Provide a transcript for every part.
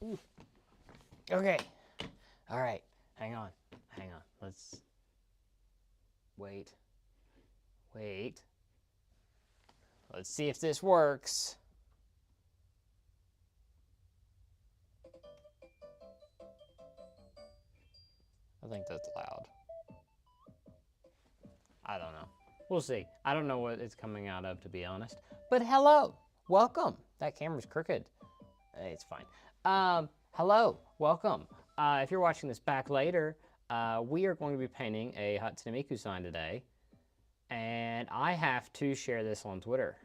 Ooh. Okay. All right. Hang on. Let's wait. Let's see if this works. I think that's loud. I don't know. We'll see. I don't know what it's coming out of, to be honest. But hello. Welcome. That camera's crooked. It's fine. Hello. Welcome. If you're watching this back later, we are going to be painting a Hatsune Miku sign today. And I have to share this on Twitter.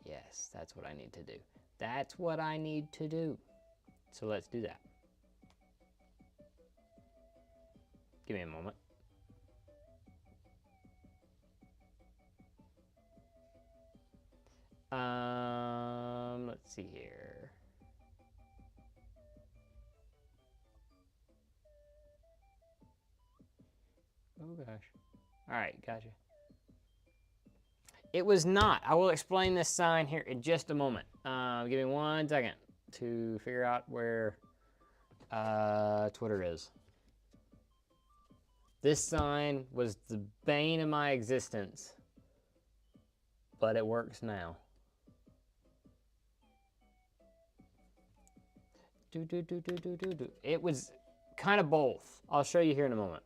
Yes, that's what I need to do. That's what I need to do. So let's do that. Give me a moment. Let's see here. Oh gosh. All right, gotcha. It was not. I will explain this sign here in just a moment. Give me 1 second to figure out where Twitter is. This sign was the bane of my existence, but it works now. It was kind of both. I'll show you here in a moment.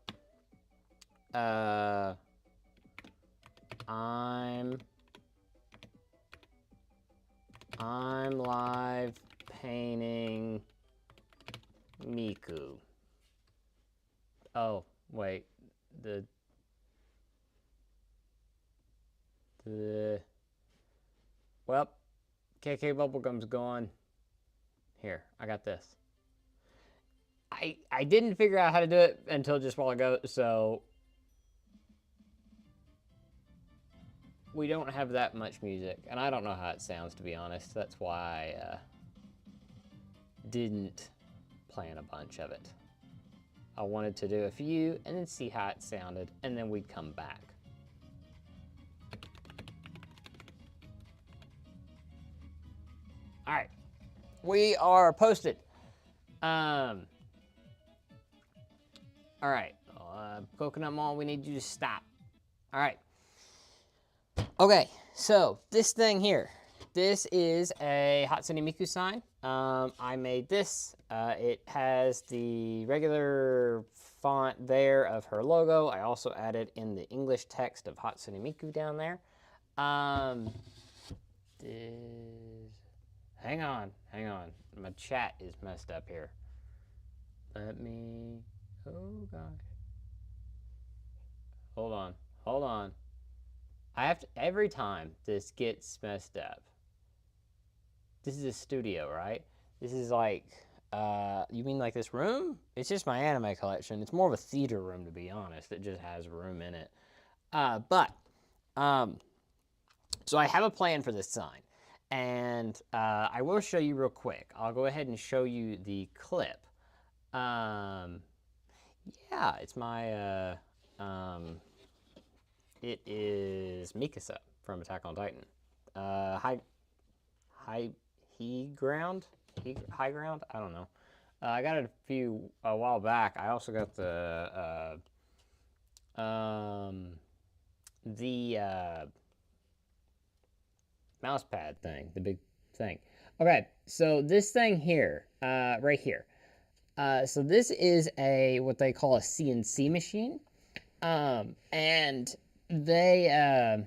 I'm live painting Miku. Oh, wait. Well, KK Bubblegum's gone. Here, I got this. I didn't figure out how to do it until just a while ago, so we don't have that much music, and I don't know how it sounds, to be honest. That's why I didn't plan a bunch of it. I wanted to do a few and then see how it sounded, and then we'd come back. All right, we are posted. All right, Coconut Mall, we need you to stop. All right. Okay, so this thing here, this is a Hatsune Miku sign. I made this. It has the regular font there of her logo. I also added in the English text of Hatsune Miku down there. Hang on. My chat is messed up here. Oh gosh. Hold on. I have to, every time this gets messed up. This is a studio, right? This is like, you mean like this room? It's just my anime collection. It's more of a theater room, to be honest. It just has room in it. So I have a plan for this sign. And I will show you real quick. I'll go ahead and show you the clip. Yeah, it's my, it is Mikasa from Attack on Titan. High ground? I don't know. I got it a while back. I also got the mouse pad thing, the big thing. Okay, so this thing here, right here. So this is what they call a CNC machine. And they,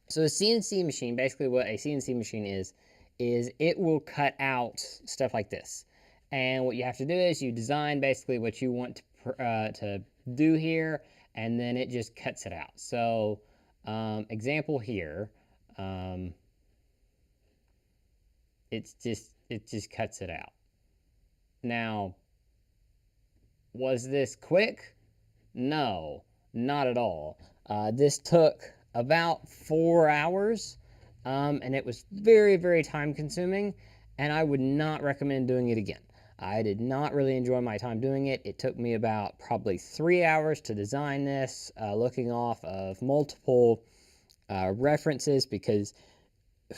so a CNC machine, basically what a CNC machine is it will cut out stuff like this. And what you have to do is you design basically what you want to do here, and then it just cuts it out. So, example here, it just cuts it out. Now, was this quick? No, not at all. This took about 4 hours, and it was very, very time consuming, and I would not recommend doing it again. I did not really enjoy my time doing it. It took me about probably 3 hours to design this, looking off of multiple references, because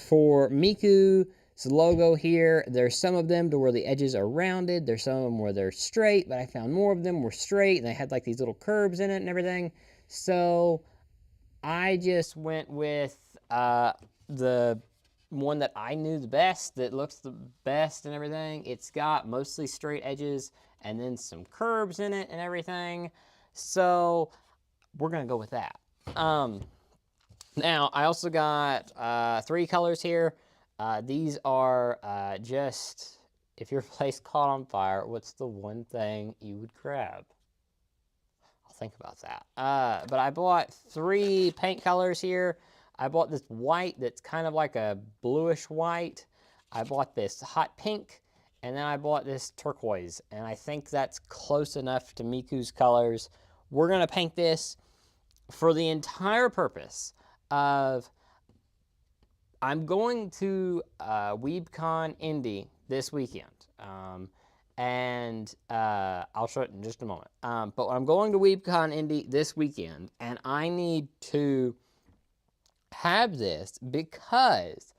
for Miku, So the logo here, there's some of them to where the edges are rounded. There's some of them where they're straight, but I found more of them were straight, and they had like these little curves in it and everything. So I just went with the one that I knew the best, that looks the best and everything. It's got mostly straight edges and then some curves in it and everything. So we're going to go with that. Now, I also got 3 colors here. These are just, if your place caught on fire, what's the one thing you would grab? I'll think about that. But I bought 3 paint colors here. I bought this white that's kind of like a bluish white. I bought this hot pink, and then I bought this turquoise. And I think that's close enough to Miku's colors. We're going to paint this for the entire purpose of, I'm going to WeebCon Indy this weekend. I'll show it in just a moment. But I'm going to WeebCon Indy this weekend, and I need to have this because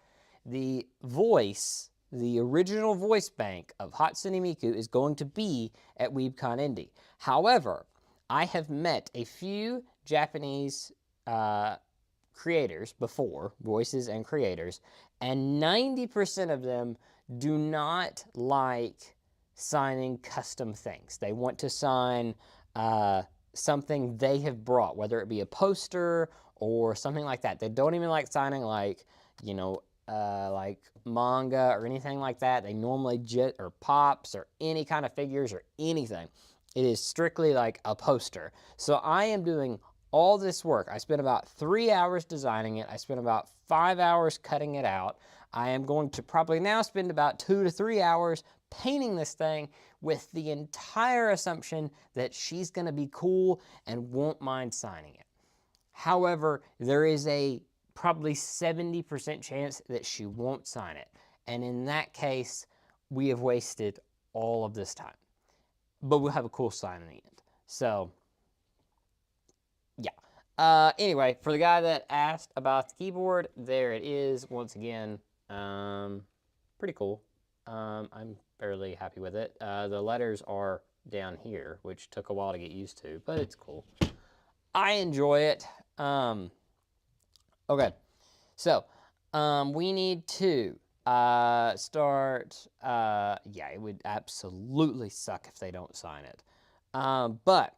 the original voice bank of Hatsune Miku is going to be at WeebCon Indy. However, I have met a few Japanese creators before, voices and creators, and 90% of them do not like signing custom things. They want to sign something they have brought, whether it be a poster or something like that. They don't even like signing like, like manga or anything like that. They normally or pops or any kind of figures or anything. It is strictly like a poster. So I am doing all this work. I spent about 3 hours designing it. I spent about 5 hours cutting it out. I am going to probably now spend about 2 to 3 hours painting this thing with the entire assumption that she's going to be cool and won't mind signing it. However, there is a probably 70% chance that she won't sign it. And in that case, we have wasted all of this time. But we'll have a cool sign in the end. So, yeah. Anyway, for the guy that asked about the keyboard, there it is once again. Pretty cool. I'm fairly happy with it. The letters are down here, which took a while to get used to, but it's cool. I enjoy it. Okay, so we need to start. Yeah, it would absolutely suck if they don't sign it. But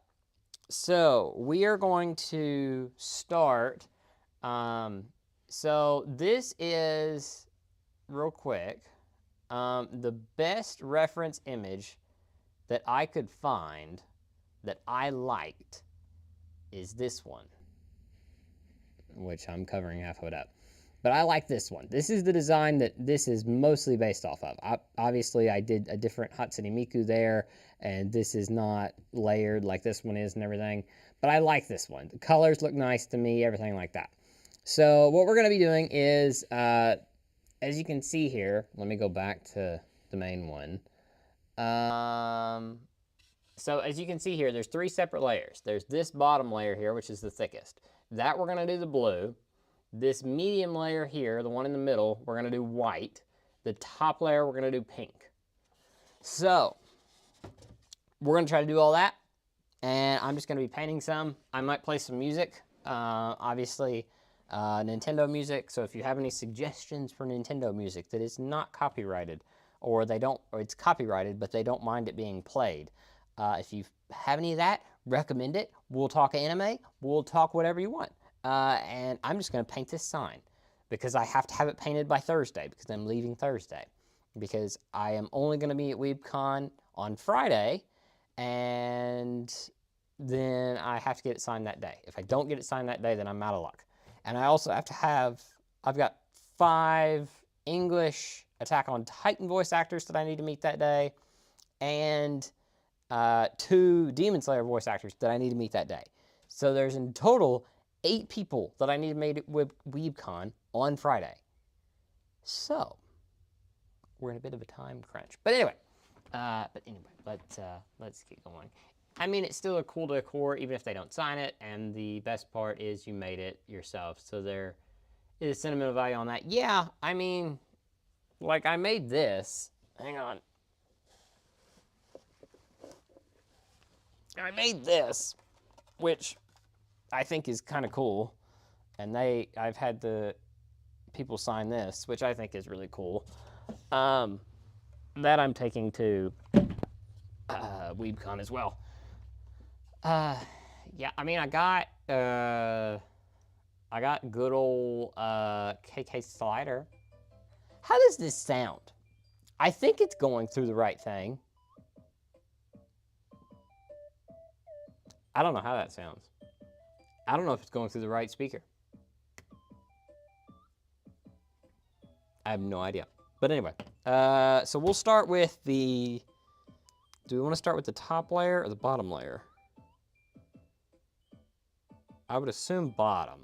so we are going to start. So this is real quick. The best reference image that I could find that I liked is this one, which I'm covering half of it up. But I like this one. This is the design that this is mostly based off of. Obviously, I did a different Hatsune Miku there, and this is not layered like this one is and everything. But I like this one. The colors look nice to me, everything like that. So what we're going to be doing is, as you can see here, let me go back to the main one. So as you can see here, there's 3 separate layers. There's this bottom layer here, which is the thickest. That we're going to do the blue. This medium layer here, the one in the middle, we're going to do white. The top layer, we're going to do pink. So we're going to try to do all that. And I'm just going to be painting some. I might play some music. Obviously, Nintendo music. So if you have any suggestions for Nintendo music that is not copyrighted, or it's copyrighted, but they don't mind it being played. If you have any of that, recommend it. We'll talk anime. We'll talk whatever you want. And I'm just going to paint this sign because I have to have it painted by Thursday because I'm leaving Thursday. Because I am only going to be at WeebCon on Friday, and then I have to get it signed that day. If I don't get it signed that day, then I'm out of luck. And I also have to I've got 5 English Attack on Titan voice actors that I need to meet that day, and 2 Demon Slayer voice actors that I need to meet that day. So there's in total 8 people that I need to meet with WeebCon on Friday. So we're in a bit of a time crunch. But anyway, let's get going. I mean, it's still a cool decor, even if they don't sign it. And the best part is you made it yourself. So there is sentimental value on that. Yeah, I mean, Like, I made this. Hang on. I made this, which I think is kind of cool. And I've had the people sign this, which I think is really cool. That I'm taking to WeebCon as well. Yeah, I mean, I got good old KK Slider. How does this sound? I think it's going through the right thing. I don't know how that sounds. I don't know if it's going through the right speaker. I have no idea. But anyway, so we'll start with the... Do we want to start with the top layer or the bottom layer? I would assume bottom.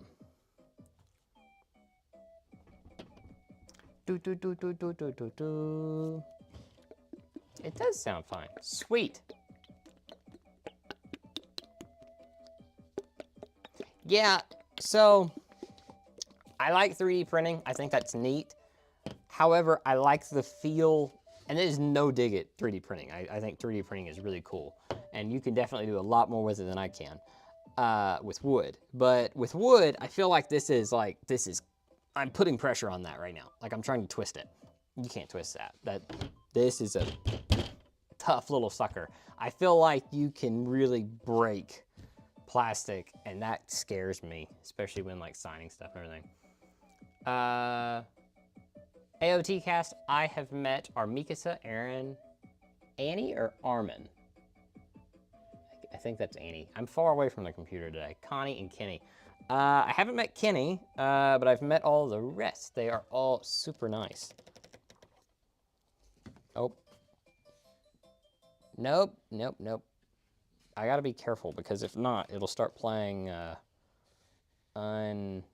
It does sound fine. Sweet. Yeah, so I like 3D printing. I think that's neat. However, I like the feel, and it is no dig at 3D printing. I think 3D printing is really cool, and you can definitely do a lot more with it than I can with wood. But with wood, I feel like I'm putting pressure on that right now. Like I'm trying to twist it. You can't twist that. This is a tough little sucker. I feel like you can really break plastic, and that scares me, especially when like signing stuff and everything. AOT cast, I have met are Mikasa, Aaron, Annie, or Armin? I think that's Annie. I'm far away from the computer today. Connie and Kenny. I haven't met Kenny, but I've met all the rest. They are all super nice. Oh. Nope. I gotta be careful because if not, it'll start playing hang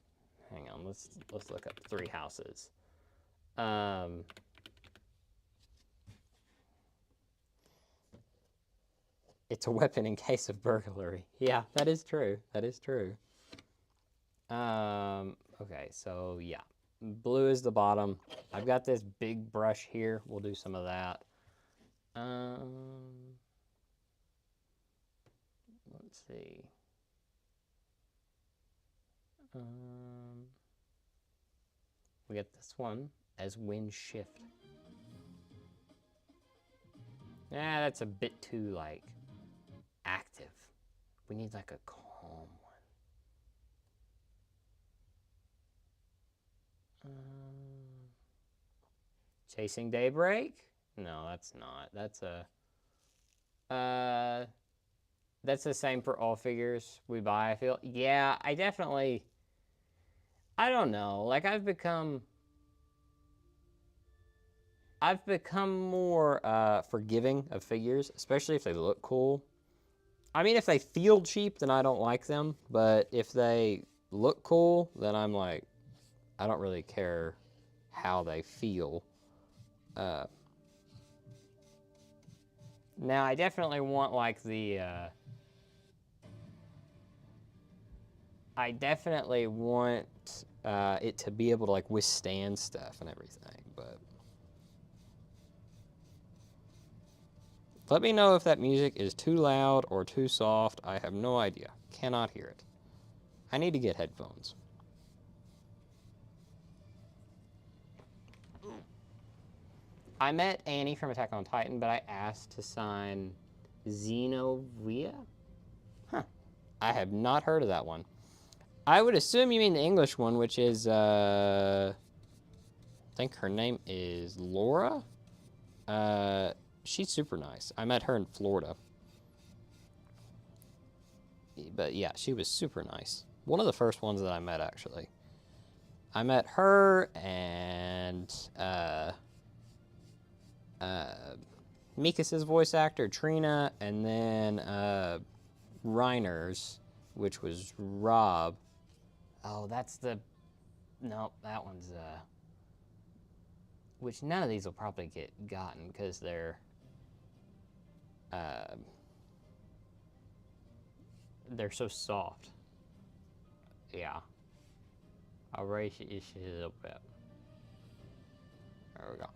on, let's look up 3 houses. It's a weapon in case of burglary. Yeah, that is true. That is true. Okay, so yeah. Blue is the bottom. I've got this big brush here. We'll do some of that. Let's see. We get this one as wind shift. Yeah, that's a bit too, like, active. We need, like, a calm one. Chasing Daybreak? No, that's not. That's the same for all figures we buy, I feel. Yeah, I don't know. Like, I've become more forgiving of figures, especially if they look cool. I mean, if they feel cheap, then I don't like them. But if they look cool, then I'm like, I don't really care how they feel. Now, I definitely want, like, I definitely want it to be able to, like, withstand stuff and everything, but... Let me know if that music is too loud or too soft. I have no idea. Cannot hear it. I need to get headphones. I met Annie from Attack on Titan, but I asked to sign Xenovia? Huh. I have not heard of that one. I would assume you mean the English one, which is, I think her name is Laura? She's super nice. I met her in Florida. But yeah, she was super nice. One of the first ones that I met, actually. I met her and Mikasa's voice actor, Trina, and then Reiner's, which was Rob. Oh, that's the... No, that one's... Which none of these will probably get gotten because they're so soft. Yeah. I'll raise it a little bit. There we go.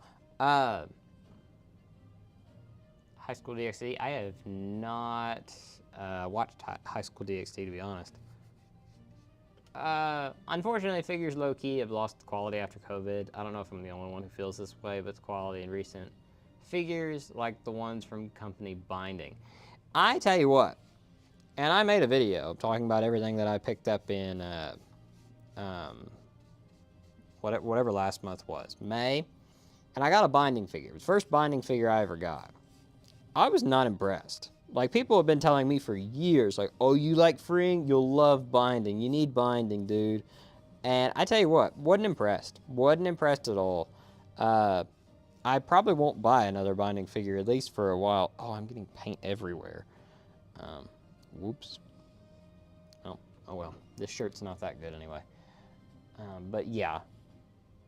High School DxD. I have not watched High School DxD, to be honest. Unfortunately, figures low-key have lost quality after COVID. I don't know if I'm the only one who feels this way, but the quality in recent figures, like the ones from company Binding. I tell you what, and I made a video talking about everything that I picked up in whatever last month was, May, and I got a Binding figure. It was the first Binding figure I ever got. I was not impressed. Like, people have been telling me for years, like, oh, you like freeing? You'll love Binding. You need Binding, dude. And I tell you what, wasn't impressed. Wasn't impressed at all. I probably won't buy another Binding figure, at least for a while. Oh, I'm getting paint everywhere. Whoops. Oh well. This shirt's not that good anyway. But yeah.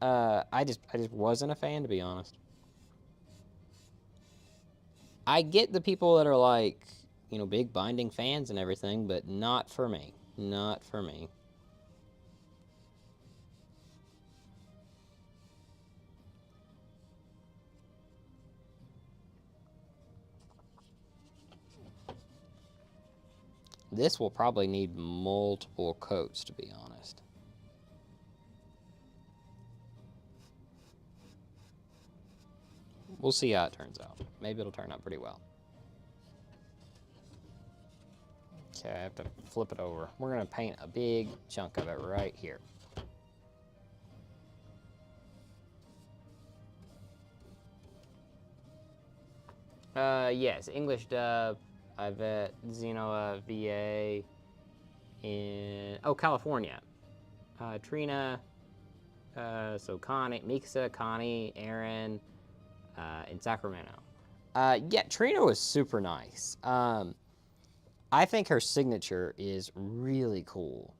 I just wasn't a fan, to be honest. I get the people that are like, you know, big Binding fans and everything, but not for me. Not for me. This will probably need multiple coats, to be honest. We'll see how it turns out. Maybe it'll turn out pretty well. Okay, I have to flip it over. We're going to paint a big chunk of it right here. Yes, English dub. I've at Xenoa VA in, California. Trina, so Connie, Mikasa, Connie, Aaron, in Sacramento. Yeah, Trina was super nice. I think her signature is really cool.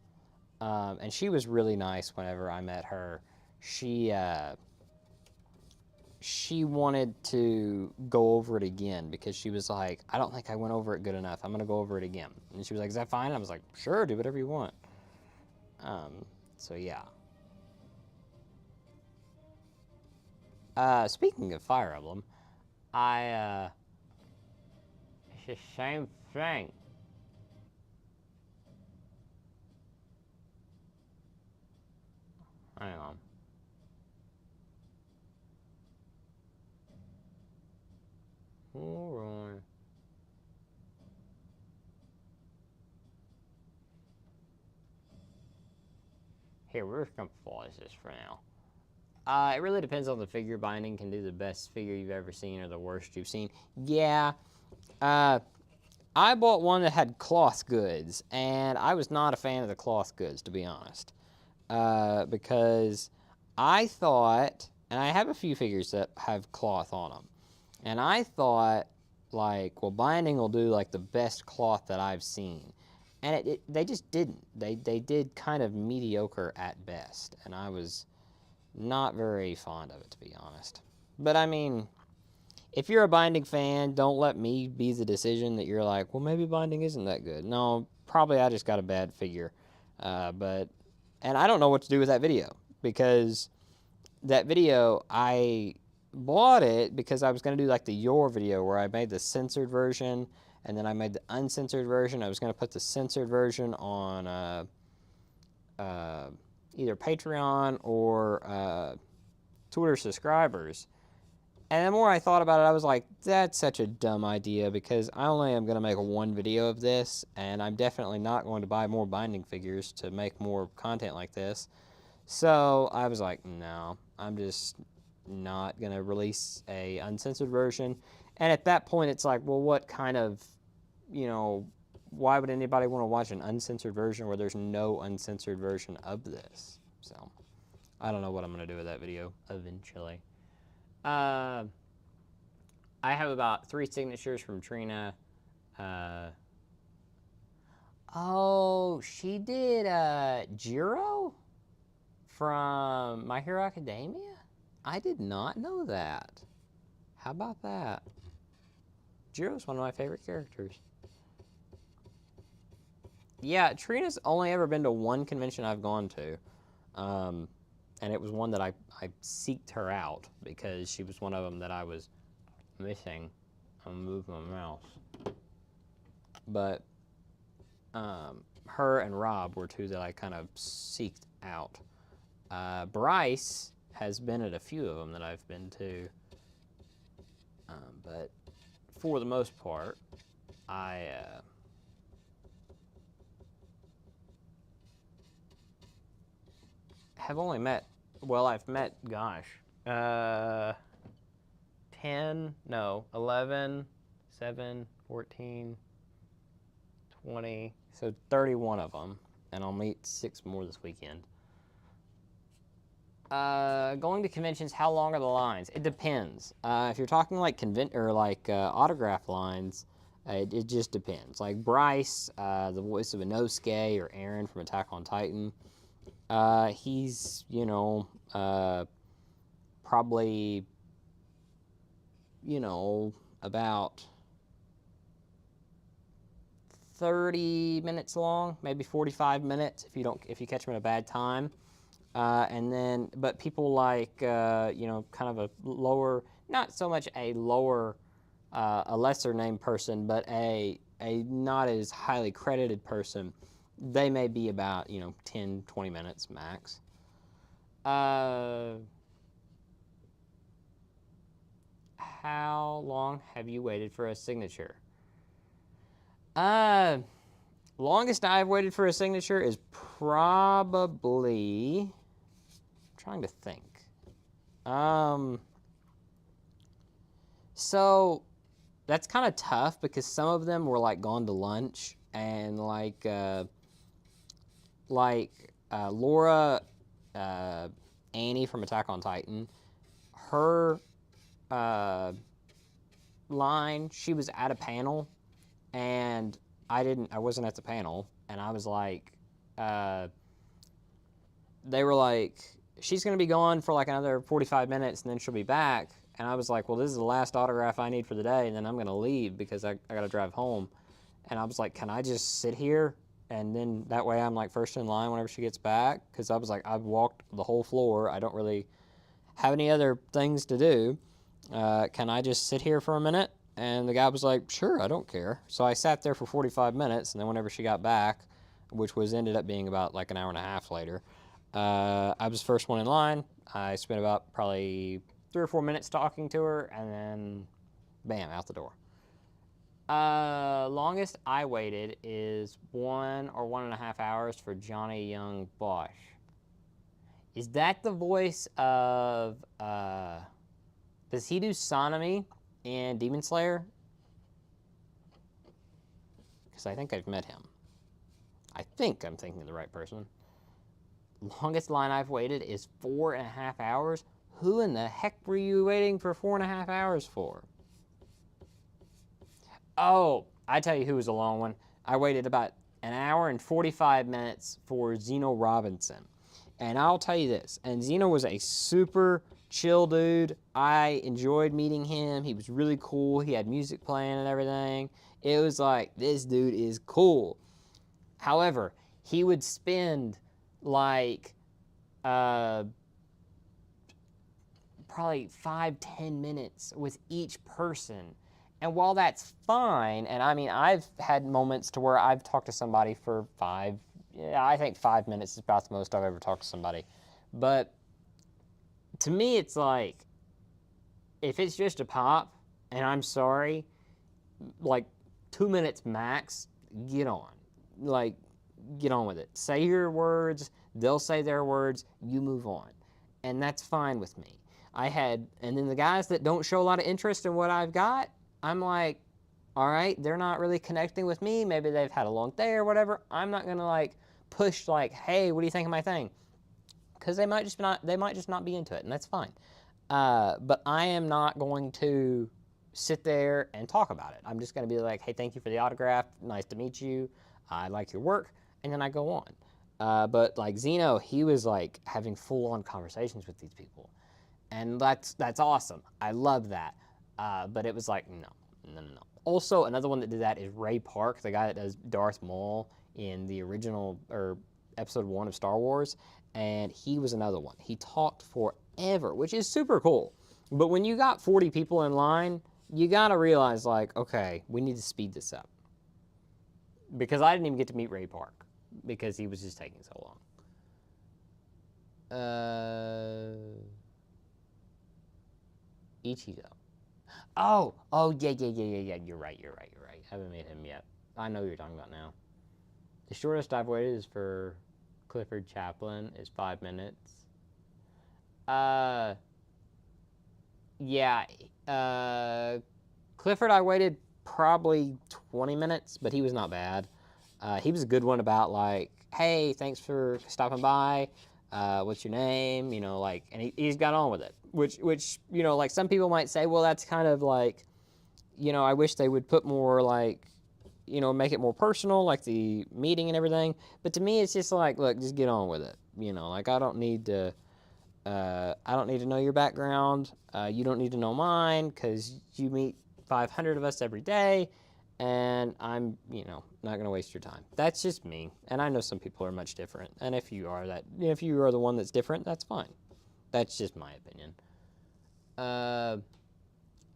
And she was really nice whenever I met her. She wanted to go over it again because she was like, I don't think I went over it good enough. I'm going to go over it again. And she was like, is that fine? And I was like, sure, do whatever you want. So yeah. Speaking of Fire Emblem, it's the same thing. Hang on. Hold on. Here, we're just gonna pause this for now. It really depends on the figure. Binding can do the best figure you've ever seen or the worst you've seen. Yeah. I bought one that had cloth goods, and I was not a fan of the cloth goods, to be honest. Because I thought, and I have a few figures that have cloth on them, and I thought, like, well, Binding will do, like, the best cloth that I've seen. And they just didn't. They did kind of mediocre at best, and I was not very fond of it, to be honest. But, I mean, if you're a Binding fan, don't let me be the decision that you're like, well, maybe Binding isn't that good. No, probably I just got a bad figure. And I don't know what to do with that video, because that video, I bought it because I was going to do like the Your video where I made the censored version, and then I made the uncensored version. I was going to put the censored version on either Patreon or Twitter subscribers. And the more I thought about it, I was like, that's such a dumb idea, because I only am going to make one video of this, and I'm definitely not going to buy more Binding figures to make more content like this. So I was like, no, I'm just not going to release a uncensored version. And at that point, it's like, well, what kind of, you know, why would anybody want to watch an uncensored version where there's no uncensored version of this? So I don't know what I'm going to do with that video eventually. I have about 3 signatures from Trina. Oh, she did Jiro from My Hero Academia? I did not know that. How about that? Jiro's one of my favorite characters. Yeah, Trina's only ever been to one convention I've gone to. and it was one that I seeked her out because she was one of them that I was missing. I'll move my mouse. But her and Rob were two that I kind of seeked out. Bryce has been at a few of them that I've been to, but for the most part, I have only met, well, I've met, gosh, 10, no, 11, 7, 14, 20, so 31 of them, and I'll meet 6 more this weekend. Going to conventions, how long are the lines? It depends. If you're talking like autograph lines, it just depends. Like Bryce, the voice of Inosuke, or Aaron from Attack on Titan, he's, probably, about 30 minutes long, maybe 45 minutes if you catch them at a bad time. But people like, kind of a lower, not so much a lower, a lesser named person, but a not as highly credited person, they may be about, 10, 20 minutes max. How long have you waited for a signature? Longest I've waited for a signature is probably, I'm trying to think. So that's kind of tough because some of them were like gone to lunch, and Laura, Annie from Attack on Titan, her line, she was at a panel, and I wasn't at the panel, and I was like, they were like, she's gonna be gone for like another 45 minutes and then she'll be back. And I was like, well, this is the last autograph I need for the day, and then I'm gonna leave because I gotta drive home. And I was like, can I just sit here? And then that way I'm like first in line whenever she gets back. Because I was like, I've walked the whole floor. I don't really have any other things to do. Can I just sit here for a minute? And the guy was like, sure, I don't care. So I sat there for 45 minutes, and then whenever she got back, which ended up being about like an hour and a half later, I was the first one in line. I spent about probably 3 or 4 minutes talking to her, and then bam, out the door. Longest I waited is 1 or 1.5 hours for Johnny Young Bosch. Is that the voice of, does he do Sonomy in Demon Slayer? Because I think I've met him. I think I'm thinking of the right person. Longest line I've waited is 4.5 hours. Who in the heck were you waiting for 4.5 hours for? Oh, I tell you who was a long one. I waited about 1 hour and 45 minutes for Zeno Robinson. And I'll tell you this, and Zeno was a super chill dude. I enjoyed meeting him. He was really cool. He had music playing and everything. It was like, this dude is cool. However, he would spend like probably 5-10 minutes with each person. And while that's fine, and I mean, I've had moments to where I've talked to somebody for I think 5 minutes is about the most I've ever talked to somebody. But to me, it's like, if it's just a pop, and I'm sorry, like 2 minutes max, get on. Like, get on with it. Say your words, they'll say their words, you move on. And that's fine with me. And then the guys that don't show a lot of interest in what I've got, I'm like, all right, they're not really connecting with me. Maybe they've had a long day or whatever. I'm not gonna like push like, hey, what do you think of my thing? Because they might just not be into it, and that's fine. But I am not going to sit there and talk about it. I'm just gonna be like, hey, thank you for the autograph. Nice to meet you. I like your work, and then I go on. But like Zeno, he was like having full-on conversations with these people, and that's awesome. I love that. But it was like, no. Also, another one that did that is Ray Park, the guy that does Darth Maul in the original, or episode 1 of Star Wars. and he was another one. He talked forever, which is super cool. But when you got 40 people in line, you gotta realize, like, okay, we need to speed this up. Because I didn't even get to meet Ray Park because he was just taking so long. Ichigo. Oh, yeah. You're right. I haven't met him yet. I know who you're talking about now. The shortest I've waited is for Clifford Chaplin is 5 minutes. Uh, yeah. Clifford, I waited probably 20 minutes, but he was not bad. He was a good one about like, hey, thanks for stopping by. What's your name? You know, like, and he's got on with it. Which you know, like some people might say, well, that's kind of like, you know, I wish they would put more like, you know, make it more personal, like the meeting and everything. But to me, it's just like, look, just get on with it. You know, like I don't need to know your background. You don't need to know mine because you meet 500 of us every day, and I'm, you know, not going to waste your time. That's just me, and I know some people are much different. And if you are if you are the one that's different, that's fine. That's just my opinion.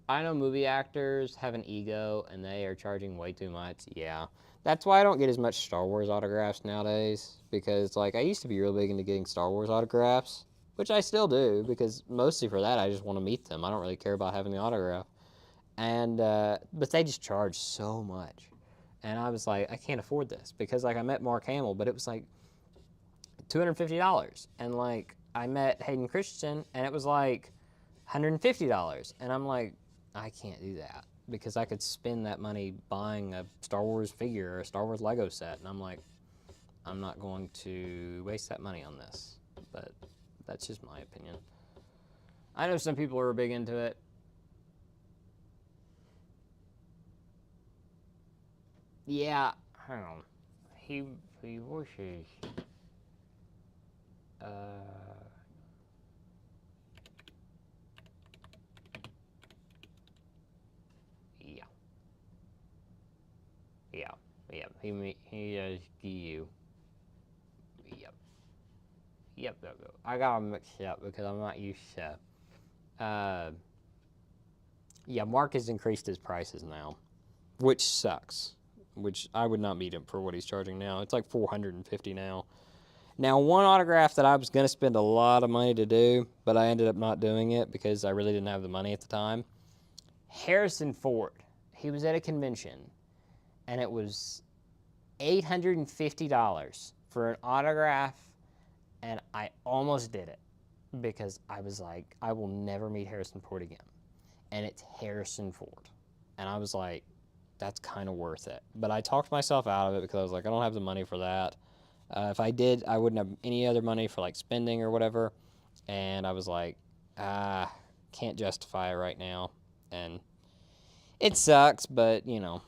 I know movie actors have an ego, and they are charging way too much. Yeah. That's why I don't get as much Star Wars autographs nowadays, because like I used to be real big into getting Star Wars autographs, which I still do, because mostly for that I just want to meet them. I don't really care about having the autograph. And but they just charge so much. And I was like, I can't afford this, because like I met Mark Hamill, but it was like $250. And like I met Hayden Christensen and it was like $150. And I'm like, I can't do that, because I could spend that money buying a Star Wars figure or a Star Wars Lego set. And I'm like, I'm not going to waste that money on this. But that's just my opinion. I know some people are big into it. Yeah, hang on. He wishes. Uh, yeah, yeah, yeah. He does you. Yep, yep. I got them mixed up because I'm not used to. Yeah, Mark has increased his prices now, which sucks. Which I would not meet him for what he's charging now. It's like 450 now. Now, one autograph that I was going to spend a lot of money to do, but I ended up not doing it because I really didn't have the money at the time. Harrison Ford. He was at a convention, and it was $850 for an autograph, and I almost did it because I was like, I will never meet Harrison Ford again. And it's Harrison Ford. And I was like, that's kind of worth it. But I talked myself out of it because I was like, I don't have the money for that. If I did, I wouldn't have any other money for like spending or whatever. And I was like, can't justify it right now. And it sucks, but you know,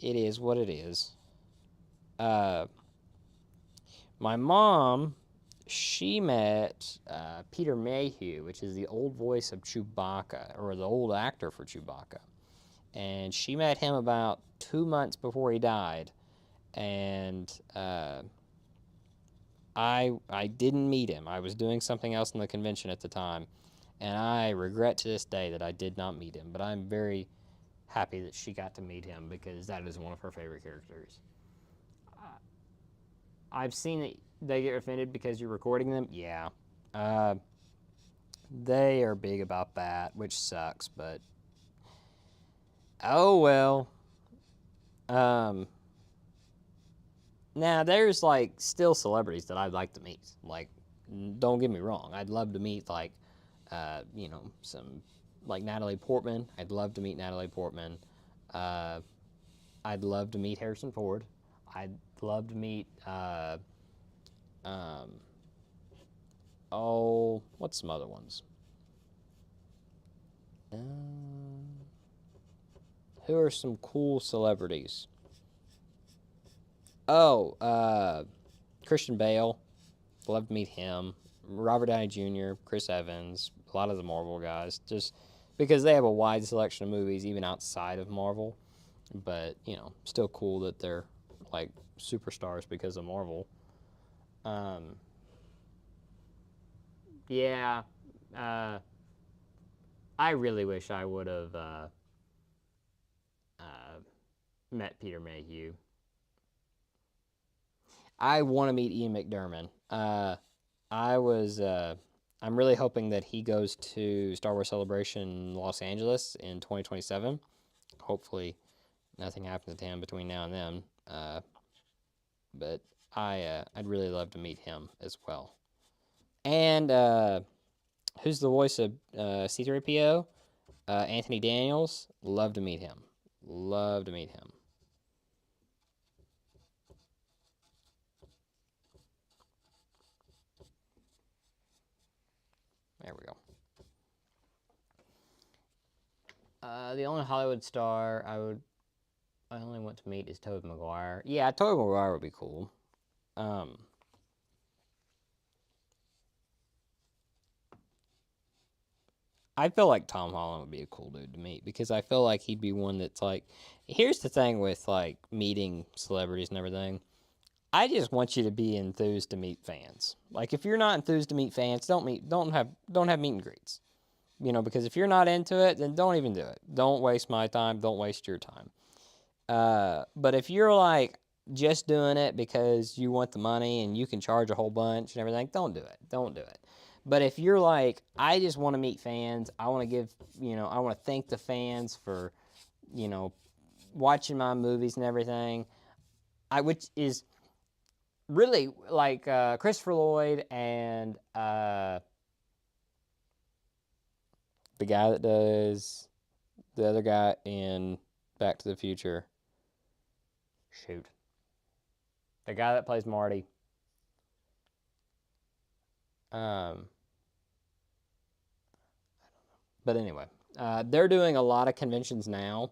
it is what it is. Uh, my mom, she met Peter Mayhew, which is the old voice of Chewbacca, or the old actor for Chewbacca. And she met him about 2 months before he died. And I didn't meet him. I was doing something else in the convention at the time. And I regret to this day that I did not meet him. But I'm very happy that she got to meet him because that is one of her favorite characters. I've seen that they get offended because you're recording them. Yeah. Uh, they are big about that, which sucks, but oh well. Um, Now there's like still celebrities that I'd like to meet. Like, don't get me wrong, I'd love to meet like, you know, some like Natalie Portman. I'd love to meet Natalie Portman. Uh, I'd love to meet Harrison Ford. I'd love to meet. Um, oh, what's some other ones? Who are some cool celebrities? Oh, Christian Bale. Love to meet him. Robert Downey Jr., Chris Evans, a lot of the Marvel guys, just because they have a wide selection of movies even outside of Marvel. But, you know, still cool that they're like superstars because of Marvel. Um, Yeah. I really wish I would have met Peter Mayhew. I want to meet Ian McDiarmid. I was. I'm really hoping that he goes to Star Wars Celebration Los Angeles in 2027. Hopefully, nothing happens to him between now and then. But I'd really love to meet him as well. And who's the voice of C3PO? Anthony Daniels. Love to meet him. Love to meet him. There we go. The only Hollywood star I only want to meet is Tobey Maguire. Yeah, Tobey Maguire would be cool. I feel like Tom Holland would be a cool dude to meet because I feel like he'd be one that's like. Here's the thing with like meeting celebrities and everything. I just want you to be enthused to meet fans. Like if you're not enthused to meet fans, don't have meet and greets. You know, because if you're not into it, then don't even do it. Don't waste my time. Don't waste your time. But if you're like just doing it because you want the money and you can charge a whole bunch and everything, don't do it. Don't do it. But if you're like, I just want to meet fans, I want to give, I want to thank the fans for, you know, watching my movies and everything, which is really like Christopher Lloyd and the guy that does the other guy in Back to the Future. Shoot. The guy that plays Marty. Um, but anyway, they're doing a lot of conventions now,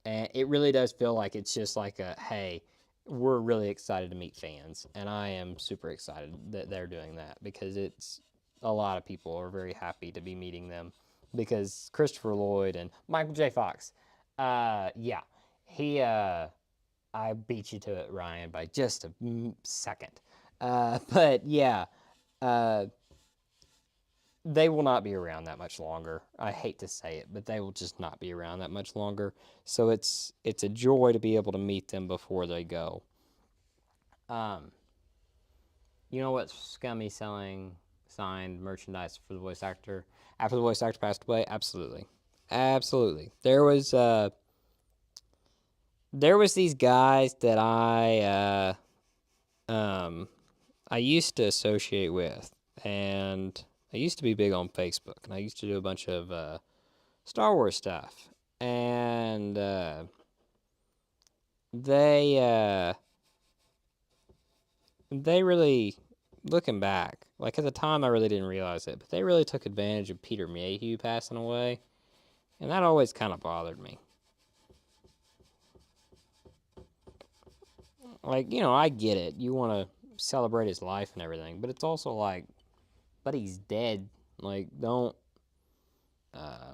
and it really does feel like it's just like a hey, we're really excited to meet fans, and I am super excited that they're doing that because it's a lot of people are very happy to be meeting them because Christopher Lloyd and Michael J. Fox, yeah, he, I beat you to it, Ryan, by just a second, but yeah. Uh, they will not be around that much longer. I hate to say it, but they will just not be around that much longer. So it's a joy to be able to meet them before they go. Um, you know what's scummy selling signed merchandise for the voice actor after the voice actor passed away? Absolutely, absolutely. There was these guys that I used to associate with, and I used to be big on Facebook, and I used to do a bunch of Star Wars stuff, and they they really, looking back, like at the time I really didn't realize it, but they really took advantage of Peter Mayhew passing away, and that always kind of bothered me. Like I get it, you want to celebrate his life and everything, but it's also like, but he's dead. Like uh,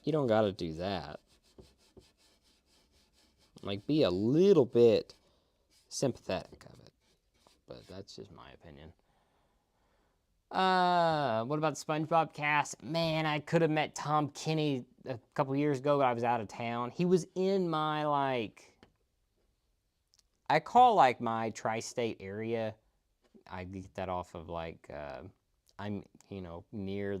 you don't got to do that. Like be a little bit sympathetic of it, but that's just my opinion. What about the SpongeBob cast? Man, I could have met Tom Kenny a couple years ago, but I was out of town. He was in my I call like my tri-state area. I get that off of I'm near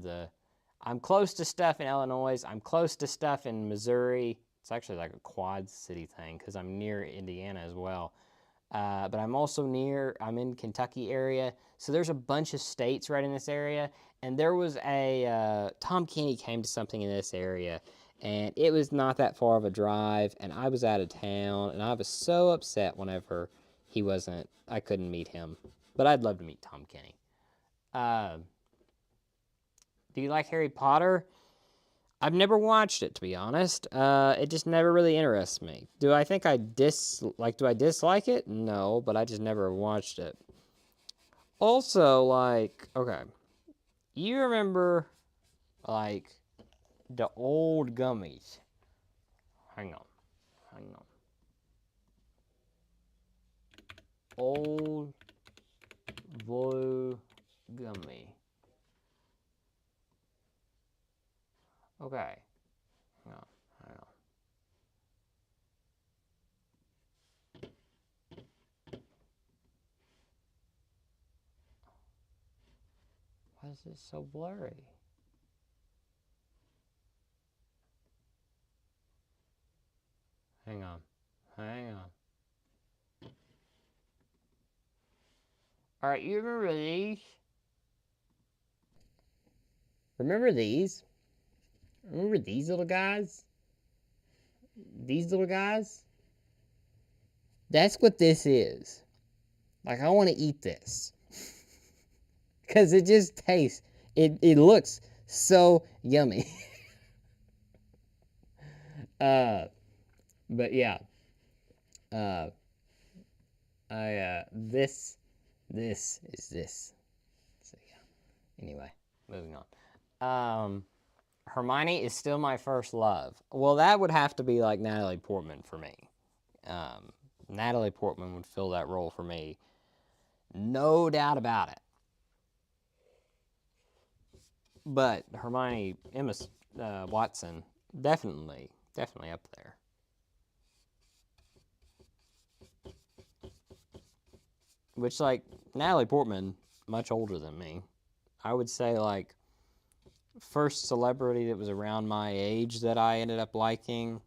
I'm close to stuff in Illinois. I'm close to stuff in Missouri. It's actually like a quad city thing because I'm near Indiana as well. But I'm also I'm in Kentucky area. So there's a bunch of states right in this area. And there was Tom Kenny came to something in this area. And it was not that far of a drive. And I was out of town. And I was so upset whenever I couldn't meet him. But I'd love to meet Tom Kenny. Uh, do you like Harry Potter? I've never watched it, to be honest. It just never really interests me. Do I think do I dislike it? No, but I just never watched it. Also, okay, you remember, like, the old gummies. Hang on, hang on. Old blue gummy. Okay. Hang on. Hang on. Why is this so blurry? Hang on. Hang on. Alright, you remember these? Remember these? Remember these little guys? These little guys? That's what this is. Like, I want to eat this. Because it just tastes, it looks so yummy. But yeah. This is this. So yeah. Anyway, moving on. Hermione is still my first love. Well, that would have to be like Natalie Portman for me. Natalie Portman would fill that role for me. No doubt about it. But Hermione, Emma Watson, definitely up there. Which, like, Natalie Portman, much older than me. I would say, like, first celebrity that was around my age that I ended up liking.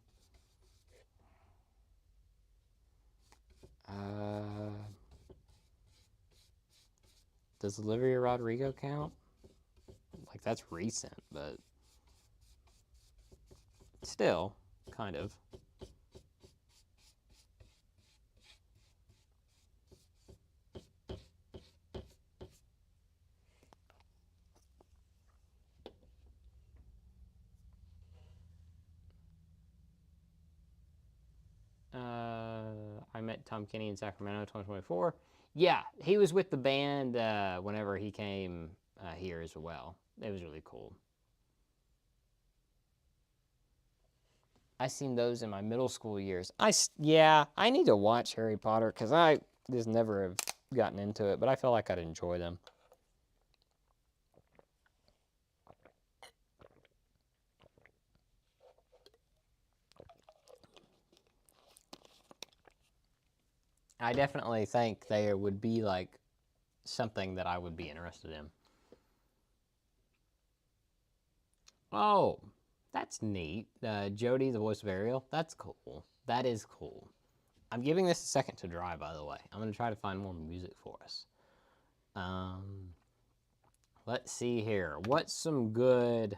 Does Olivia Rodrigo count? Like, that's recent, but still, kind of. I met Tom Kenny in Sacramento 2024. Yeah, he was with the band whenever he came here as well. It was really cool. I seen those in my middle school years. I need to watch Harry Potter because I just never have gotten into it, but I feel like I'd enjoy them. I definitely think there would be like something that I would be interested in. Oh, that's neat. Jodie, the voice of Ariel. That's cool. That is cool. I'm giving this a second to dry, by the way. I'm going to try to find more music for us. Let's see here. What's some good...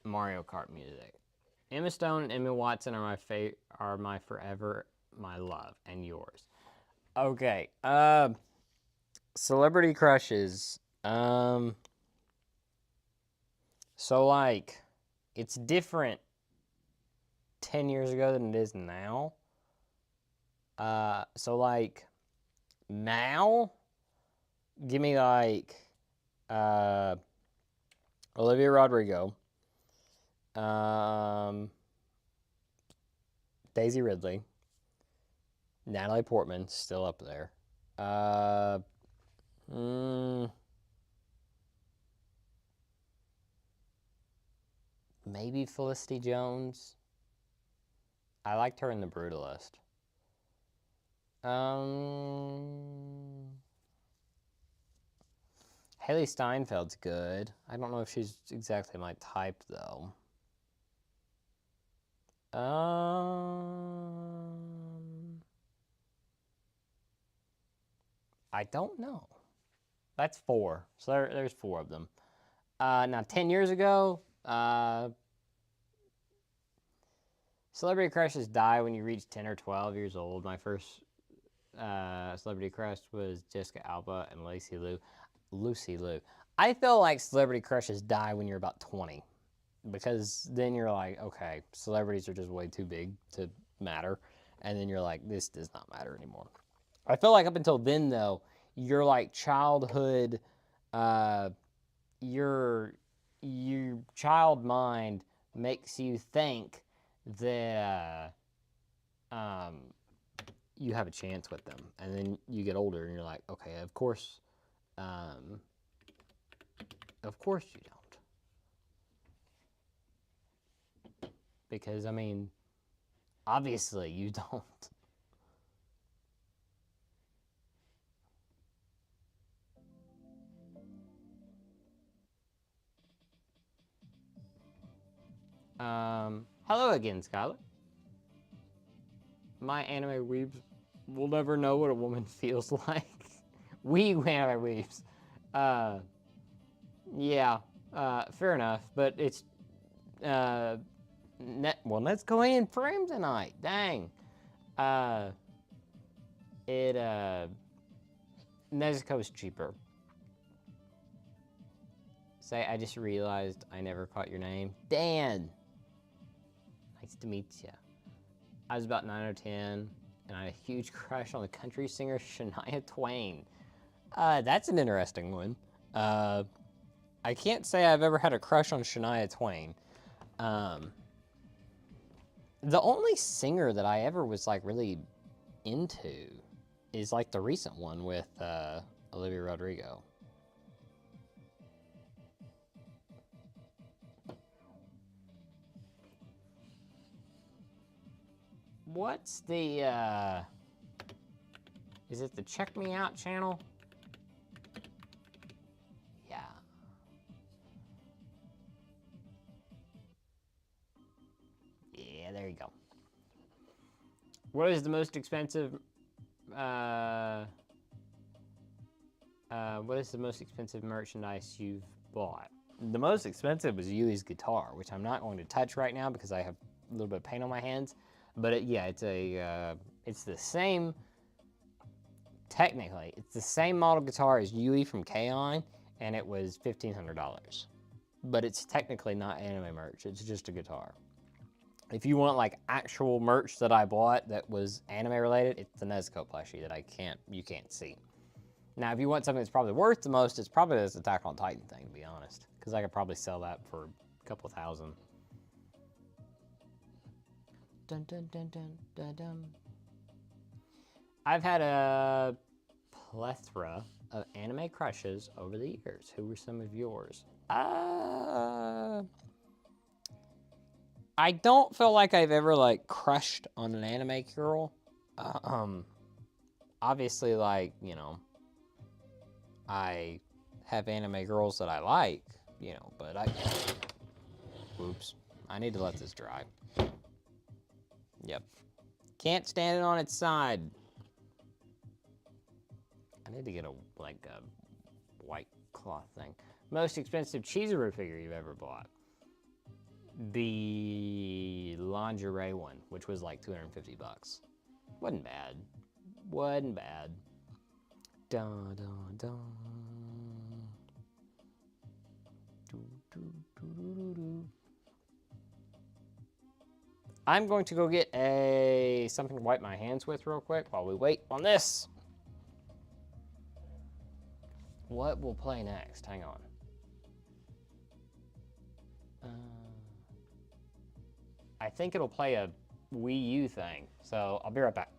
Mario Kart music. Emma Stone and Emma Watson are my forever, my love, and yours. Okay. Celebrity crushes. So like, it's different 10 years ago than it is now. So like, now, give me like, Olivia Rodrigo. Daisy Ridley. Natalie Portman, still up there. Maybe Felicity Jones. I liked her in The Brutalist. Haley Steinfeld's good. I don't know if she's exactly my type, though. I don't know. That's 4. So there's 4 of them. Now, 10 years ago, celebrity crushes die when you reach 10 or 12 years old. My first celebrity crush was Jessica Alba and Lucy Liu. I feel like celebrity crushes die when you're about 20. Because then you're like, okay, celebrities are just way too big to matter. And then you're like, this does not matter anymore. I feel like up until then, though, your like childhood, your child mind makes you think that you have a chance with them. And then you get older and you're like, okay, of course you don't. Because, I mean, obviously you don't. Hello again, Skylar. My anime weebs will never know what a woman feels like. We anime weebs. Yeah, fair enough. But it's, well, let's go in frame tonight. Dang. Nezuko's cheaper. Say, I just realized I never caught your name. Dan. Nice to meet you. I was about 9 or 10, and I had a huge crush on the country singer Shania Twain. That's an interesting one. I can't say I've ever had a crush on Shania Twain. The only singer that I ever was like really into is like the recent one with Olivia Rodrigo. What's the, is it the Check Me Out channel? Yeah. Yeah, there you go. What is the most expensive, what is the most expensive merchandise you've bought? The most expensive was Yui's guitar, which I'm not going to touch right now because I have a little bit of paint on my hands. But yeah, it's the same, technically, it's the same model guitar as Yui from K-On! And it was $1,500. But it's technically not anime merch, it's just a guitar. If you want like actual merch that I bought that was anime related, it's the Nezuko plushie that you can't see. Now, if you want something that's probably worth the most, it's probably this Attack on Titan thing, to be honest. Because I could probably sell that for a couple thousand. Dun, dun, dun, dun, dun, dun. I've had a plethora of anime crushes over the years. Who were some of yours? I don't feel like I've ever like crushed on an anime girl. Obviously, like, you know, I have anime girls that I like, you know, but oops, I need to let this dry. Yep. Can't stand it on its side. I need to get a white cloth thing. Most expensive Chizuru figure you've ever bought? The lingerie one, which was like 250 bucks. Wasn't bad. Wasn't bad. Dun, dun, dun. Do, do, do, do, do. I'm going to go get something to wipe my hands with real quick while we wait on this. What will play next? Hang on. I think it'll play a Wii U thing, so I'll be right back.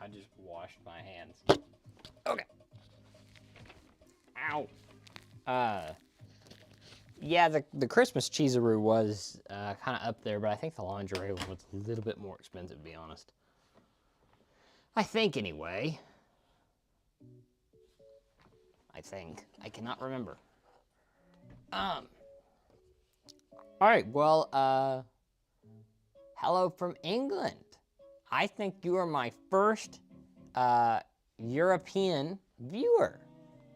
I just washed my hands. Okay. Ow. Yeah, the Christmas Chizuru was kind of up there, but I think the lingerie one was a little bit more expensive, to be honest. I think, anyway. I think. I cannot remember. All right, well, hello from England. I think you are my first European viewer.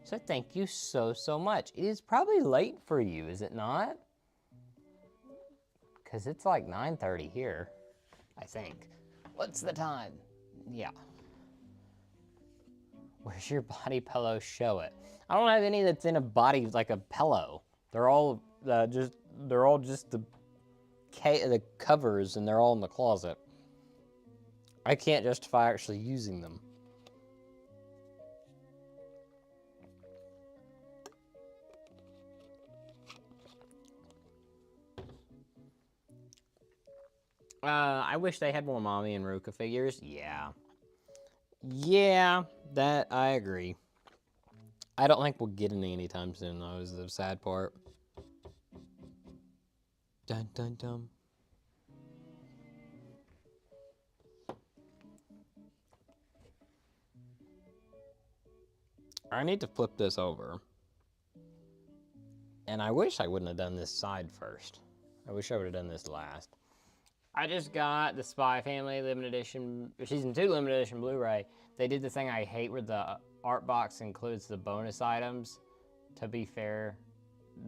So thank you so, so much. It is probably late for you, is it not? Because it's like 9:30 here, I think. What's the time? Yeah. Where's your body pillow? Show it. I don't have any that's in a body like a pillow. They're all just the covers, and they're all in the closet. I can't justify actually using them. I wish they had more Mommy and Ruka figures. Yeah. Yeah, that I agree. I don't think we'll get any anytime soon, though, is the sad part. Dun dun dun. I need to flip this over. And I wish I wouldn't have done this side first. I wish I would have done this last. I just got the Spy Family Limited Edition, Season 2 Limited Edition Blu-ray. They did the thing I hate where the art box includes the bonus items. To be fair,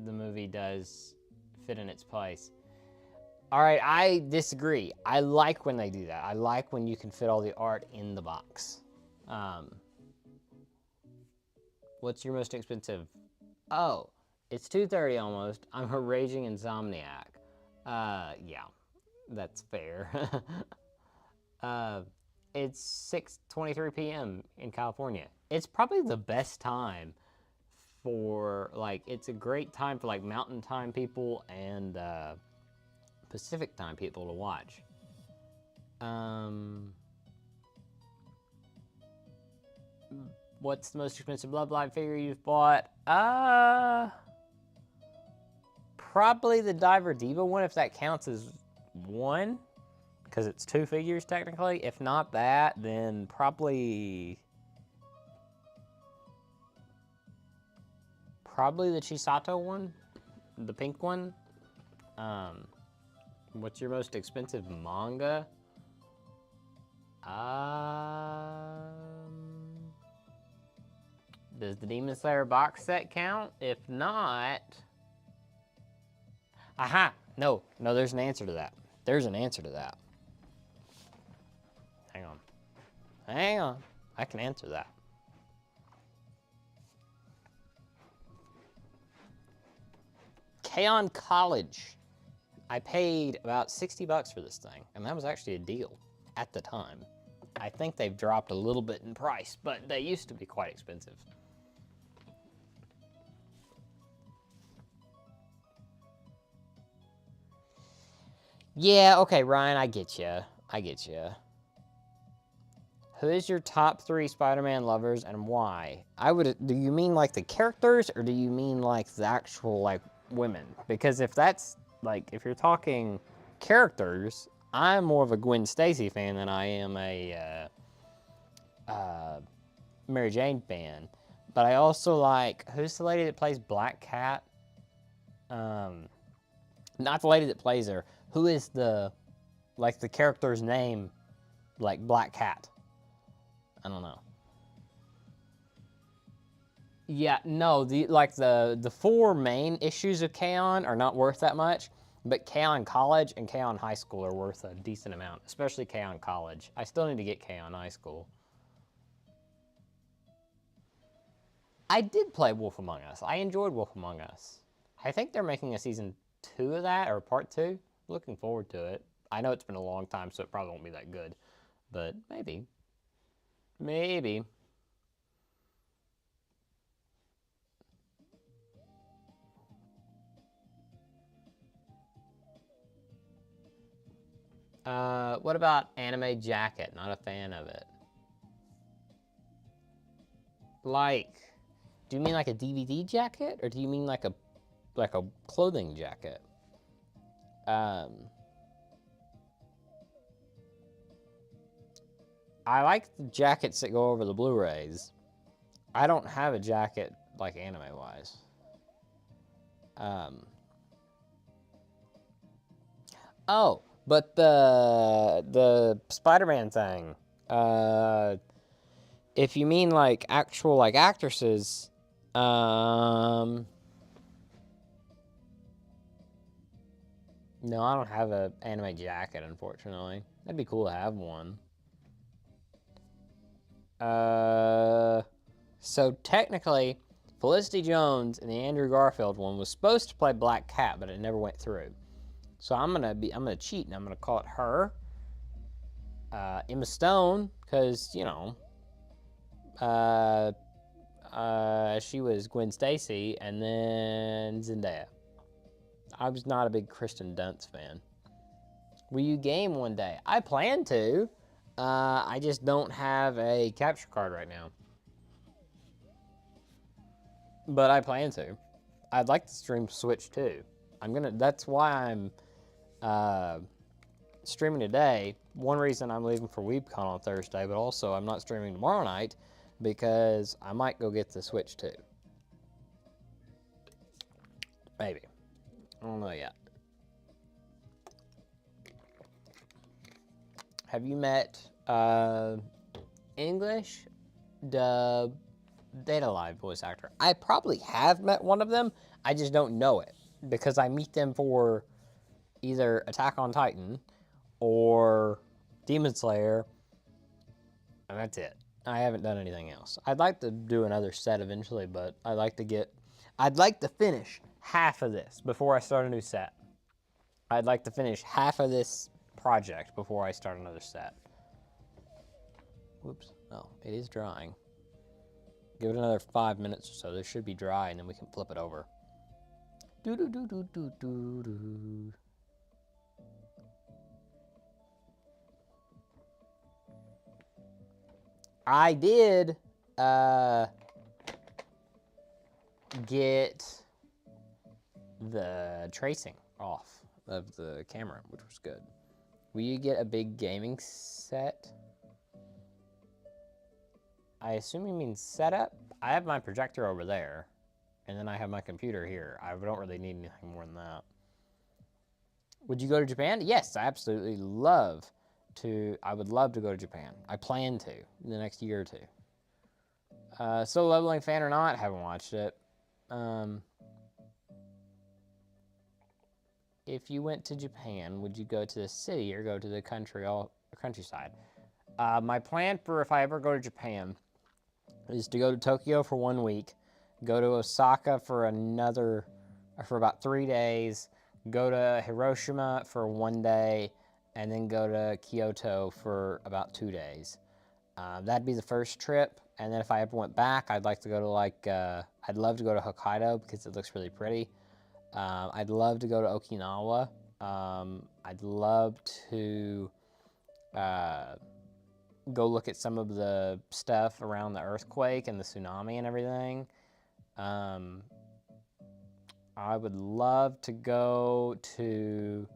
the movie does fit in its place. All right, I disagree. I like when they do that. I like when you can fit all the art in the box. What's your most expensive? Oh, it's 2:30 almost. I'm a raging insomniac. Yeah, that's fair. It's 6:23 p.m. in California. It's probably the best time for, like, it's a great time for, like, mountain time people and Pacific time people to watch. What's the most expensive Love Live figure you've bought? Probably the Diver Diva one, if that counts as one, because it's 2 figures technically. If not that, then probably the Chisato one, the pink one. What's your most expensive manga? Does the Demon Slayer box set count? If not... Aha! No, there's an answer to that. There's an answer to that. Hang on. I can answer that. K-On! College. I paid about $60 for this thing, and that was actually a deal at the time. I think they've dropped a little bit in price, but they used to be quite expensive. Yeah, okay, Ryan, I get you. Who is your top 3 Spider-Man lovers and why? Do you mean like the characters, or do you mean like the actual, like, women? Because if that's, like, if you're talking characters, I'm more of a Gwen Stacy fan than I am a Mary Jane fan. But I also like, who's the lady that plays Black Cat? Not the lady that plays her. Who is the character's name, like Black Cat? I don't know. Yeah, no, the 4 main issues of K-On! Are not worth that much, but K-On! College and K-On! High School are worth a decent amount, especially K-On! College. I still need to get K-On! High School. I did play Wolf Among Us. I enjoyed Wolf Among Us. I think they're making a season 2 of that, or part 2. Looking forward to it. I know it's been a long time, so it probably won't be that good, but maybe. Maybe. What about Anime Jacket? Not a fan of it. Like, do you mean like a DVD jacket, or do you mean like a clothing jacket? I like the jackets that go over the Blu-rays. I don't have a jacket like anime-wise. Oh, but the Spider-Man thing. If you mean like actual like actresses, No, I don't have a anime jacket, unfortunately. That'd be cool to have one. So technically, Felicity Jones in the Andrew Garfield one was supposed to play Black Cat, but it never went through. So I'm gonna cheat and I'm gonna call it her. Emma Stone, because she was Gwen Stacy, and then Zendaya. I was not a big Kristen Dunst fan. Will you game one day? I plan to. I just don't have a capture card right now. But I plan to. I'd like to stream Switch too. That's why I'm streaming today. One reason I'm leaving for WeebCon on Thursday, but also I'm not streaming tomorrow night because I might go get the Switch too. Maybe. I don't know yet. Have you met English dub Data Live voice actor? I probably have met one of them. I just don't know it because I meet them for either Attack on Titan or Demon Slayer, and that's it. I haven't done anything else. I'd like to do another set eventually, but I'd like to finish half of this before I start a new set. I'd like to finish half of this project before I start another set. Whoops. Oh, it is drying. Give it another 5 minutes or so. This should be dry, and then we can flip it over. Do do do do do do do. I did get the tracing off of the camera, which was good. Will you get a big gaming set? I assume you mean setup? I have my projector over there, and then I have my computer here. I don't really need anything more than that. Would you go to Japan? Yes, I absolutely love to. I would love to go to Japan. I plan to in the next year or two. Solo Leveling fan or not, haven't watched it. If you went to Japan, would you go to the city or go to the countryside? My plan for if I ever go to Japan is to go to Tokyo for 1 week, go to Osaka for about 3 days, go to Hiroshima for 1 day, and then go to Kyoto for about 2 days. That'd be the first trip, and then if I ever went back, I'd like to go to I'd love to go to Hokkaido because it looks really pretty. I'd love to go to Okinawa. I'd love to go look at some of the stuff around the earthquake and the tsunami and everything. I would love to go to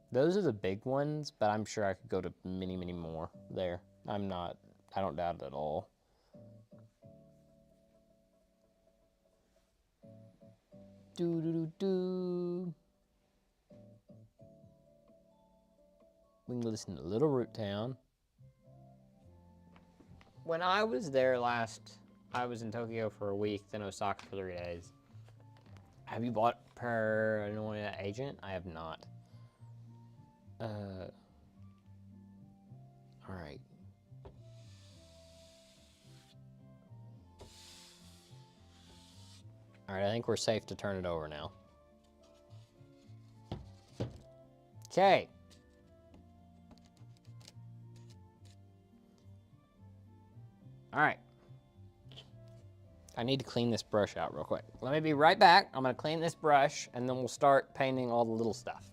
those are the big ones, but I'm sure I could go to many, many more there. I don't doubt it at all. Do do do do. We can listen to Little Root Town. When I was there last, I was in Tokyo for a week, then Osaka for 3 days. Have you bought Paranoia Agent? I have not. Alright. Alright, I think we're safe to turn it over now. Okay. Alright. I need to clean this brush out real quick. Let me be right back. I'm going to clean this brush, and then we'll start painting all the little stuff.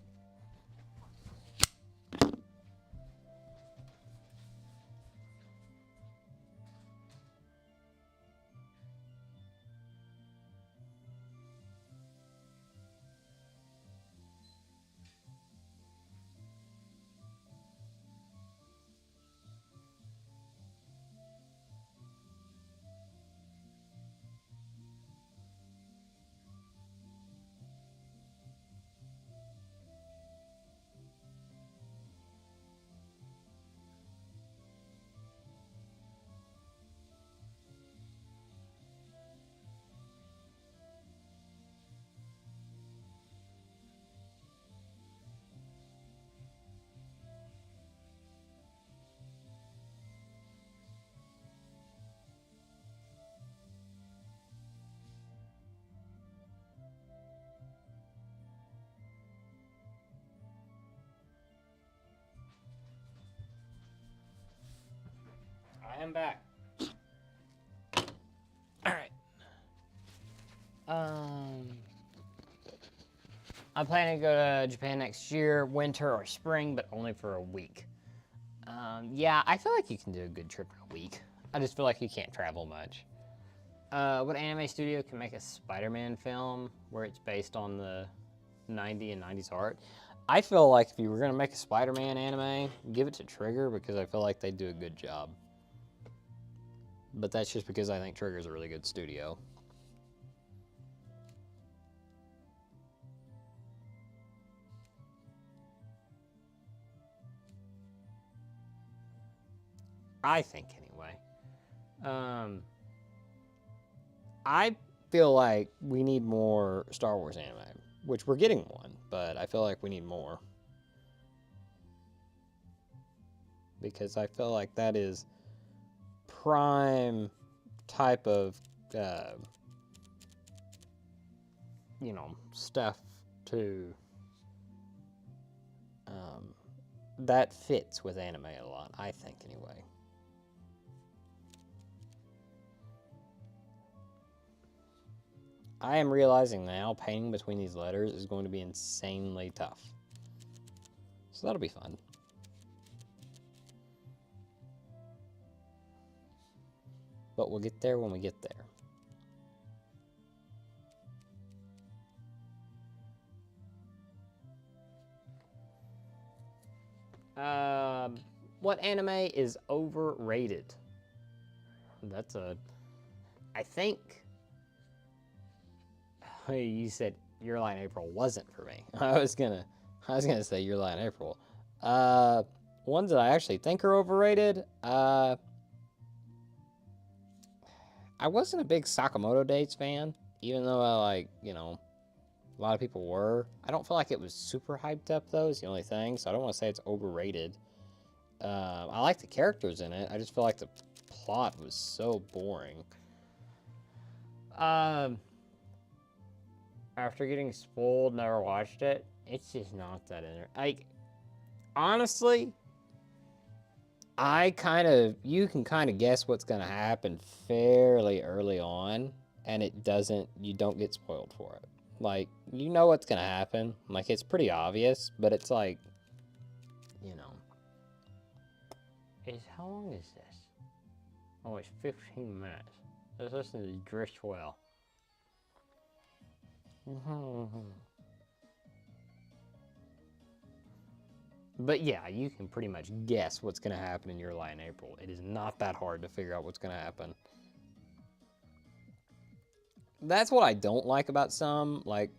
I'm back. Alright. I'm planning to go to Japan next year, winter or spring, but only for a week. Yeah, I feel like you can do a good trip in a week. I just feel like you can't travel much. What anime studio can make a Spider-Man film where it's based on the 90s art? I feel like if you were gonna make a Spider-Man anime, give it to Trigger because I feel like they do a good job. But that's just because I think Trigger's a really good studio. I think anyway. I feel like we need more Star Wars anime, which we're getting one, but I feel like we need more. Because I feel like that is prime type of, stuff to, that fits with anime a lot, I think anyway. I am realizing now painting between these letters is going to be insanely tough. So that'll be fun. But we'll get there when we get there. What anime is overrated? That's I think you said Your Lie in April wasn't for me. I was gonna say Your Lie in April. Ones that I actually think are overrated. I wasn't a big Sakamoto Dates fan, even though a lot of people were. I don't feel like it was super hyped up though, is the only thing, so I don't want to say it's overrated. I like the characters in it, I just feel like the plot was so boring. After getting spoiled, never watched it, it's just not that honestly, you can kind of guess what's going to happen fairly early on, and you don't get spoiled for it. Like, you know what's going to happen. Like, it's pretty obvious, but it's like, how long is this? Oh, it's 15 minutes. Let's listen to Drift Well. But yeah, you can pretty much guess what's going to happen in Your Lie in April. It is not that hard to figure out what's going to happen. That's what I don't like about some, like,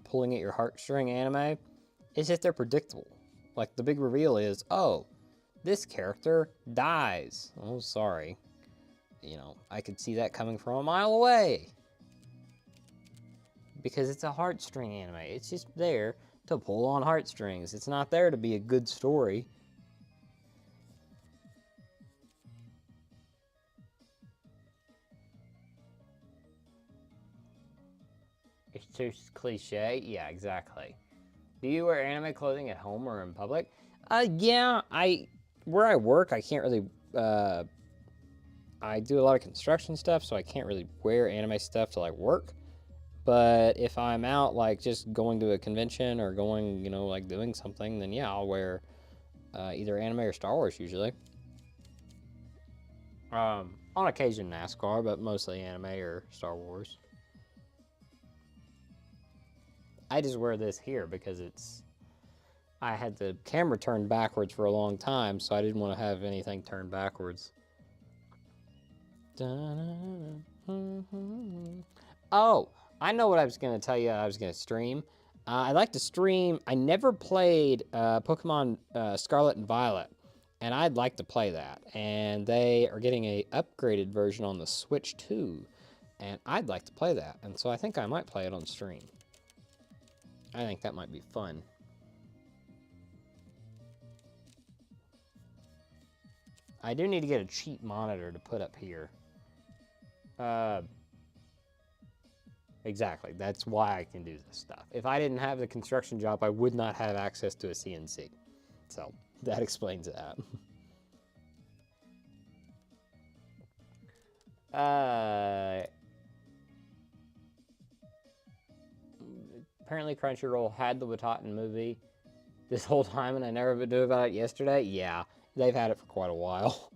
pulling at your heartstring anime, is that they're predictable. Like, the big reveal is, oh, this character dies. Oh, sorry. I could see that coming from a mile away. Because it's a heartstring anime. It's just there to pull on heartstrings. It's not there to be a good story. It's too cliche? Yeah, exactly. Do you wear anime clothing at home or in public? Yeah, where I work, I can't really, I do a lot of construction stuff, so I can't really wear anime stuff to, like, work. But if I'm out, like, just going to a convention or going, like, doing something, then yeah, I'll wear either anime or Star Wars usually. On occasion NASCAR, but mostly anime or Star Wars. I just wear this here because I had the camera turned backwards for a long time, so I didn't want to have anything turned backwards. Oh, I know what I was going to tell you I was going to stream. I like to stream. I never played Pokemon Scarlet and Violet, and I'd like to play that. And they are getting a upgraded version on the Switch too, and I'd like to play that. And so I think I might play it on stream. I think that might be fun. I do need to get a cheap monitor to put up here. Exactly. That's why I can do this stuff. If I didn't have the construction job, I would not have access to a CNC. So that explains that. Uh, apparently Crunchyroll had the Wataten movie this whole time, and I never knew about it yesterday. Yeah, they've had it for quite a while.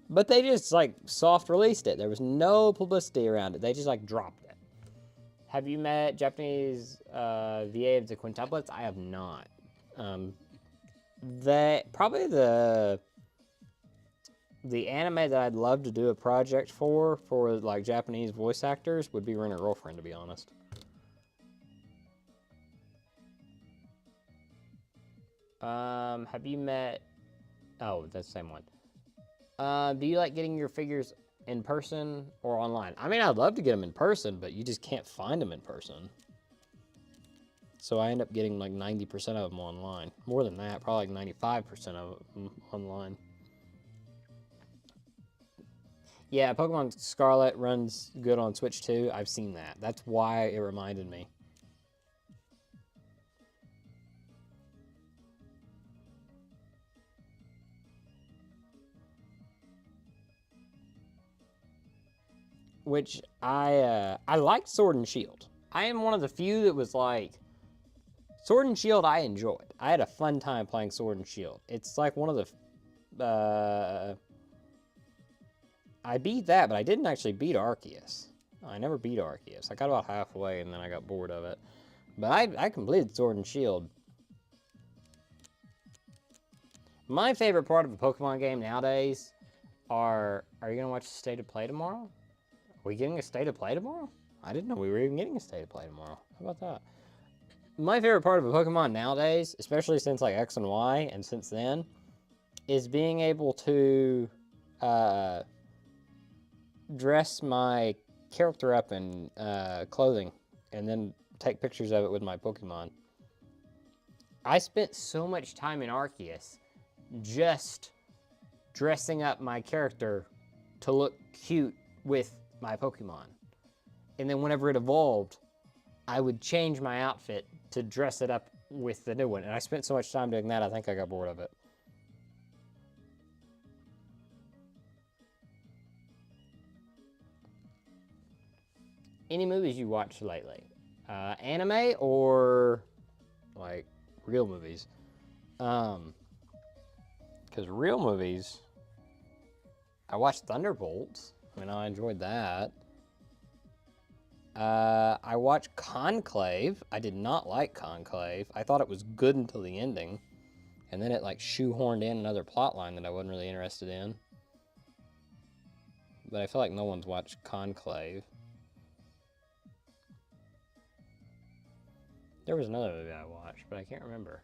But they just like soft released it. There was no publicity around it. They just like dropped it. Have you met Japanese VA of the quintuplets? I have not. Probably the anime that I'd love to do a project for like Japanese voice actors would be Rent a Girlfriend, to be honest. Have you met? Oh, that's the same one. Do you like getting your figures in person or online? I mean, I'd love to get them in person, but you just can't find them in person. So I end up getting like 90% of them online. More than that, probably like 95% of them online. Yeah, Pokemon Scarlet runs good on Switch too. I've seen that. That's why it reminded me. Which I liked Sword and Shield. I am one of the few that was like Sword and Shield. I enjoyed. I had a fun time playing Sword and Shield. It's like one of the I beat that, but I didn't actually beat Arceus. I never beat Arceus. I got about halfway and then I got bored of it. But I completed Sword and Shield. My favorite part of a Pokemon game nowadays are you gonna watch State of Play tomorrow? Are we getting a State of Play tomorrow? I didn't know we were even getting a State of Play tomorrow. How about that? My favorite part of a Pokemon nowadays, especially since like X and Y and since then, is being able to dress my character up in clothing and then take pictures of it with my Pokemon. I spent so much time in Arceus just dressing up my character to look cute with my Pokemon. And then whenever it evolved, I would change my outfit to dress it up with the new one. And I spent so much time doing that, I think I got bored of it. Any movies you watched lately? Anime or like real movies? Because real movies, I watched Thunderbolts. I mean, I enjoyed that. I watched Conclave. I did not like Conclave. I thought it was good until the ending. And then it like shoehorned in another plot line that I wasn't really interested in. But I feel like no one's watched Conclave. There was another movie I watched, but I can't remember.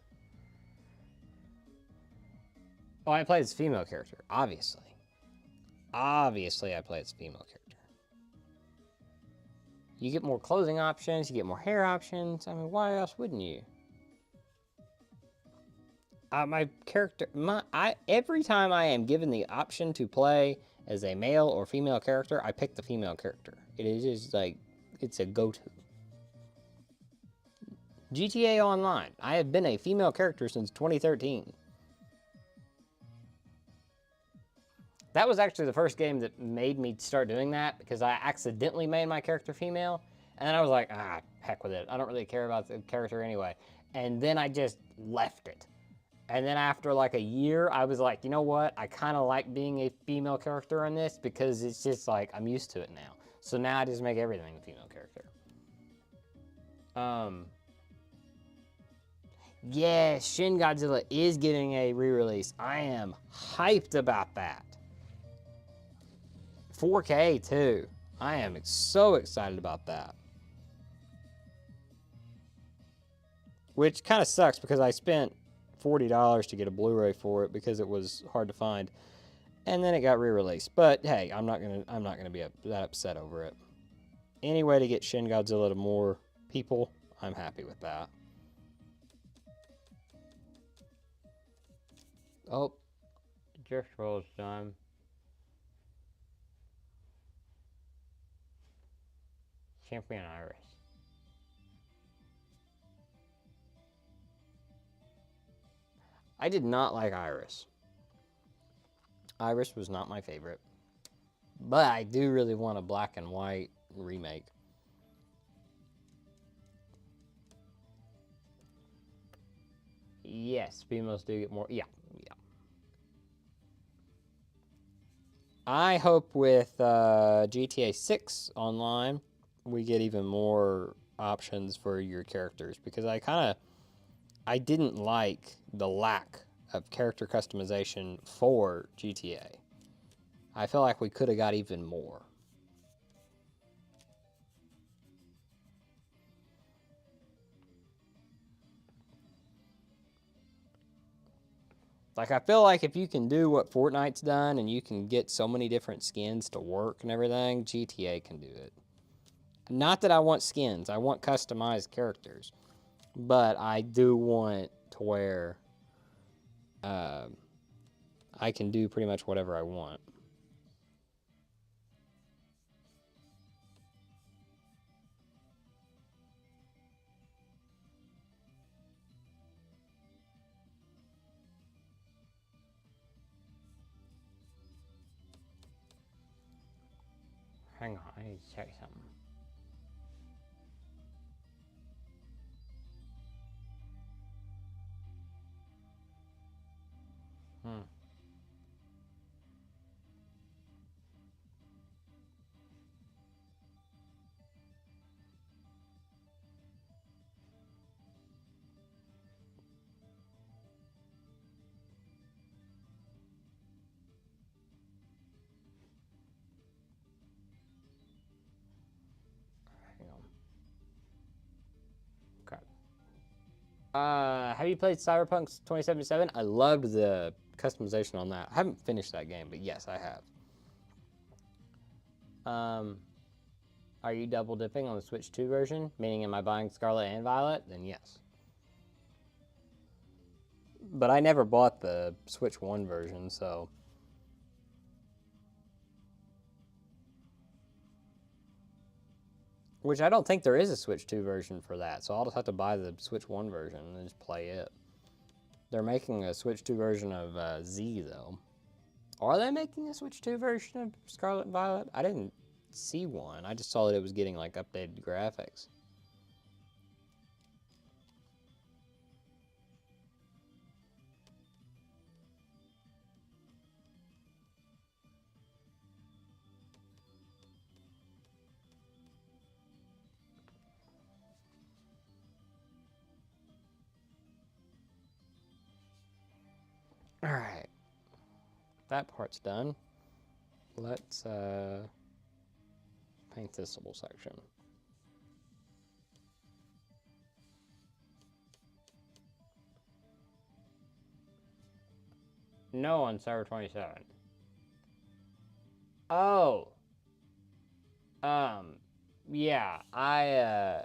Oh, I played as a female character, obviously. Obviously, I played as a female character. You get more clothing options, you get more hair options. I mean, why else wouldn't you? My character, every time I am given the option to play as a male or female character, I pick the female character. It is just like, it's a go-to. GTA Online. I have been a female character since 2013. That was actually the first game that made me start doing that because I accidentally made my character female. And then I was like, heck with it. I don't really care about the character anyway. And then I just left it. And then after like a year, I was like, you know what? I kind of like being a female character in this because it's just like, I'm used to it now. So now I just make everything a female character. Yeah, Shin Godzilla is getting a re-release. I am hyped about that. 4K too. I am so excited about that. Which kind of sucks because I spent $40 to get a Blu-ray for it because it was hard to find, and then it got re-released. But hey, I'm not gonna be that upset over it. Any way to get Shin Godzilla to more people, I'm happy with that. Oh, drift rolls time. Champion Iris. I did not like Iris. Iris was not my favorite. But I do really want a black and white remake. Yes, females do get more. Yeah, yeah. I hope with GTA 6 online, we get even more options for your characters because I didn't like the lack of character customization for GTA. I feel like we could have got even more. Like, I feel like if you can do what Fortnite's done and you can get so many different skins to work and everything, GTA can do it. Not that I want skins, I want customized characters. But I do want to where I can do pretty much whatever I want. Hang on, I need to check something. Hmm. Hang on. Okay. Have you played Cyberpunk 2077? I loved the customization on that. I haven't finished that game, but yes, I have. Are you double dipping on the Switch 2 version? Meaning, am I buying Scarlet and Violet? Then yes. But I never bought the Switch 1 version, so. Which I don't think there is a Switch 2 version for that, so I'll just have to buy the Switch 1 version and just play it. They're making a Switch 2 version of Z, though. Are they making a Switch 2 version of Scarlet and Violet? I didn't see one. I just saw that it was getting, like, updated graphics. Alright. That part's done. Let's paint this little section. No on server 27. Oh. Yeah, I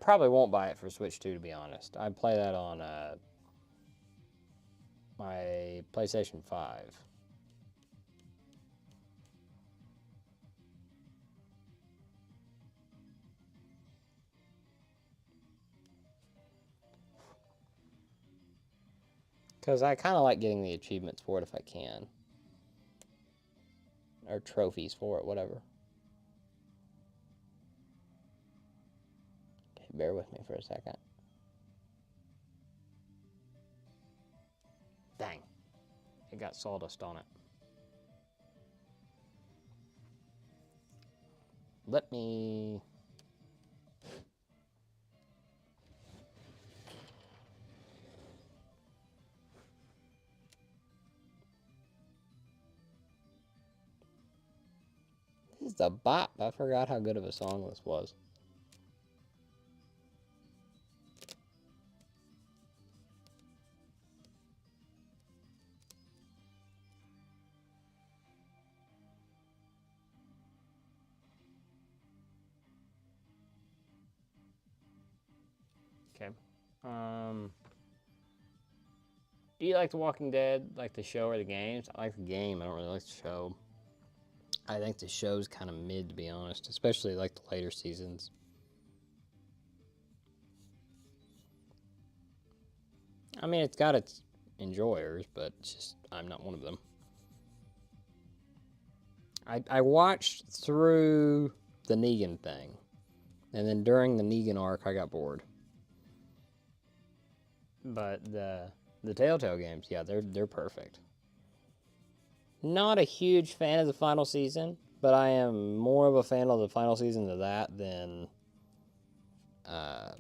probably won't buy it for Switch 2, to be honest. I'd play that on my PlayStation 5. Because I kind of like getting the achievements for it if I can. Or trophies for it, whatever. Okay, bear with me for a second. Dang. It got sawdust on it. Let me... This is a bop. I forgot how good of a song this was. Okay. Do you like The Walking Dead, like the show or the games? I like the game. I don't really like the show. I think the show's kind of mid, to be honest, especially like the later seasons. I mean, it's got its enjoyers, but it's just I'm not one of them. I watched through the Negan thing, and then during the Negan arc, I got bored. But the Telltale games, yeah, they're perfect. Not a huge fan of the final season, but I am more of a fan of the final season of that than uh,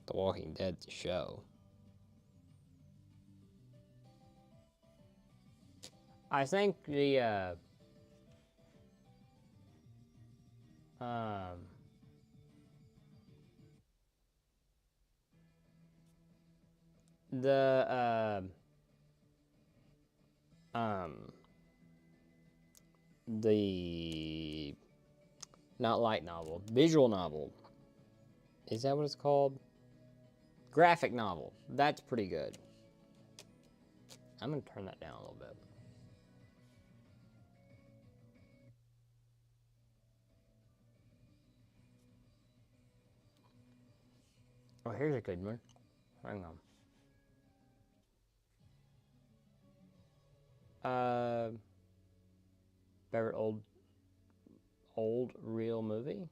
The Walking Dead show. I think um, the um, the not light novel, visual novel. Is that what it's called? Graphic novel. That's pretty good. I'm gonna turn that down a little bit. Oh, here's a good one. Hang on. Favorite old real movie?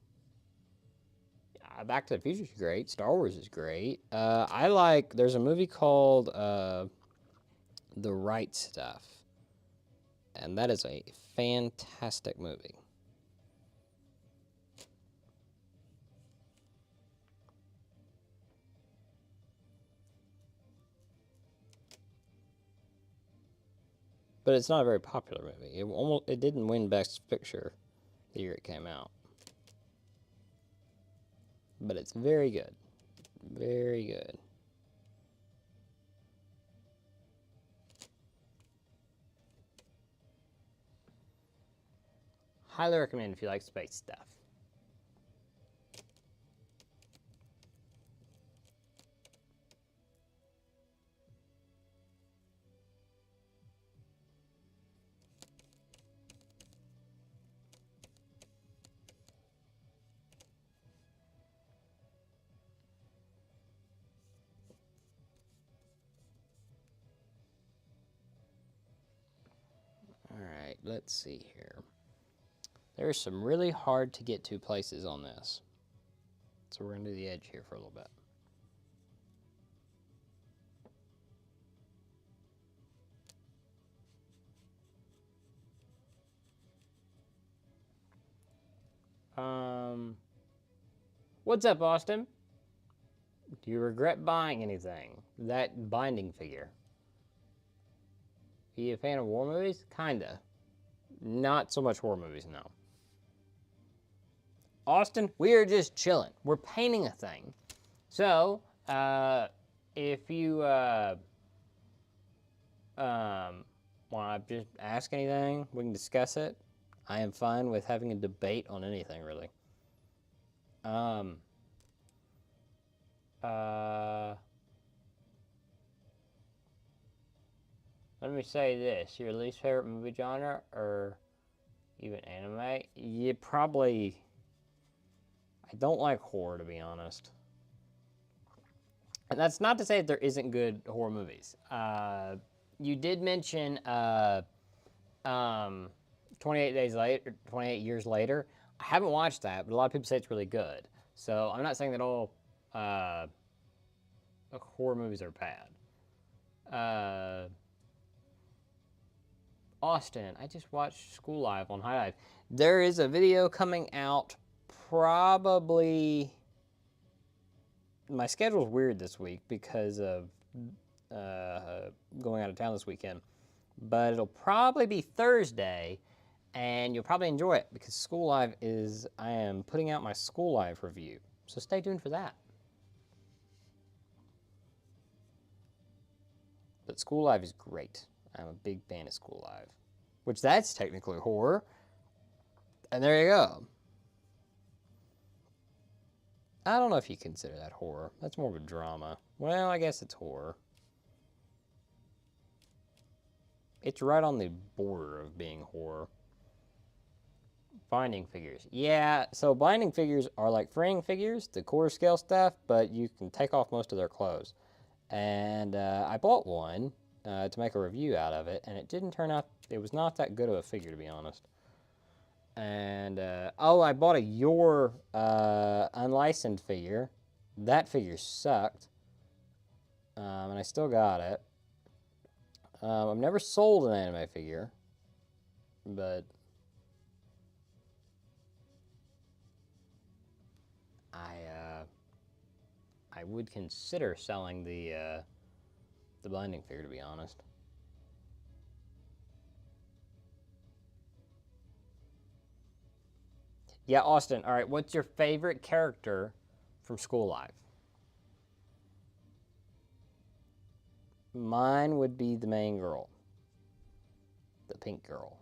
Back to the Future is great. Star Wars is great. I like. There's a movie called The Right Stuff, and that is a fantastic movie. But it's not a very popular movie. It didn't win Best Picture the year it came out. But it's very good. Very good. Highly recommend if you like space stuff. Alright, let's see here. There's some really hard to get to places on this. So we're going to do the edge here for a little bit. What's up, Austin? Do you regret buying anything? That binding figure. Are you a fan of war movies? Kinda. Not so much horror movies, no. Austin, we are just chilling. We're painting a thing. So, if you want to just ask anything, we can discuss it. I am fine with having a debate on anything, really. Let me say this: your least favorite movie genre, or even anime? You probably. I don't like horror, to be honest. And that's not to say that there isn't good horror movies. You did mention 28 days later, 28 years later. I haven't watched that, but a lot of people say it's really good. So I'm not saying that all horror movies are bad. Austin, I just watched School Live on High Dive. There is a video coming out probably. My schedule's weird this week because of going out of town this weekend. But it'll probably be Thursday, and you'll probably enjoy it because School Live is. I am putting out my School Live review. So stay tuned for that. But School Live is great. I'm a big fan of School Live. Which that's technically horror. And there you go. I don't know if you consider that horror. That's more of a drama. Well, I guess it's horror. It's right on the border of being horror. Binding figures. Yeah, so binding figures are like freeing figures, the quarter scale stuff, but you can take off most of their clothes. And I bought one, to make a review out of it, and it didn't turn out, it was not that good of a figure, to be honest. And, oh, I bought a Your unlicensed figure. That figure sucked. And I still got it. I've never sold an anime figure, but I would consider selling the blending figure, to be honest. Yeah, Austin. All right, what's your favorite character from School Life? Mine would be the main girl, the pink girl.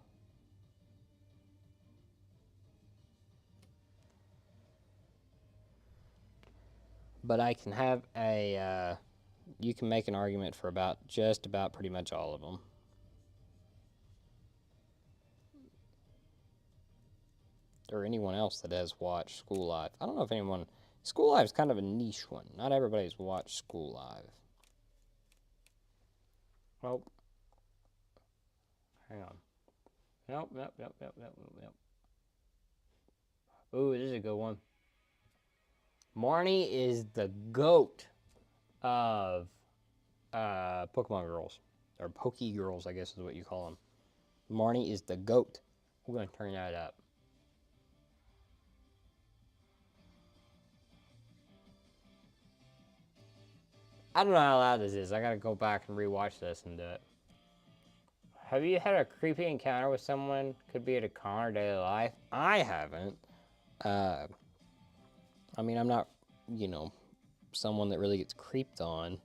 But I can have a. You can make an argument for just about pretty much all of them. Or anyone else that has watched School Life. I don't know if anyone. School Life is kind of a niche one. Not everybody's watched School Life. Oh. Hang on. Yep. Ooh, this is a good one. Marnie is the GOAT of Pokemon girls. Or Poke girls, I guess is what you call them. Marnie is the GOAT. We're going to turn that up. I don't know how loud this is. I gotta go back and rewatch this and do it. Have you had a creepy encounter with someone? Could be at a con or daily life. I haven't. I mean, I'm not, someone that really gets creeped on.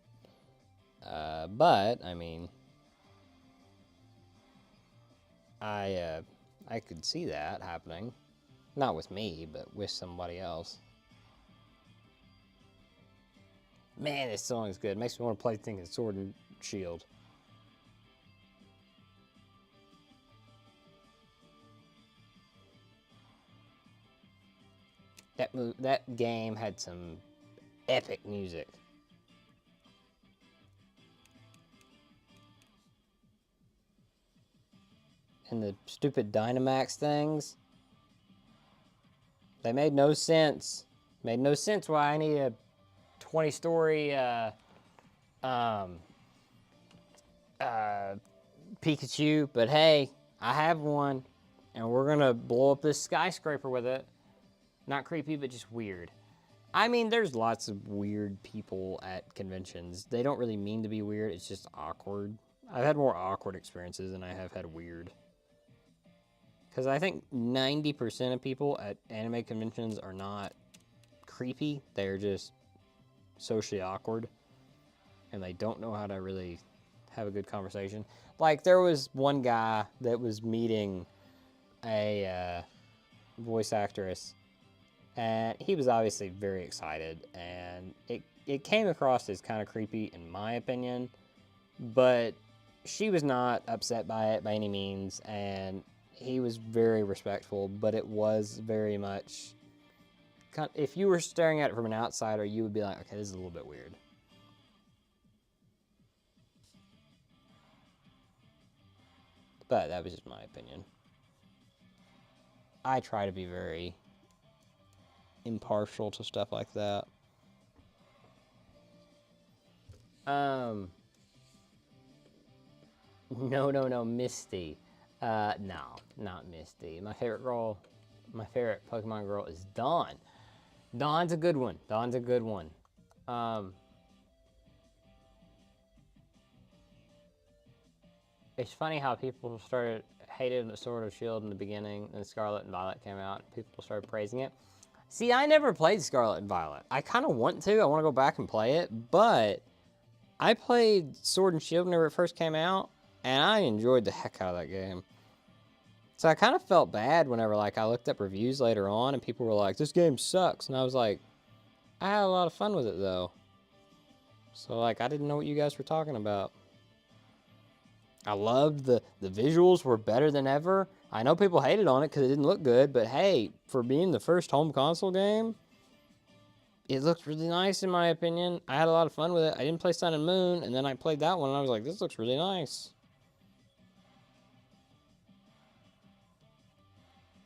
But I mean, I could see that happening. Not with me, but with somebody else. Man, this song is good. It makes me want to play things Sword and Shield. That game had some epic music. And the stupid Dynamax things, they made no sense. Made no sense why I need a 20-story Pikachu, but hey, I have one, and we're gonna blow up this skyscraper with it. Not creepy, but just weird. I mean, there's lots of weird people at conventions. They don't really mean to be weird, it's just awkward. I've had more awkward experiences than I have had weird. Because I think 90% of people at anime conventions are not creepy, they're just socially awkward. And they don't know how to really have a good conversation. Like, there was one guy that was meeting a voice actress, and he was obviously very excited, and it came across as kind of creepy in my opinion, but she was not upset by it by any means, and he was very respectful, but it was very much, if you were staring at it from an outsider, you would be like, okay, this is a little bit weird. But that was just my opinion. I try to be very impartial to stuff like that. No, Misty. No, not Misty. My favorite Pokemon girl is Dawn. Dawn's a good one. It's funny how people started hating the Sword of Shield in the beginning, and Scarlet and Violet came out, and people started praising it. See, I never played Scarlet and Violet. I kind of want to. I want to go back and play it, but I played Sword and Shield whenever it first came out, and I enjoyed the heck out of that game. So I kind of felt bad whenever, like, I looked up reviews later on, and people were like, this game sucks, and I was like, I had a lot of fun with it, though. So, like, I didn't know what you guys were talking about. I loved the visuals were better than ever. I know people hated on it because it didn't look good, but hey, for being the first home console game, It looked really nice in my opinion. I had a lot of fun with it. I didn't play Sun and Moon, and then I played that one, and I was like, this looks really nice.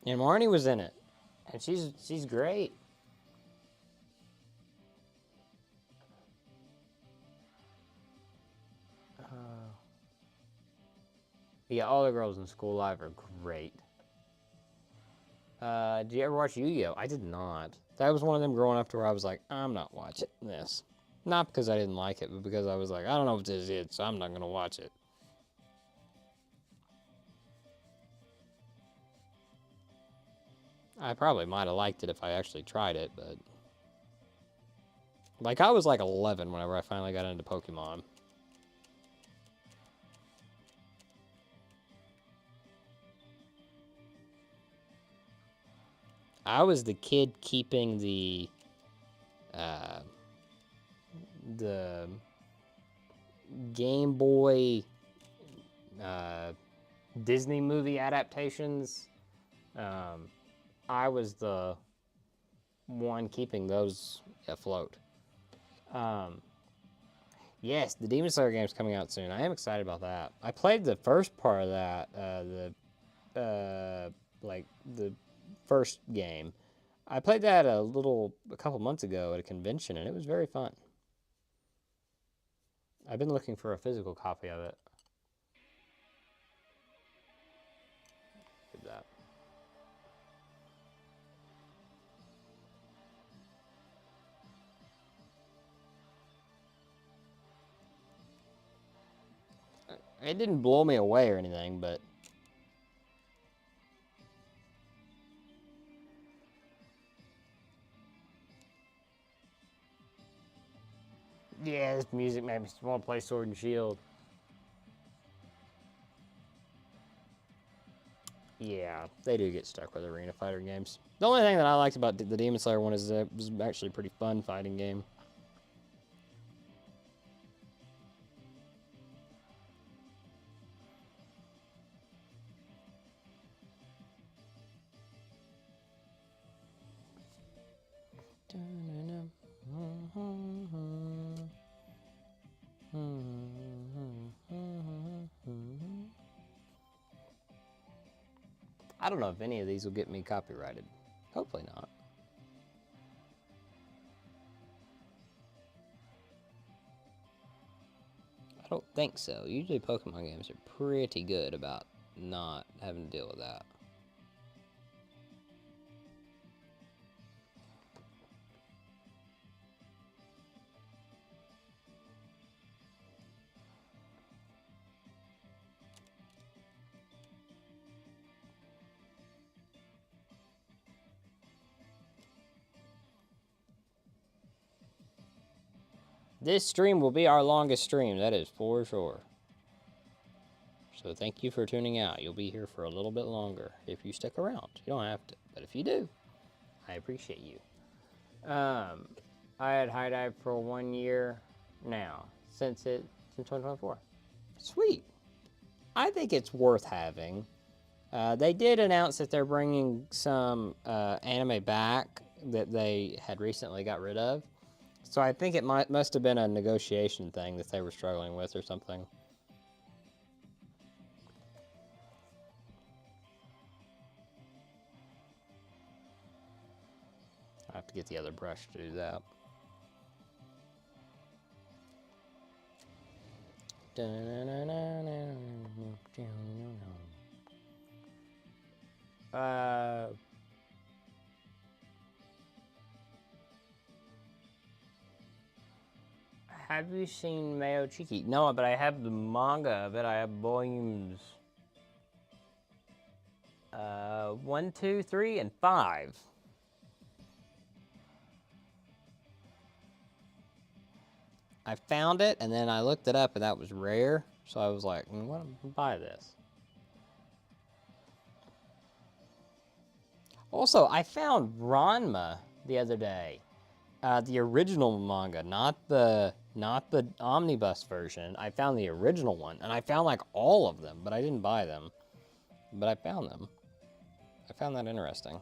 And Marnie was in it, and she's great. Yeah, all the girls in School Live are great. Did you ever watch Yu-Gi-Oh? I did not. That was one of them growing up to where I was like, I'm not watching this. Not because I didn't like it, but because I was like, I don't know what this is, so I'm not going to watch it. I probably might have liked it if I actually tried it, but... Like, I was like 11 whenever I finally got into Pokemon. I was the kid keeping the Game Boy Disney movie adaptations. I was the one keeping those afloat. Yes, the Demon Slayer game's coming out soon. I am excited about that. I played the first part of that, like the first game. I played that a couple months ago at a convention, and it was very fun. I've been looking for a physical copy of it. Did that. It didn't blow me away or anything, but... Yeah, this music made me want to play Sword and Shield. Yeah, they do get stuck with arena fighter games. The only thing that I liked about the Demon Slayer one is that it was actually a pretty fun fighting game. I don't know if any of these will get me copyrighted. Hopefully not. I don't think so. Usually Pokemon games are pretty good about not having to deal with that. This stream will be our longest stream, that is for sure. So thank you for tuning out. You'll be here for a little bit longer if you stick around. You don't have to, but if you do, I appreciate you. I had High Dive for 1 year now, since 2024. Sweet. I think it's worth having. They did announce that they're bringing some anime back that they had recently got rid of. So I think it must have been a negotiation thing that they were struggling with or something. I have to get the other brush to do that. Have you seen Mayo Chiki? No, but I have the manga of it. I have volumes 1, 2, 3, and 5. I found it, and then I looked it up, and that was rare. So I was like, I'm going to buy this. Also, I found Ranma the other day. The original manga, not the omnibus version. I found the original one, and I found like all of them, but I didn't buy them. But I found them. I found that interesting.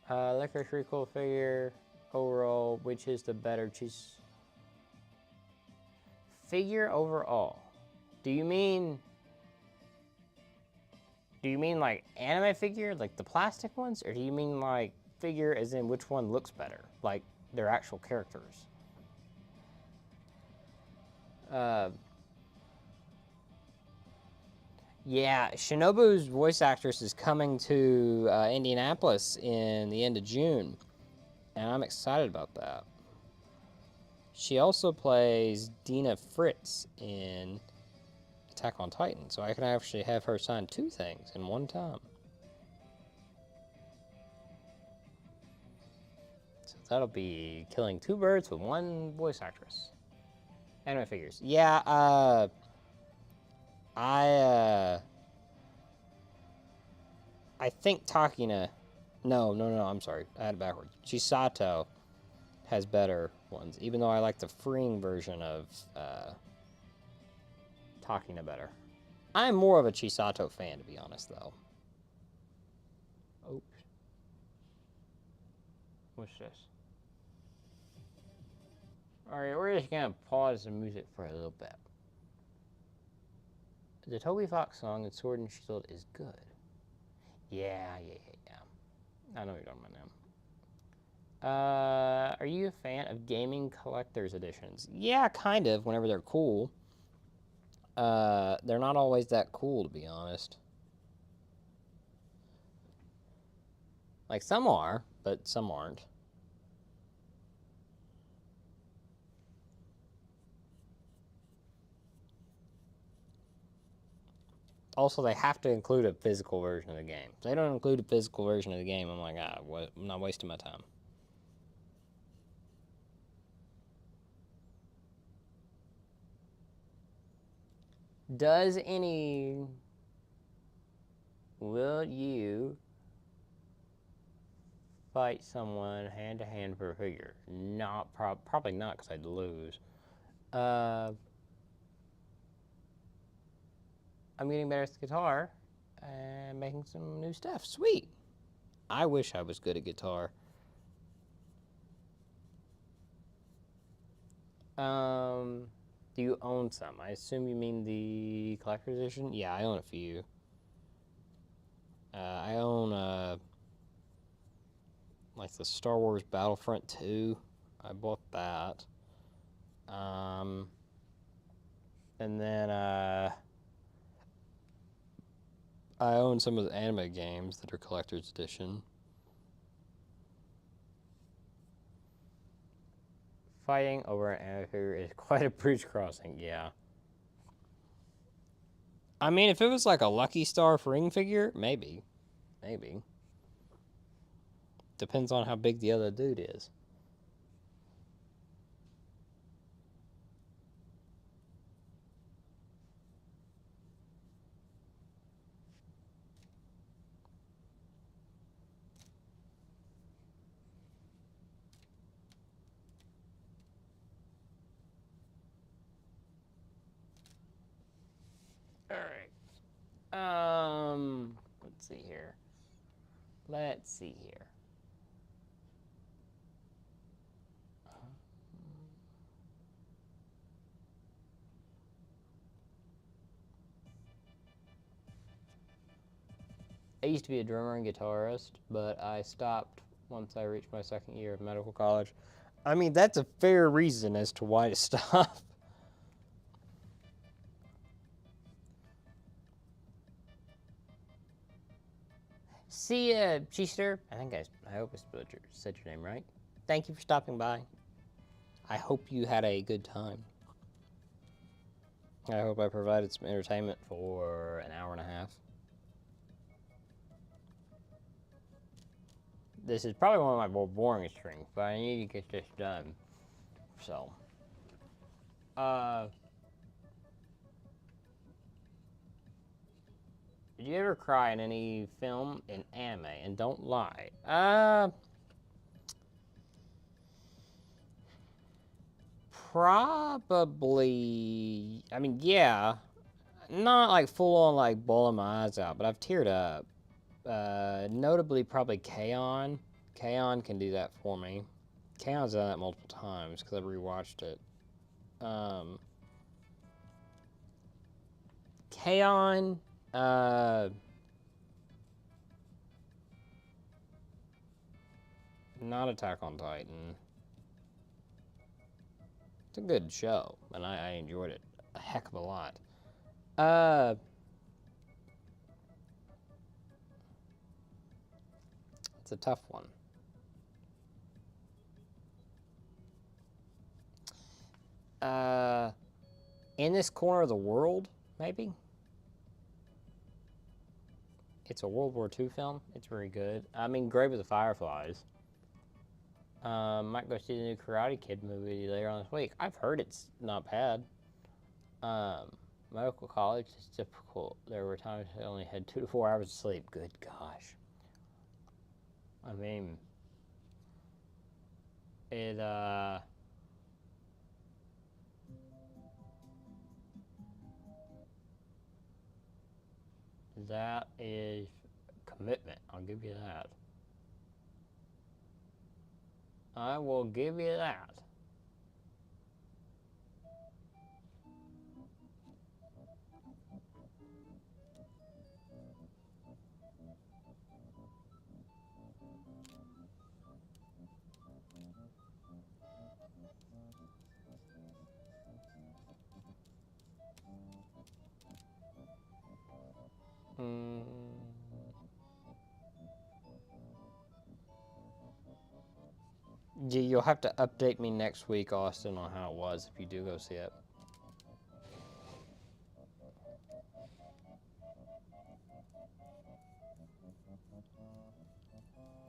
Licorice recoil figure overall, which is the better cheese figure overall? Do you mean like anime figure, like the plastic ones, or do you mean like figure as in which one looks better, like their actual characters? Yeah, Shinobu's voice actress is coming to Indianapolis in the end of June, and I'm excited about that. She also plays Dina Fritz in Attack on Titan, so I can actually have her sign 2 things in one time. So that'll be killing 2 birds with 1 voice actress. Anime figures. Yeah, I think Takina... No, I'm sorry. I had it backwards. Chisato has better ones, even though I like the freeing version of Takina better. I'm more of a Chisato fan, to be honest, though. Oops. What's this? Alright, we're just gonna pause the music for a little bit. The Toby Fox song in Sword and Shield is good. Yeah. I know what you're talking about now. Are you a fan of gaming collector's editions? Yeah, kind of, whenever they're cool. They're not always that cool, to be honest. Like, some are, but some aren't. Also, they have to include a physical version of the game. If they don't include a physical version of the game, I'm like, I'm not wasting my time. Will you fight someone hand to hand for a figure? Not probably not, because I'd lose. I'm getting better at the guitar and making some new stuff. Sweet. I wish I was good at guitar. Do you own some? I assume you mean the collector's edition? Yeah, I own a few. I own like the Star Wars Battlefront 2. I bought that. And then I own some of the anime games that are collector's edition. Fighting over an anime figure is quite a bridge crossing, yeah. I mean, if it was like a Lucky Star ring figure, maybe. Depends on how big the other dude is. All right. Let's see here. I used to be a drummer and guitarist, but I stopped once I reached my 2nd year of medical college. I mean, that's a fair reason as to why to stop. See, Cheester, I hope I said your name right. Thank you for stopping by. I hope you had a good time. I hope I provided some entertainment for an hour and a half. This is probably one of my more boring streams, but I need to get this done. So, did you ever cry in any film in anime? And don't lie. Probably. I mean, yeah. Not like full on like bawling my eyes out, but I've teared up. Notably, probably K-On! K-On! Can do that for me. K-On's done that multiple times because I've rewatched it. K-On! Not Attack on Titan. It's a good show, and I enjoyed it a heck of a lot. It's a tough one. In This Corner of the World, maybe? It's a World War II film. It's very good. I mean, Grave of the Fireflies. Might go see the new Karate Kid movie later on this week. I've heard it's not bad. Medical college is difficult. There were times I only had 2 to 4 hours of sleep. Good gosh. I mean, it, that is commitment. I'll give you that. I will give you that. You'll have to update me next week, Austin, on how it was if you do go see it.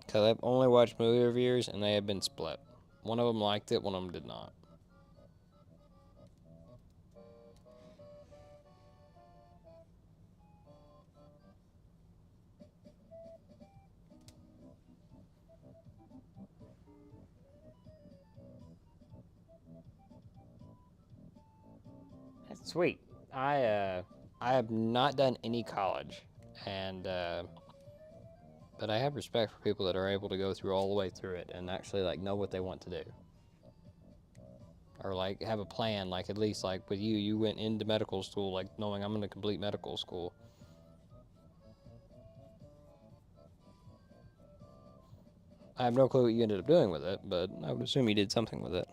Because I've only watched movie reviews and they have been split. One of them liked it, one of them did not. That's sweet. I have not done any college, and but I have respect for people that are able to go through all the way through it and actually like know what they want to do, or like have a plan. Like at least like with you, you went into medical school like knowing I'm going to complete medical school. I have no clue what you ended up doing with it, but I would assume you did something with it.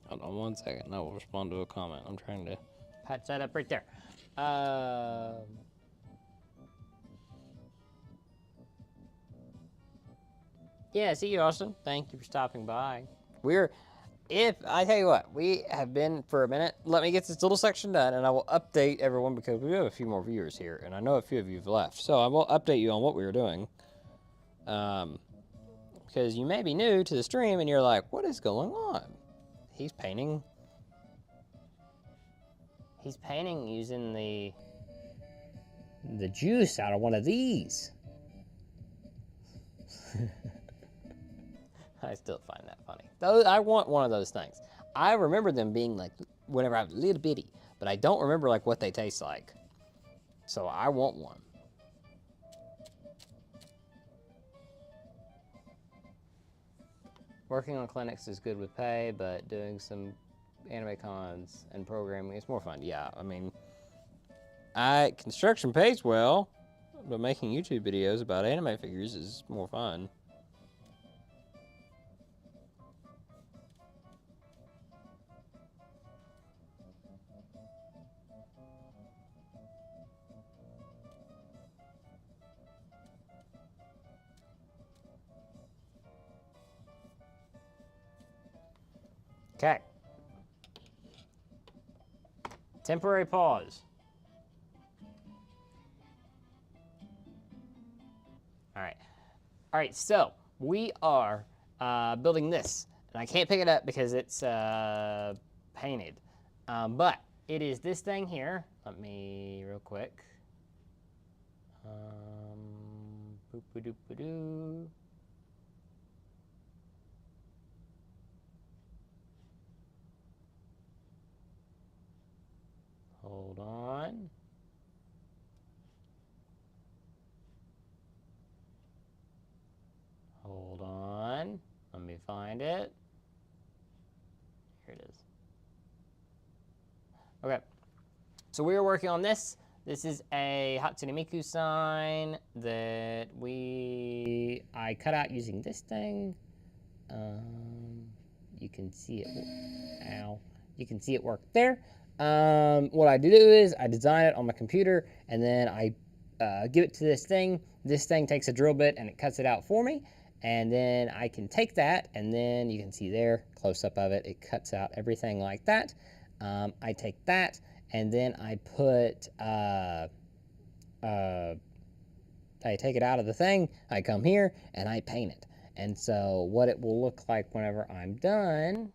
Hold on 1 second. I will respond to a comment. I'm trying to patch that up right there. Yeah, see you, Austin. Thank you for stopping by. If I tell you what, we have been for a minute. Let me get this little section done, and I will update everyone because we have a few more viewers here, and I know a few of you have left. So I will update you on what we were doing. Because you may be new to the stream, and you're like, "What is going on?" He's painting. He's painting using the juice out of one of these. I still find that funny. I want one of those things. I remember them being like whenever I was a little bitty, but I don't remember like what they taste like. So I want one. Working on clinics is good with pay, but doing some anime cons and programming. It's more fun. Yeah, I mean, construction pays well, but making YouTube videos about anime figures is more fun. Okay. Temporary pause. All right. All right, so we are building this. And I can't pick it up because it's painted. But it is this thing here. Let me, real quick. Boop-a-doop-a-doo. Hold on. Hold on. Let me find it. Here it is. Okay. So we are working on this. This is a Hatsune Miku sign that I cut out using this thing. You can see it. Ow. You can see it work there. What I do is I design it on my computer, and then I give it to this thing. This thing takes a drill bit and it cuts it out for me. And then I can take that, and then you can see there, close up of it, it cuts out everything like that. I take that, and then I put, I take it out of the thing, I come here, and I paint it. And so what it will look like whenever I'm done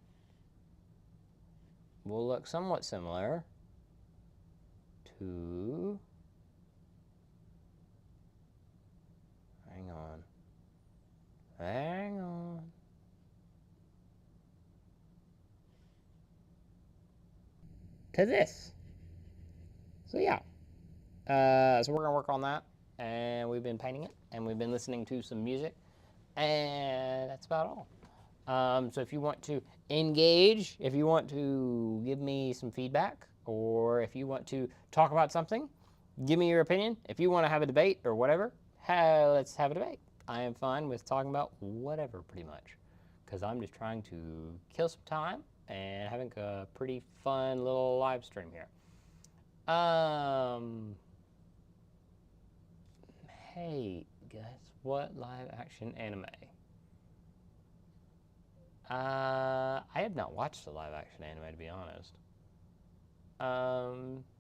will look somewhat similar to, hang on, to this. So yeah, so we're gonna work on that, and we've been painting it, and we've been listening to some music, and that's about all. So if you want to engage, if you want to give me some feedback, or if you want to talk about something, give me your opinion. If you want to have a debate or whatever, let's have a debate. I am fine with talking about whatever, pretty much, because I'm just trying to kill some time and having a pretty fun little live stream here. Hey, guys, what live action anime? I have not watched the live action anime, to be honest.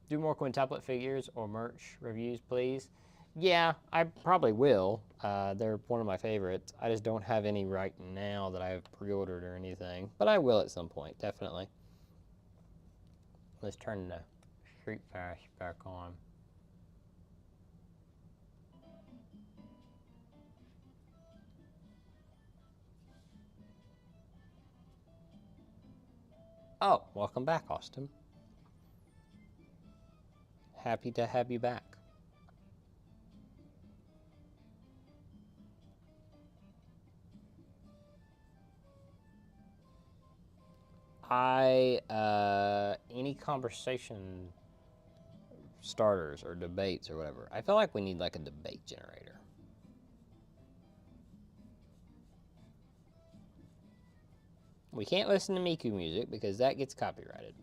Do more quintuplet figures or merch reviews, please. Yeah, I probably will. They're one of my favorites. I just don't have any right now that I've pre-ordered or anything, but I will at some point, definitely. Let's turn the Street Flash back on. Oh, welcome back, Austin. Happy to have you back. Any conversation starters or debates or whatever, I feel like we need like a debate generator. We can't listen to Miku music because that gets copyrighted.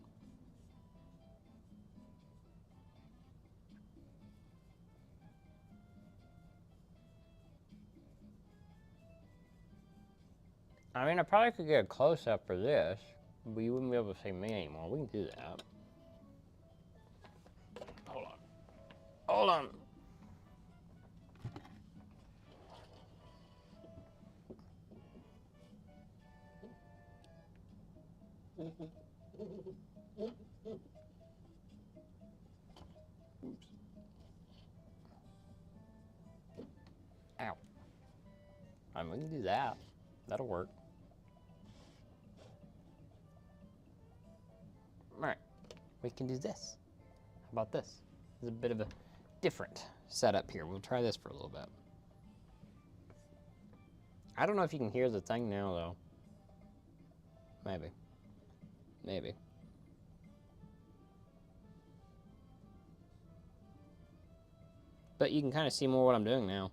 I mean, I probably could get a close-up for this, but you wouldn't be able to see me anymore. We can do that. Hold on. Hold on. Ow. I mean, we can do that. That'll work. All right. We can do this. How about this? This is a bit of a different setup here. We'll try this for a little bit. I don't know if you can hear the thing now, though. Maybe. Maybe. But you can kind of see more what I'm doing now.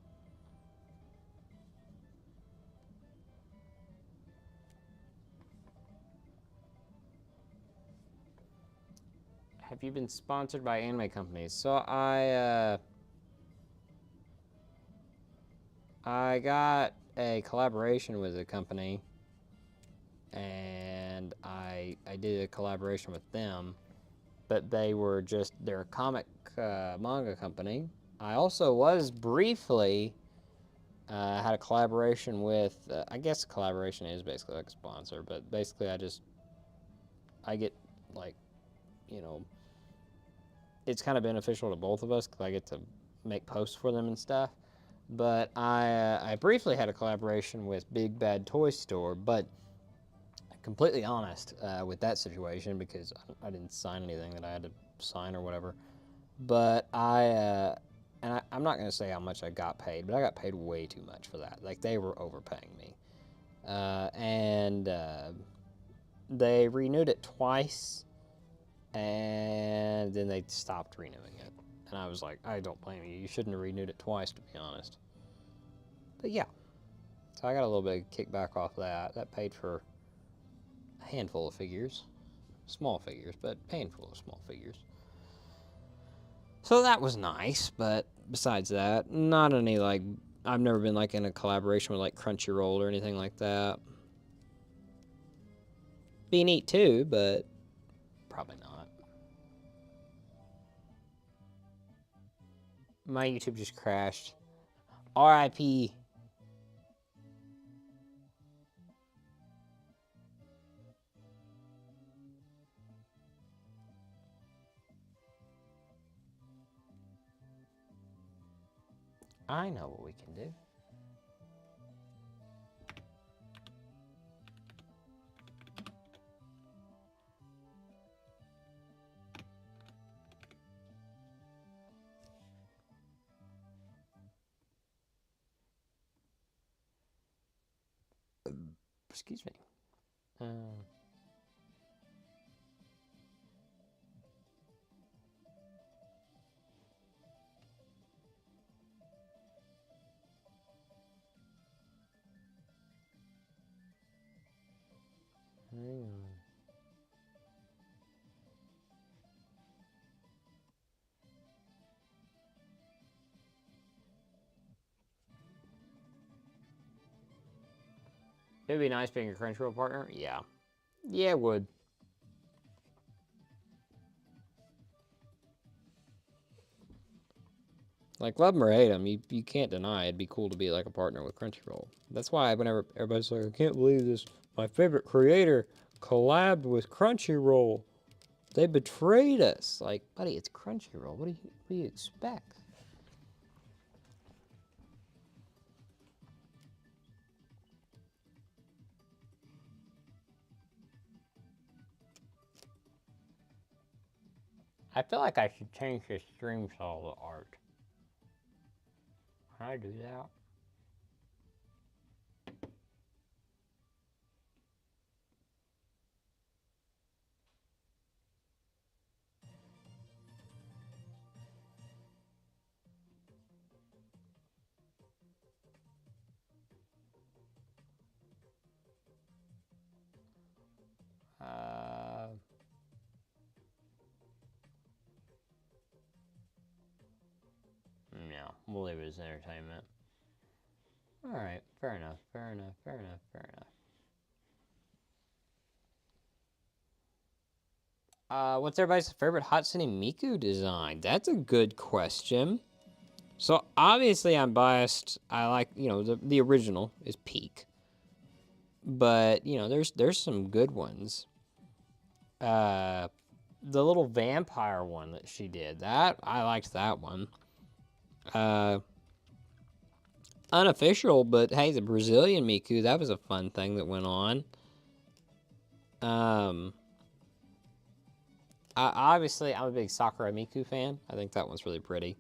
Have you been sponsored by anime companies? So I got a collaboration with a company, and I did a collaboration with them, but they're a comic manga company. I also was briefly had a collaboration with, I guess collaboration is basically like a sponsor, but basically I get like, you know, it's kind of beneficial to both of us because I get to make posts for them and stuff. But I briefly had a collaboration with Big Bad Toy Store, but completely honest with that situation because I didn't sign anything that I had to sign or whatever. But I'm not going to say how much I got paid, but I got paid way too much for that. Like, they were overpaying me. And they renewed it twice, and then they stopped renewing it. And I was like, I don't blame you. You shouldn't have renewed it twice, to be honest. But yeah. So I got a little bit of kickback off that. That paid for a handful of figures. Small figures, but handful of small figures. So that was nice, but besides that, not any, like, I've never been, like, in a collaboration with, like, Crunchyroll or anything like that. Be neat, too, but probably not. My YouTube just crashed. RIP. I know what we can do. Excuse me. Hang on. It'd be nice being a Crunchyroll partner. Yeah. Yeah, it would. Like, love them or hate them, you can't deny it'd be cool to be like a partner with Crunchyroll. That's why whenever everybody's like, I can't believe this, my favorite creator collabed with Crunchyroll. They betrayed us. Like, buddy, it's Crunchyroll. What do you expect? I feel like I should change the stream style to art. Can I do that? No, we'll leave it as entertainment. Alright, fair enough, fair enough, fair enough, fair enough. What's everybody's favorite Hatsune Miku design? That's a good question. So obviously I'm biased. I like, the original is peak. But, there's some good ones. The little vampire one that she did, I liked that one. Unofficial, but hey, the Brazilian Miku, that was a fun thing that went on. Obviously, I'm a big Sakura Miku fan. I think that one's really pretty.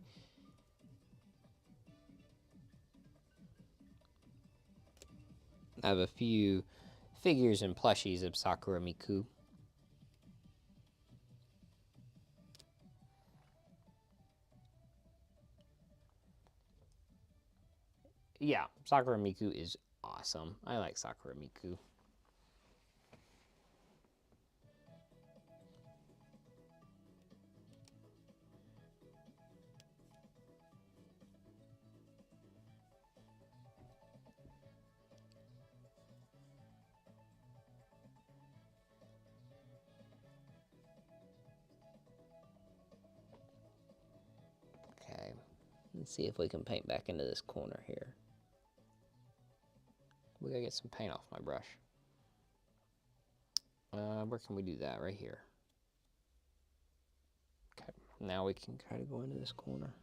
I have a few figures and plushies of Sakura Miku. yeah, Sakura Miku is awesome. I like Sakura Miku. Okay, let's see if we can paint back into this corner here. We gotta get some paint off my brush. Where can we do that? Right here. Okay, now we can try to go into this corner.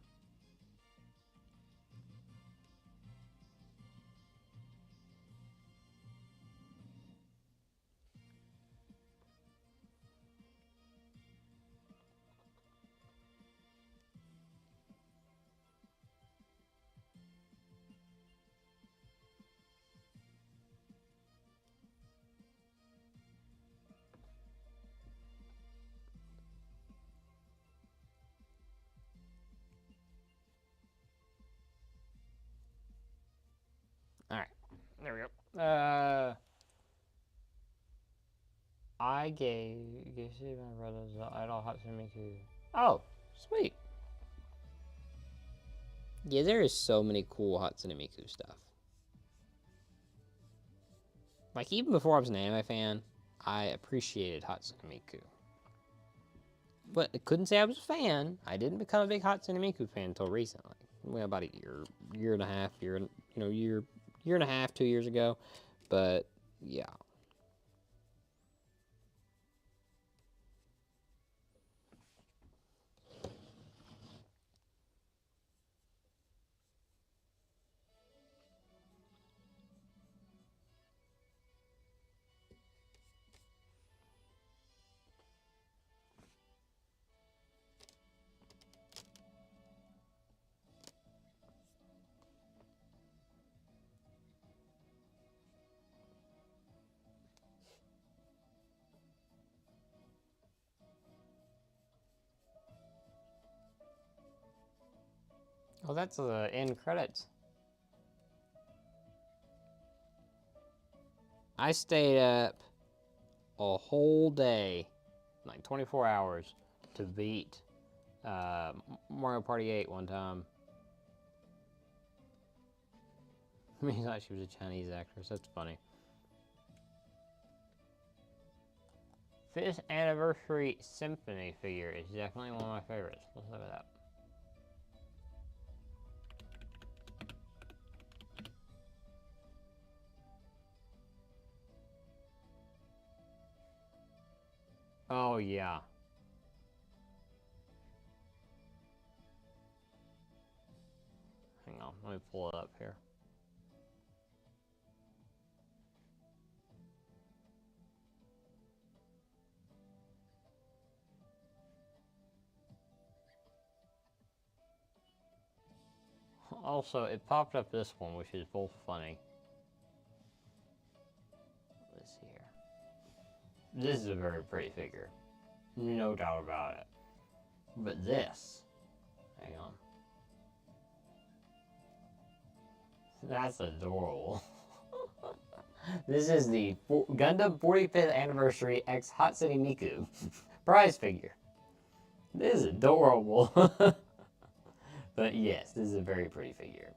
All right, there we go. I gave my brothers the idol Hatsune Miku. Oh, sweet. Yeah, there is so many cool Hatsune Miku stuff. Like, even before I was an anime fan, I appreciated Hatsune Miku. But I couldn't say I was a fan. I didn't become a big Hatsune Miku fan until recently. Well, about a year and a half, year and a half, 2 years ago. But yeah. Oh, that's the end credits. I stayed up a whole day, like 24 hours, to beat Mario Party 8 one time. I mean, I thought she was a Chinese actress. That's funny. 5th Anniversary Symphony figure is definitely one of my favorites. Let's look at that. Oh, yeah. Hang on, let me pull it up here. Also, it popped up this one, which is both funny. Let's see here. This is a very pretty figure. No doubt about it. But this, hang on. That's adorable. This is the Gundam 45th Anniversary X Hatsune Miku prize figure. This is adorable. But yes, this is a very pretty figure.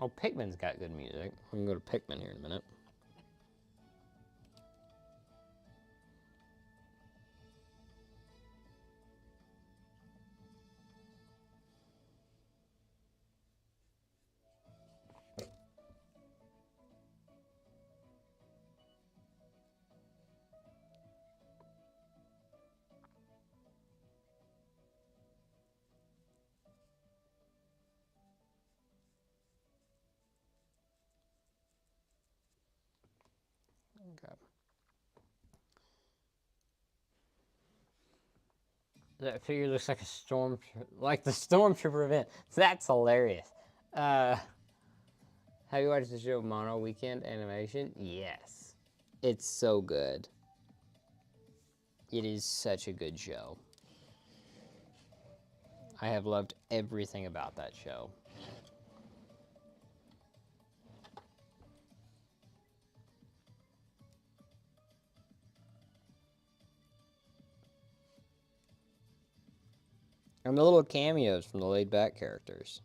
Oh, Pikmin's got good music. We can go to Pikmin here in a minute. Okay. That figure looks like like the stormtrooper event. That's hilarious. Have you watched the show Mono Weekend Animation? Yes. It's so good. It is such a good show. I have loved everything about that show. And the little cameos from the laid back characters.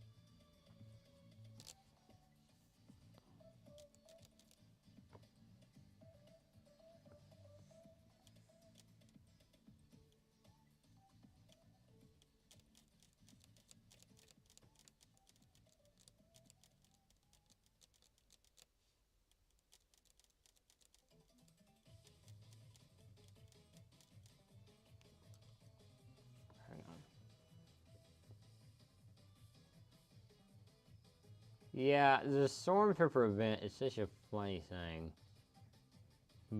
Hang on. Yeah, the Stormtrooper event is such a funny thing.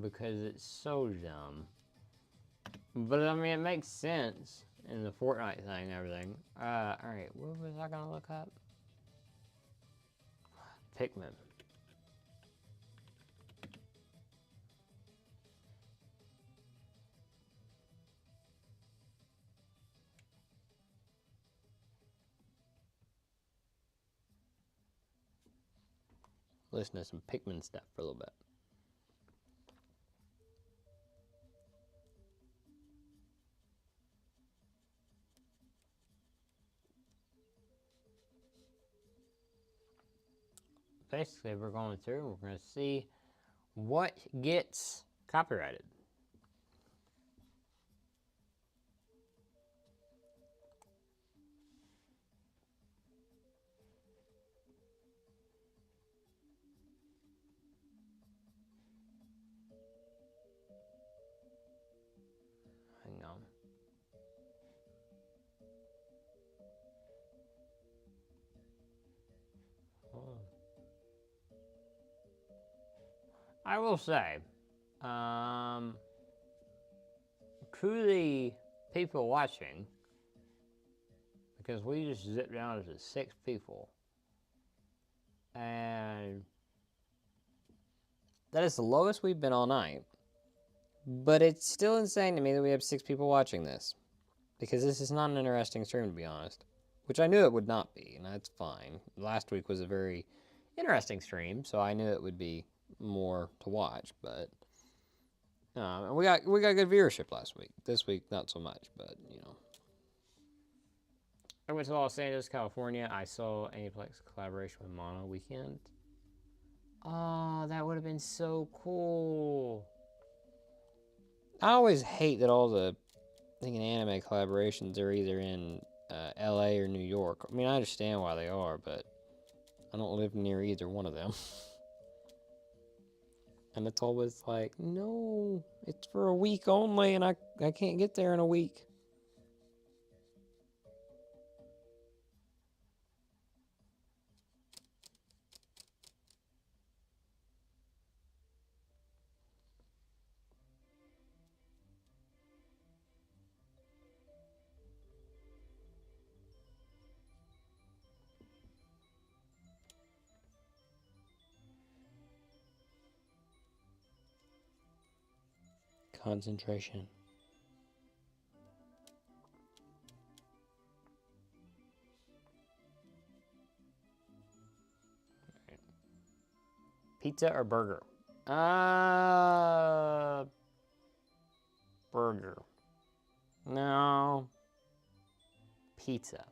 Because it's so dumb. But I mean, it makes sense in the Fortnite thing and everything. Alright, what was I gonna look up? Pikmin. Listen to some Pikmin stuff for a little bit. Basically, we're going through and we're going to see what gets copyrighted. Hang on. Oh. I will say, to the people watching, because we just zipped down to 6 people, and that is the lowest we've been all night. But it's still insane to me that we have 6 people watching this, because this is not an interesting stream, to be honest. Which I knew it would not be, and that's fine. Last week was a very interesting stream, so I knew it would be more to watch. But we got good viewership last week. This week, not so much, but you know. I went to Los Angeles, California. I saw Aniplex collaboration with Mono Weekend. Oh, that would have been so cool. I always hate that all the anime collaborations are either in LA or New York. I mean, I understand why they are, but I don't live near either one of them. And it's always like, no, it's for a week only, and I can't get there in a week. Concentration. Pizza or burger? Burger. No. Pizza.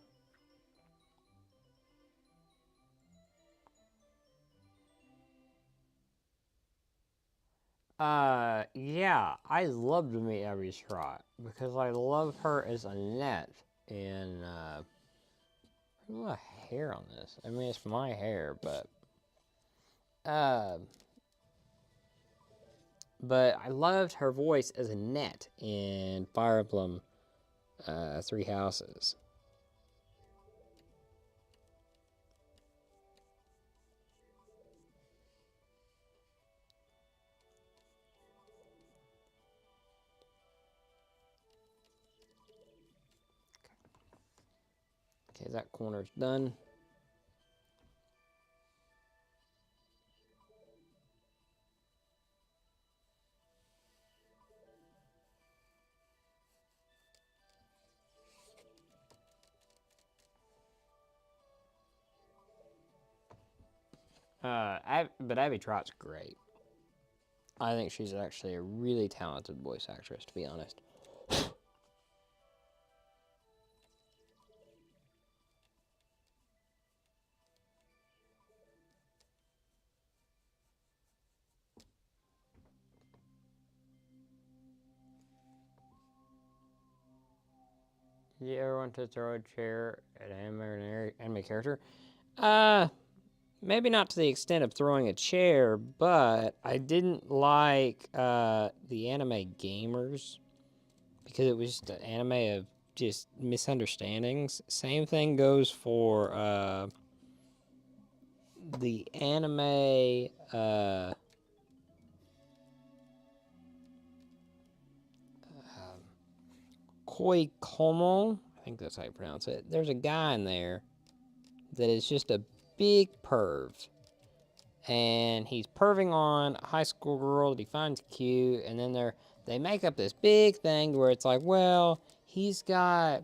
Yeah, I love to meet Abby Trot because I love her as Annette, and there's a lot of hair on this. I mean, it's my hair, but I loved her voice as Annette in Fire Emblem 3 Houses. Okay, that corner's done. But Abby Trott's great. I think she's actually a really talented voice actress, to be honest. Did you ever want to throw a chair at an anime character? Uh, Maybe not to the extent of throwing a chair, but I didn't like the anime gamers because it was just an anime of just misunderstandings. Same thing goes for the anime Koi Komo. I think that's how you pronounce it. There's a guy in there that is just a big perv. And he's perving on a high school girl that he finds cute, and then they make up this big thing where it's like, well, he's got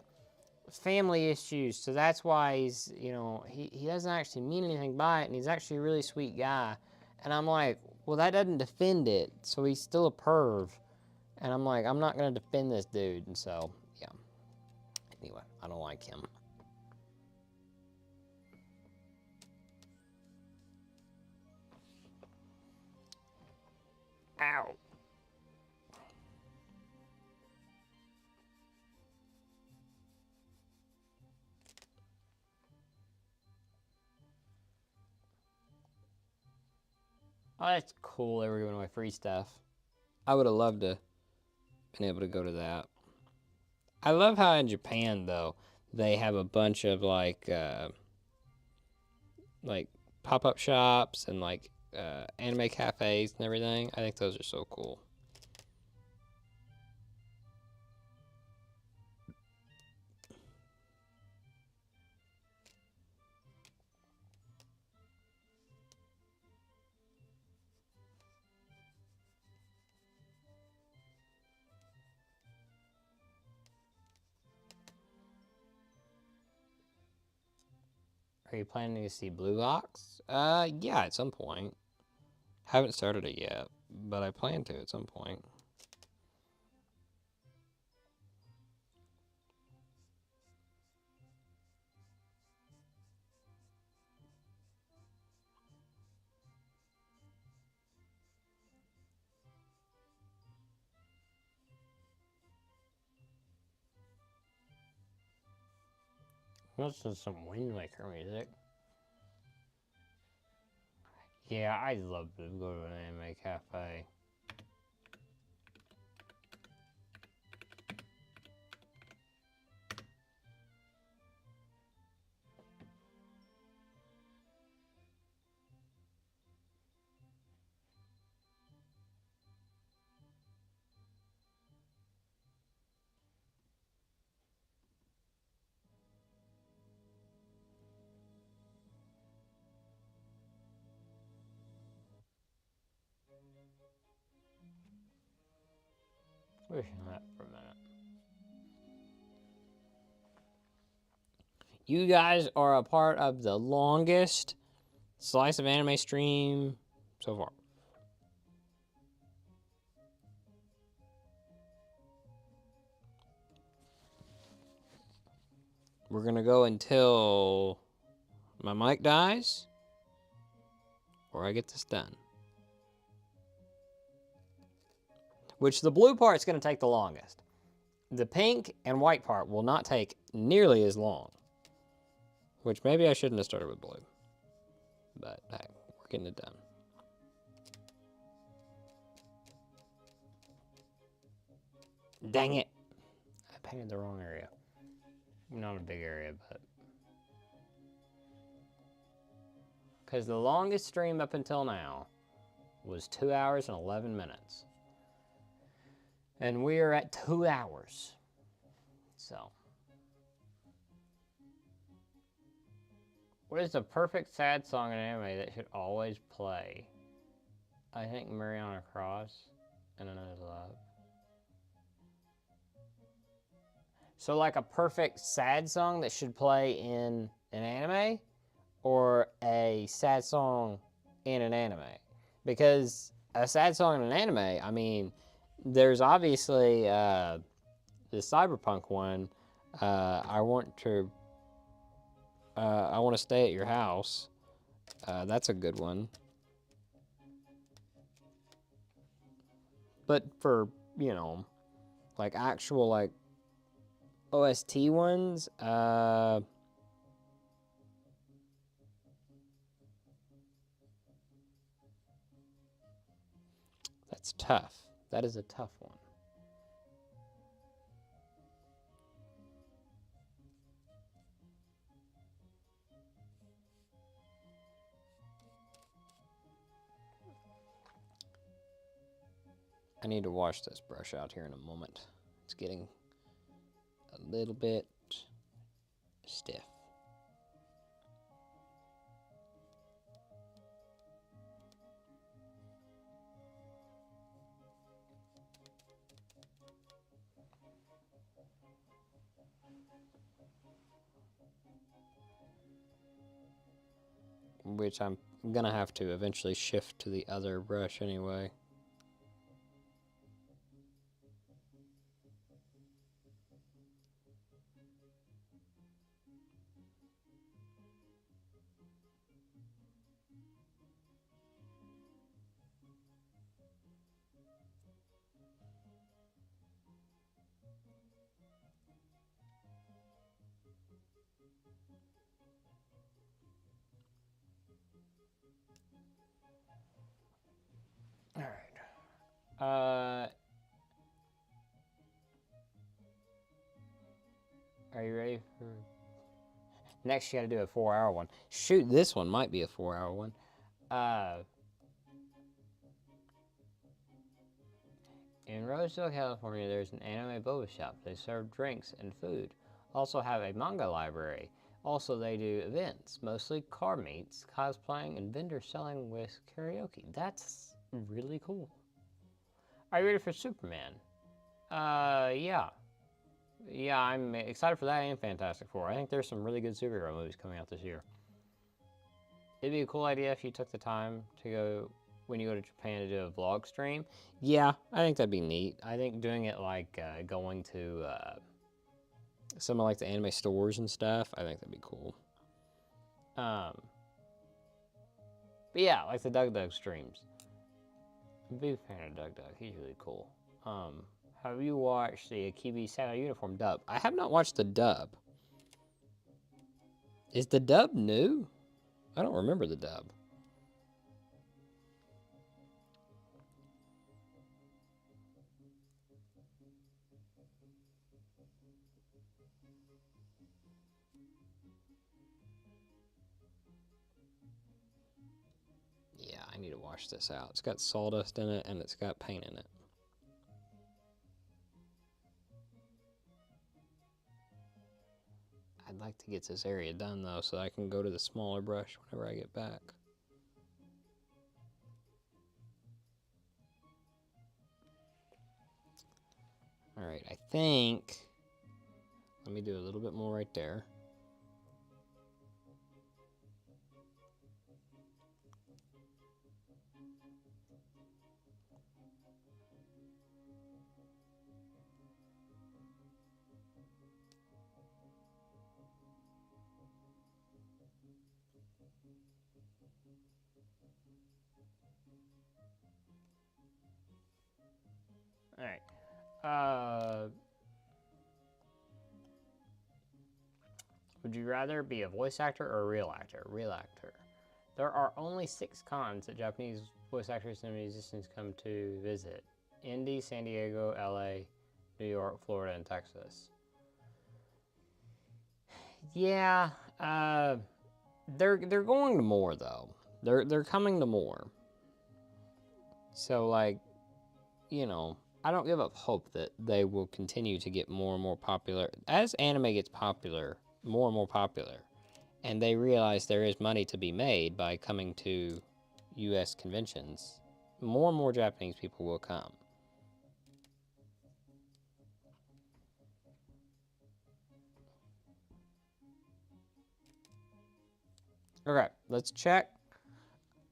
family issues, so that's why he's, he doesn't actually mean anything by it, and he's actually a really sweet guy. And I'm like, well, that doesn't defend it, so he's still a perv. And I'm like, I'm not going to defend this dude, and so, yeah. Anyway, I don't like him. Ow. Oh, that's cool. They were giving away free stuff. I would have loved to been able to go to that. I love how in Japan though they have a bunch of like pop up shops and like anime cafes and everything. I think those are so cool. Are you planning to see Blue Ox? Yeah, at some point. Haven't started it yet, but I plan to at some point. Listen to some Windmaker music. Yeah, I'd love to go to an anime cafe. Wishing that for a minute. You guys are a part of the longest slice of anime stream so far. We're gonna go until my mic dies or I get this done. Which the blue part's gonna take the longest. The pink and white part will not take nearly as long. Which maybe I shouldn't have started with blue. But hey, we're getting it done. Dang it. I painted the wrong area. Not a big area, but... Because the longest stream up until now was 2 hours and 11 minutes. And we are at 2 hours. So... What is the perfect sad song in anime that should always play? I think Mariana Cross and Another Love. So like a perfect sad song that should play in an anime, or a sad song in an anime? Because a sad song in an anime, I mean, there's obviously the cyberpunk one. I want to stay at your house. That's a good one. But for, you know, like actual like OST ones, that's tough. That is a tough one. I need to wash this brush out here in a moment. It's getting a little bit stiff. Which I'm gonna have to eventually shift to the other brush anyway. All right. Are you ready for... Next, you gotta do a 4-hour one. Shoot, this one might be a 4-hour one. In Roseville, California, there's an anime boba shop. They serve drinks and food. Also have a manga library. Also, they do events, mostly car meets, cosplaying, and vendors selling with karaoke. That's really cool. Are you ready for Superman? Yeah. Yeah, I'm excited for that and Fantastic Four. I think there's some really good superhero movies coming out this year. It'd be a cool idea if you took the time to go, when you go to Japan, to do a vlog stream. Yeah, I think that'd be neat. I think doing it like going to some of like the anime stores and stuff, I think that'd be cool. But yeah, like the Doug streams. I'm a big fan of Doug. He's really cool. Have you watched the Akibi Santa Uniform dub? I have not watched the dub. Is the dub new? I don't remember the dub. Yeah, I need to wash this out. It's got sawdust in it and it's got paint in it. I'd like to get this area done though so I can go to the smaller brush whenever I get back. Alright, I think... Let me do a little bit more right there. Alright. Would you rather be a voice actor or a real actor? Real actor. There are only 6 cons that Japanese voice actors and musicians come to visit. Indy, San Diego, LA, New York, Florida, and Texas. Yeah, they're going to more though. They're coming to more. So like, you know, I don't give up hope that they will continue to get more and more popular as anime gets popular, more and more popular. and they realize there is money to be made by coming to U.S. conventions, more and more Japanese people will come. Okay, let's check.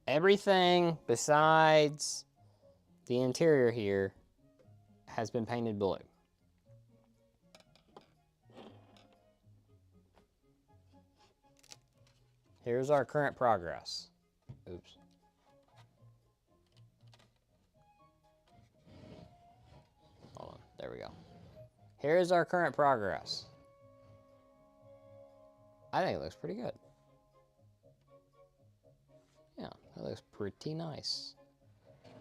Everything besides the interior here has been painted blue. Here's our current progress. Oops. Hold on, there we go. Here's our current progress. I think it looks pretty good. Yeah, that looks pretty nice,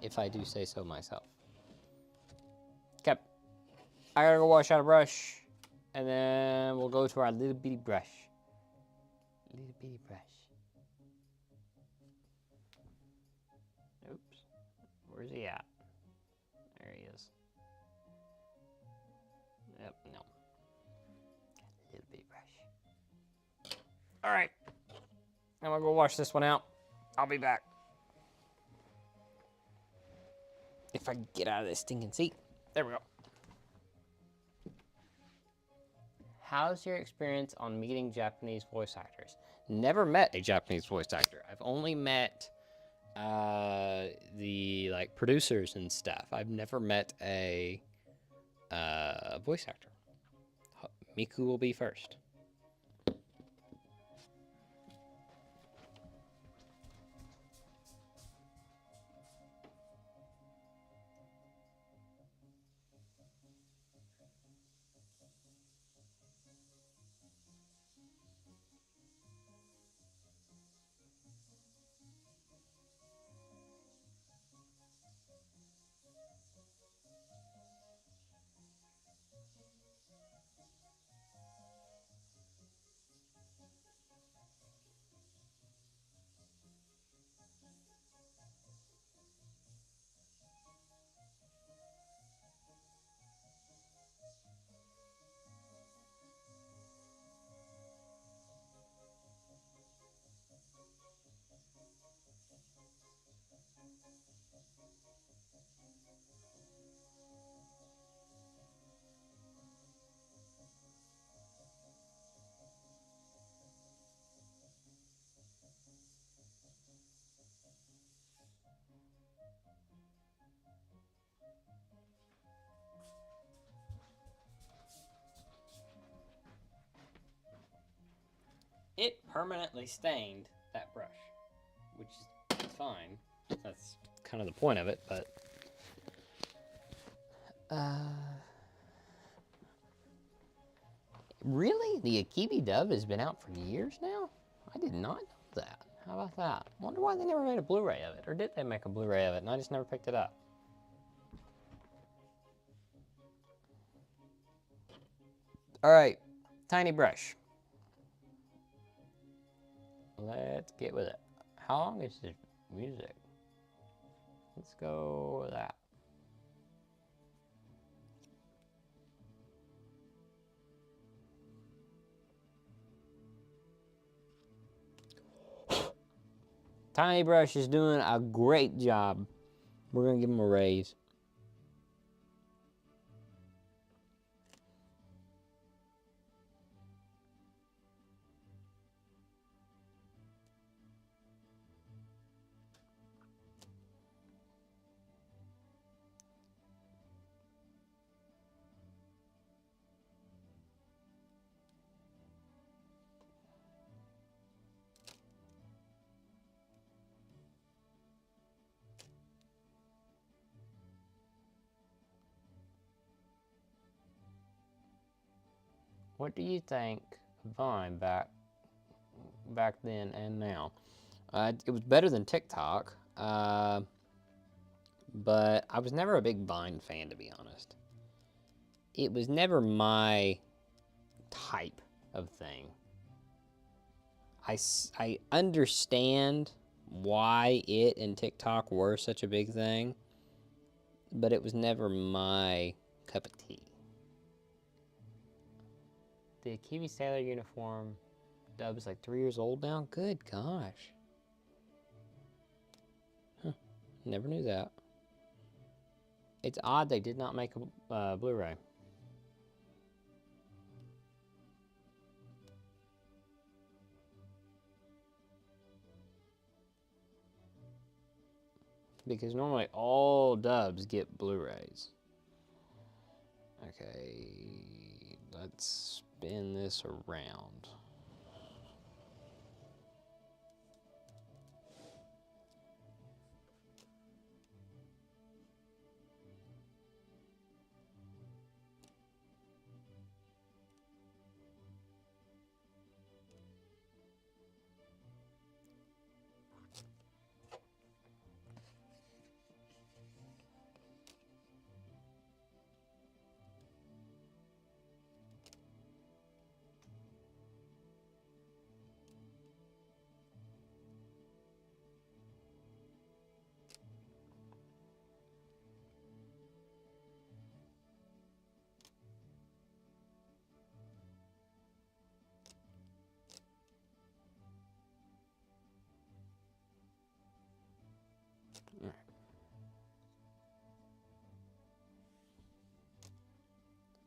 if I do say so myself. Okay, I gotta go wash out a brush, and then we'll go to our little bitty brush. Little bitty brush. Oops, where's he at? There he is. Yep, no. Little bitty brush. All right, I'm gonna go wash this one out. I'll be back. If I can get out of this stinking seat. There we go. How's your experience on meeting Japanese voice actors? Never met a Japanese voice actor. I've only met the like producers and stuff. I've never met a voice actor. Miku will be first. It permanently stained that brush, which is fine. That's kind of the point of it, but... Really? The Akibi dub has been out for years now? I did not know that. How about that? I wonder why they never made a Blu-ray of it. Or did they make a Blu-ray of it and I just never picked it up? Alright, tiny brush. Let's get with it. How long is this music? Let's go with that. Tiny Brush is doing a great job. We're gonna give him a raise. What do you think of Vine back then and now? It was better than TikTok, but I was never a big Vine fan, to be honest. It was never my type of thing. I understand why it and TikTok were such a big thing, but it was never my cup of tea. The Kiwi Sailor uniform dub is like 3 years old now? Good gosh. Huh. Never knew that. It's odd they did not make a Blu-ray. Because normally all dubs get Blu-rays. Okay, let's spin this around.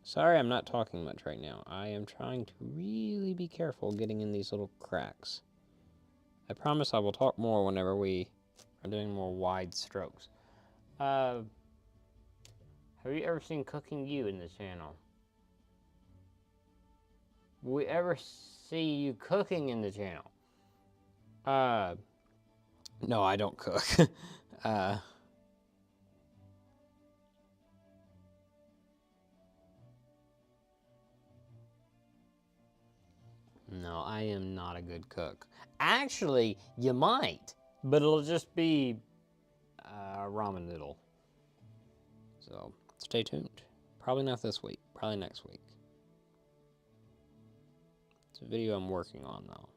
Sorry I'm not talking much right now. I am trying to really be careful getting in these little cracks. I promise I will talk more whenever we are doing more wide strokes. Have you ever seen Cooking You in the channel? Will we ever see you cooking in the channel? No, I don't cook. No, I am not a good cook. Actually, you might, but it'll just be ramen noodle. So, stay tuned. Probably not this week, probably next week. It's a video I'm working on, though.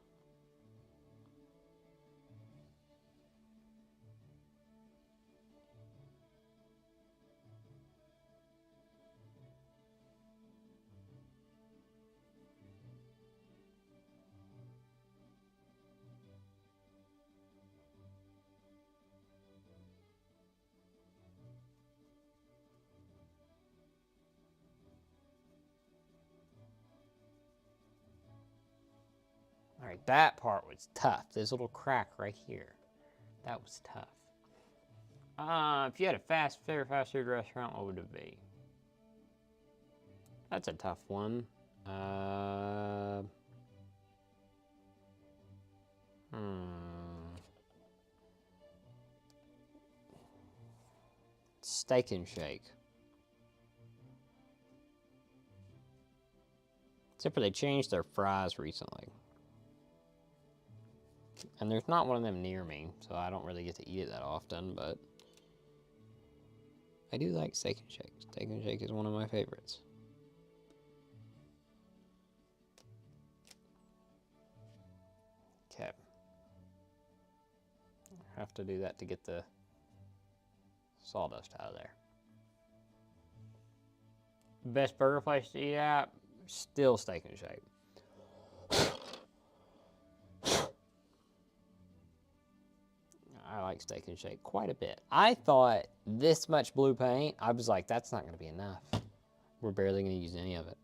All right, that part was tough. This little crack right here, that was tough. If you had a favorite fast food restaurant, what would it be? That's a tough one. Steak and Shake. Except for they changed their fries recently. And there's not one of them near me, so I don't really get to eat it that often, but I do like Steak and Shake. Steak and Shake is one of my favorites. Okay. I have to do that to get the sawdust out of there. Best burger place to eat at? Still Steak and Shake. I like Steak and Shake quite a bit. I thought this much blue paint, I was like, that's not going to be enough. We're barely going to use any of it.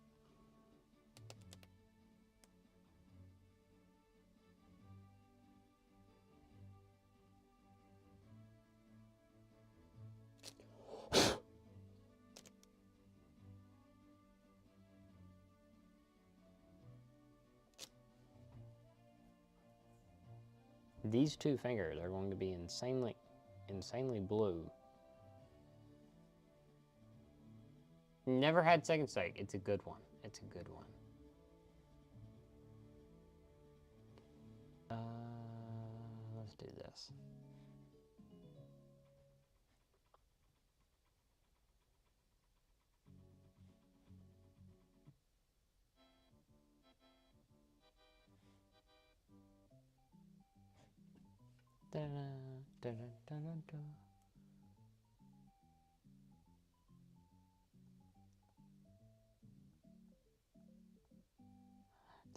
These two fingers are going to be insanely blue. Never had second steak. It's a good one. It's a good one. Let's do this.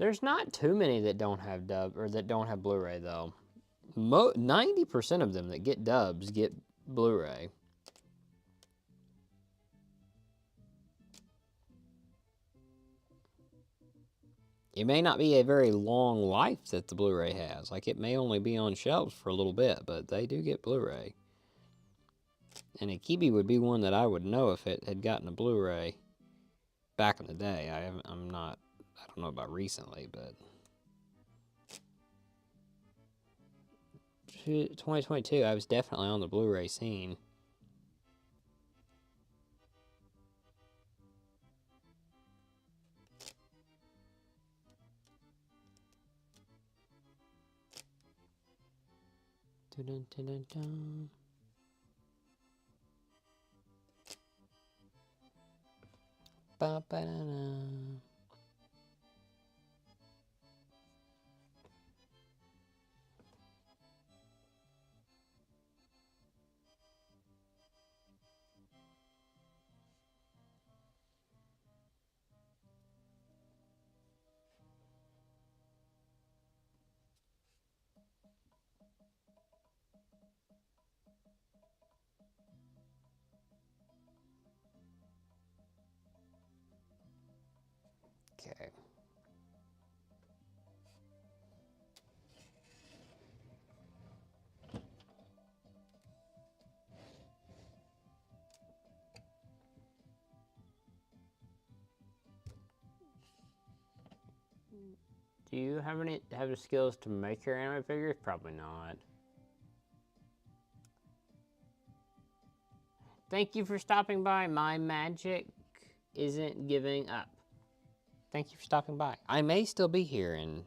There's not too many that don't have dub or that don't have Blu-ray though. 90% of them that get dubs get Blu-ray. It may not be a very long life that the Blu-ray has. Like, it may only be on shelves for a little bit, but they do get Blu-ray. And a Kibi would be one that I would know if it had gotten a Blu-ray back in the day. I don't know about recently, but 2022, I was definitely on the Blu-ray scene. Dun, dun, dun, dun. Ba, ba, da, da. Okay. Do you have the skills to make your anime figures? Probably not. Thank you for stopping by. My magic isn't giving up. Thank you for stopping by. I may still be here in,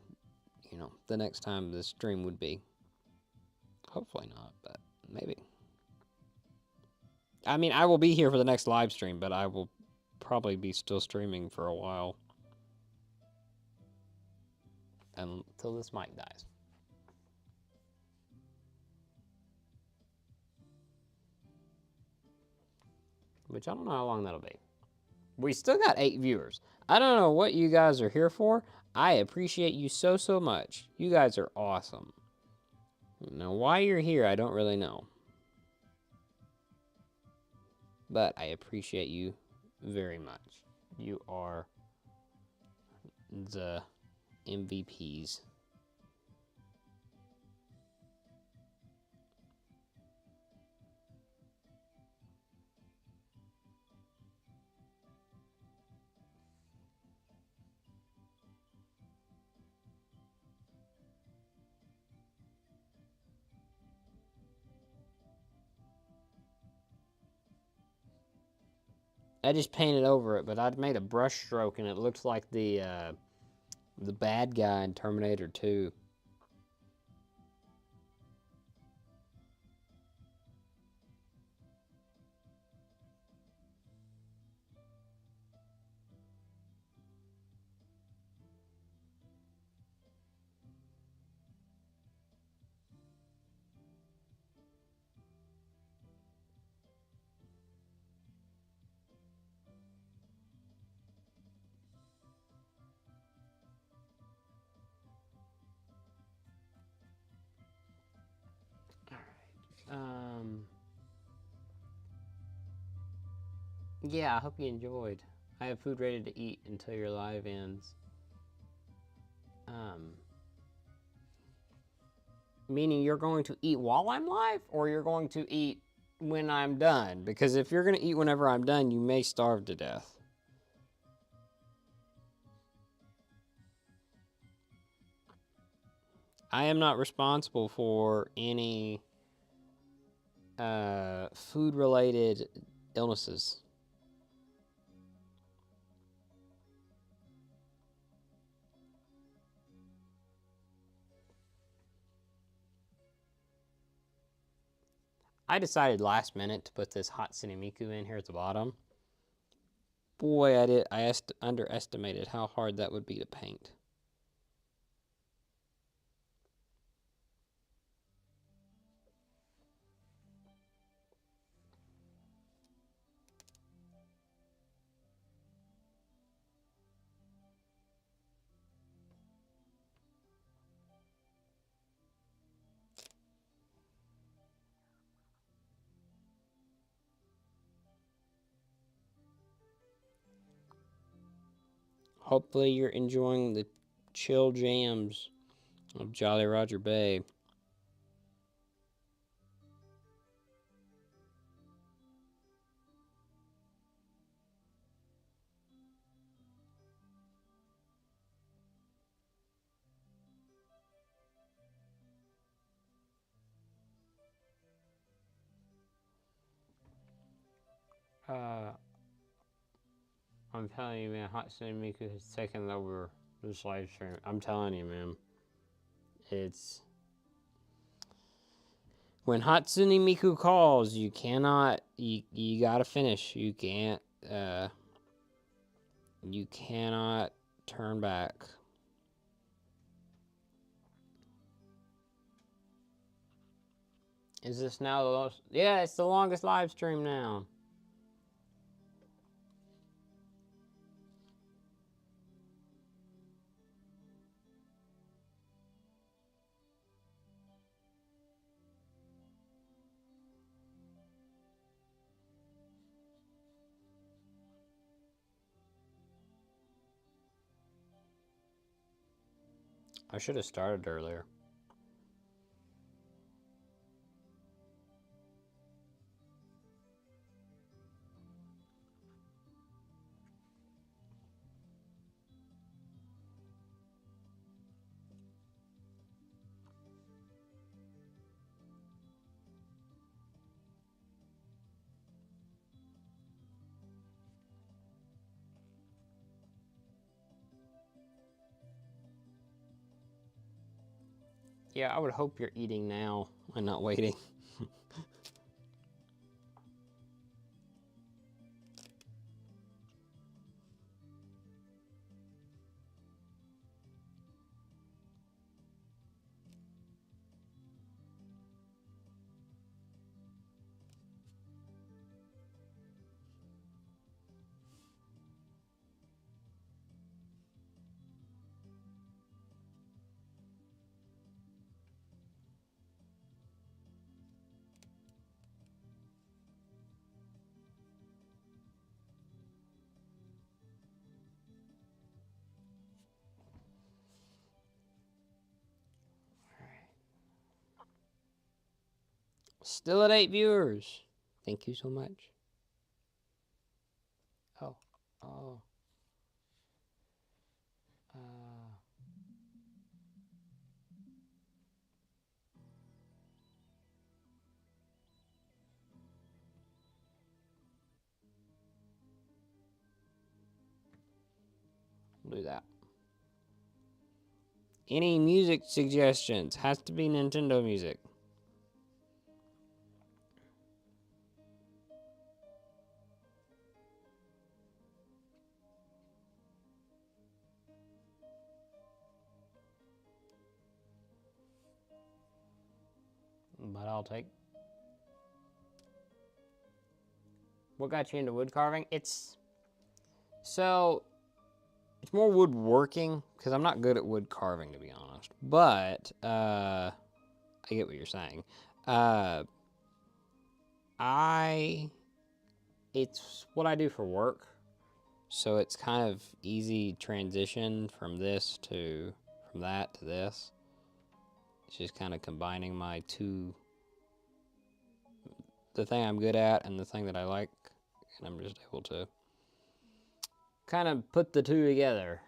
the next time the stream would be. Hopefully not, but maybe. I mean, I will be here for the next live stream, but I will probably be still streaming for a while. Until this mic dies. Which I don't know how long that'll be. We still got 8 viewers. I don't know what you guys are here for. I appreciate you so much. You guys are awesome. Now, why you're here, I don't really know. But I appreciate you very much. You are the MVPs. I just painted over it, but I'd made a brush stroke and it looks like the bad guy in Terminator 2. Yeah, I hope you enjoyed. I have food ready to eat until your live ends. Meaning you're going to eat while I'm live, or you're going to eat when I'm done? Because if you're going to eat whenever I'm done, you may starve to death. I am not responsible for any food-related illnesses. I decided last minute to put this Hatsune Miku in here at the bottom. Boy, I underestimated how hard that would be to paint. Hopefully you're enjoying the chill jams of Jolly Roger Bay. Uh, I'm telling you, man, Hatsune Miku has taken over this live stream. I'm telling you, man. It's when Hatsune Miku calls, you cannot. You gotta finish. You cannot turn back. Is this now the most? Yeah, it's the longest live stream now. I should have started earlier. Yeah, I would hope you're eating now and not waiting. Still at 8 viewers. Thank you so much. Oh, oh. Uh, we'll do that. Any music suggestions? Has to be Nintendo music. But I'll take. What got you into wood carving? It's more woodworking because I'm not good at wood carving, to be honest. But I get what you're saying. Uh, I it's what I do for work, so it's kind of easy transition from that to this. It's just kind of combining my two, the thing I'm good at and the thing that I like, and I'm just able to kind of put the two together.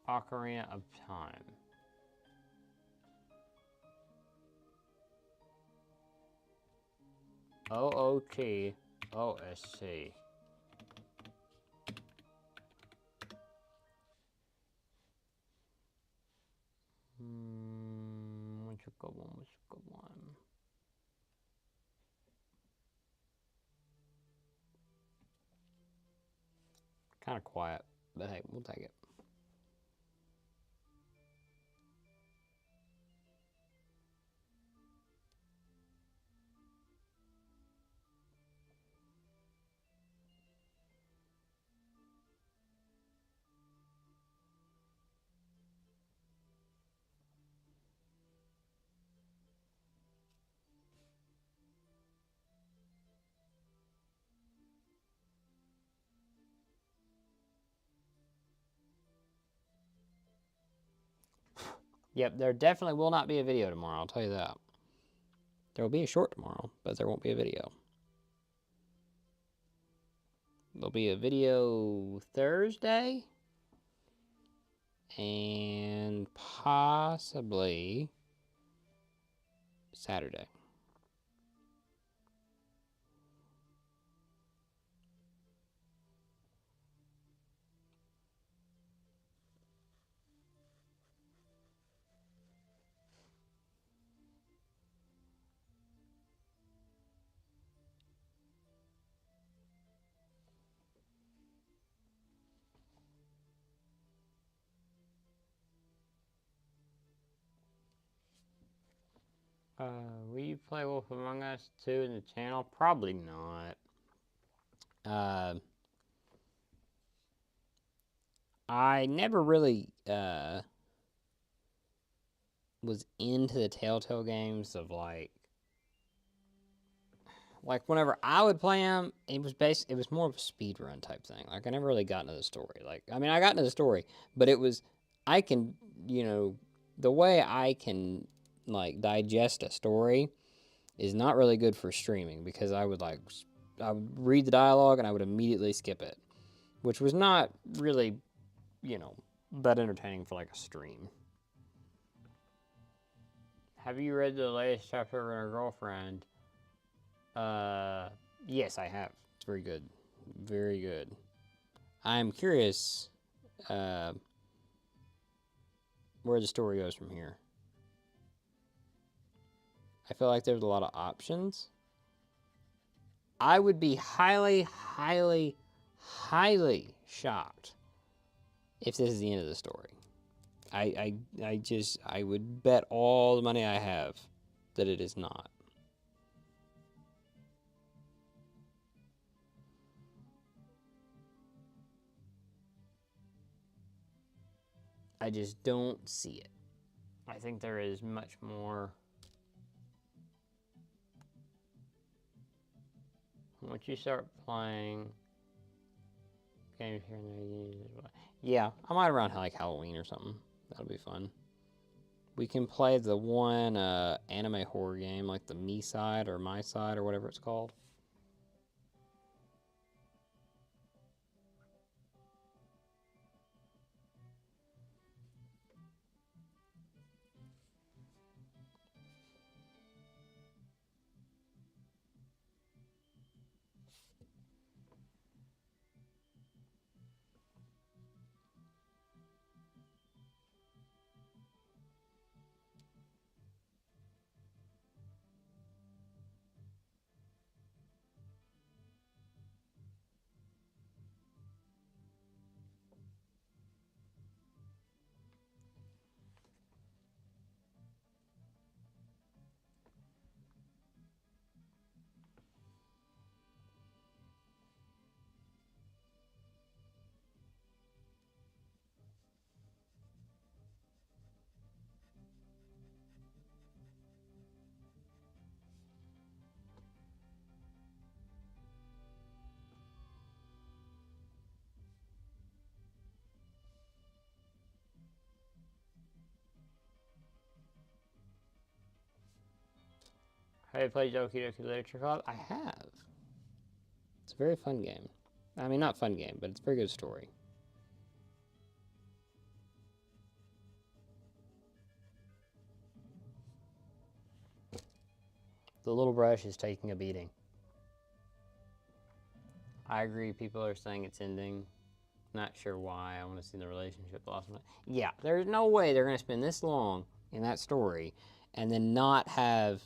Ocarina of Time. OOTOSC. What's a good one? What's a good one? Kind of quiet, but hey, we'll take it. Yep, there definitely will not be a video tomorrow, I'll tell you that. There will be a short tomorrow, but there won't be a video. There'll be a video Thursday and possibly Saturday. Will you play Wolf Among Us 2 in the channel? Probably not. I never really was into the Telltale games of like whenever I would play them, it was more of a speed run type thing. Like I never really got into the story. Like I mean, I got into the story, but it was I can the way I can like digest a story is not really good for streaming because I would read the dialogue and I would immediately skip it, which was not really that entertaining for like a stream. Have you read the latest chapter of Her Girlfriend? Yes, I have. It's very good. Very good. I'm curious where the story goes from here. I feel like there's a lot of options. I would be highly, highly, highly shocked if this is the end of the story. I would bet all the money I have that it is not. I just don't see it. I think there is much more. Once you start playing games here and there, yeah, I might around like Halloween or something. That'll be fun. We can play the one anime horror game, like the Me Side or My Side or whatever it's called. Have you played Doki Doki Literature Club? I have. It's a very fun game. I mean, not fun game, but it's a very good story. The little brush is taking a beating. I agree. People are saying it's ending. Not sure why. I want to see the relationship blossom. Yeah, there's no way they're going to spend this long in that story and then not have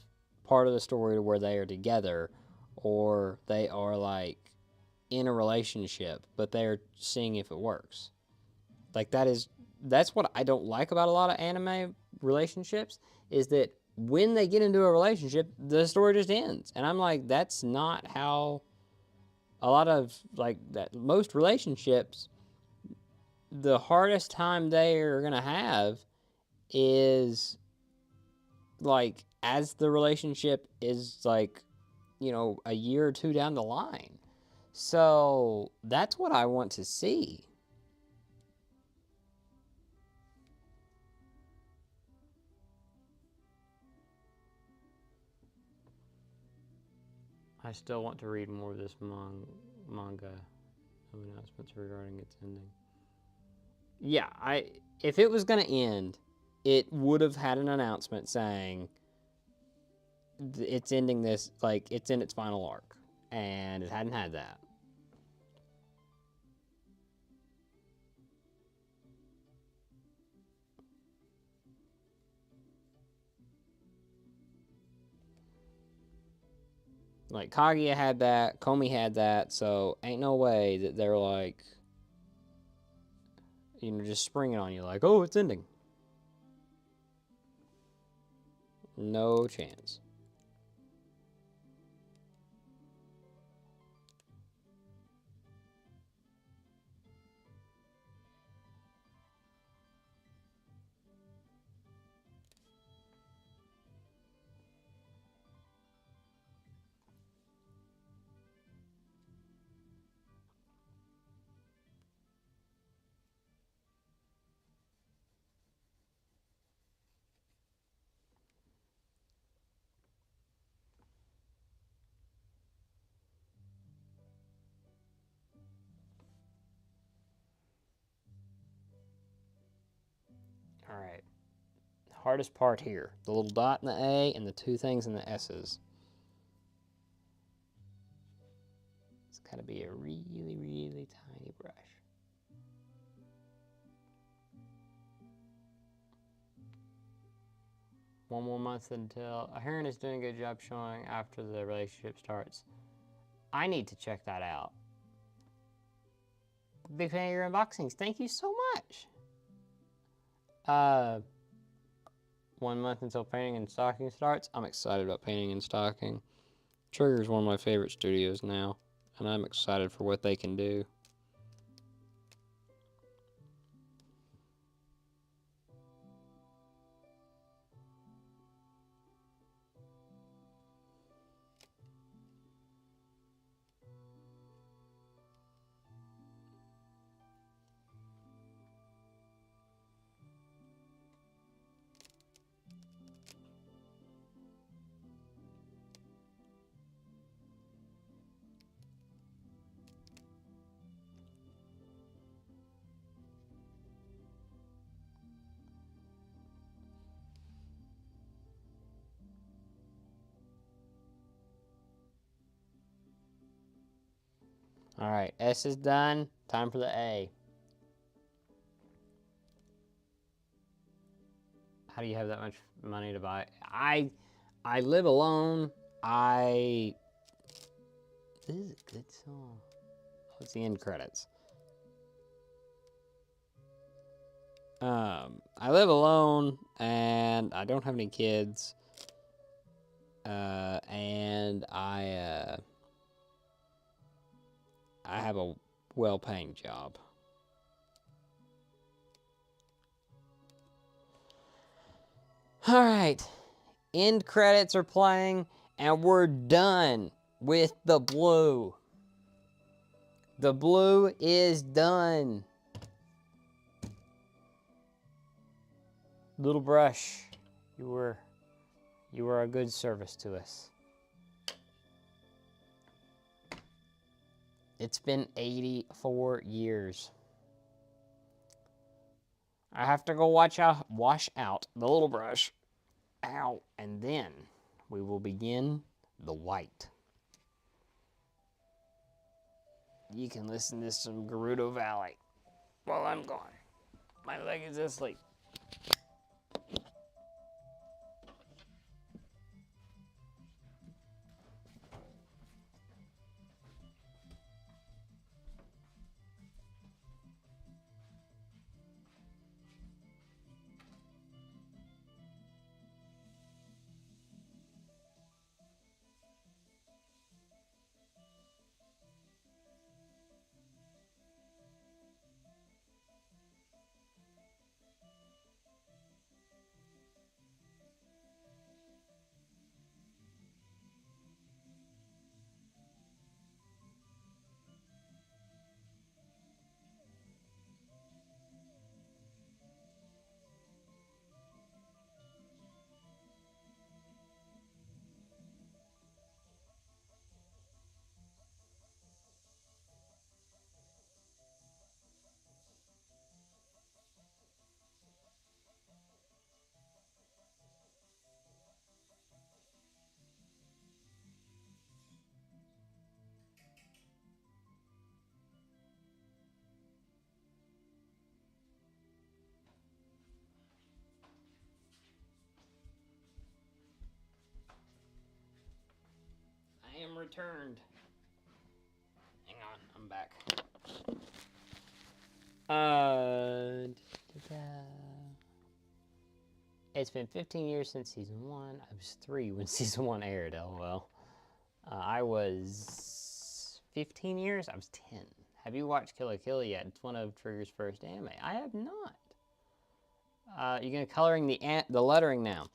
part of the story to where they are together or they are like in a relationship, but they're seeing if it works. Like that's what I don't like about a lot of anime relationships is that when they get into a relationship, the story just ends. And I'm like, that's not how a lot of like that most relationships the hardest time they're gonna have is like as the relationship is like a year or two down the line. So that's what I want to see. I still want to read more of this manga. No announcements regarding its ending. Yeah, if it was going to end, it would have had an announcement saying it's ending this, like, it's in its final arc. And it hadn't had that. Like, Kaguya had that, Komi had that, so ain't no way that they're like, you know, just springing on you like, oh, it's ending. No chance. All right. Hardest part here. The little dot in the A and the two things in the S's. It's got to be a really, really tiny brush. One more month until Heron is doing a good job showing after the relationship starts. I need to check that out. Big fan of your unboxings. Thank you so much. 1 month until painting and stocking starts. I'm excited about painting and stocking. Trigger is one of my favorite studios now, and I'm excited for what they can do. All right, S is done. Time for the A. How do you have that much money to buy? I live alone. This is a good song. What's the end credits? I live alone and I don't have any kids. And I have a well-paying job. All right, end credits are playing, and we're done with the blue. The blue is done. Little brush, you were a good service to us. It's been 84 years. I have to go wash out the little brush. Ow. And then we will begin the white. You can listen to some Gerudo Valley while I'm gone. My leg is asleep. returned. Hang on, I'm back. It's been 15 years since season 1. I was 3 when season 1 aired, lol. I was 15 years? I was 10. Have you watched Kill la Kill yet? It's one of Trigger's first anime. I have not. You're gonna coloring the lettering now.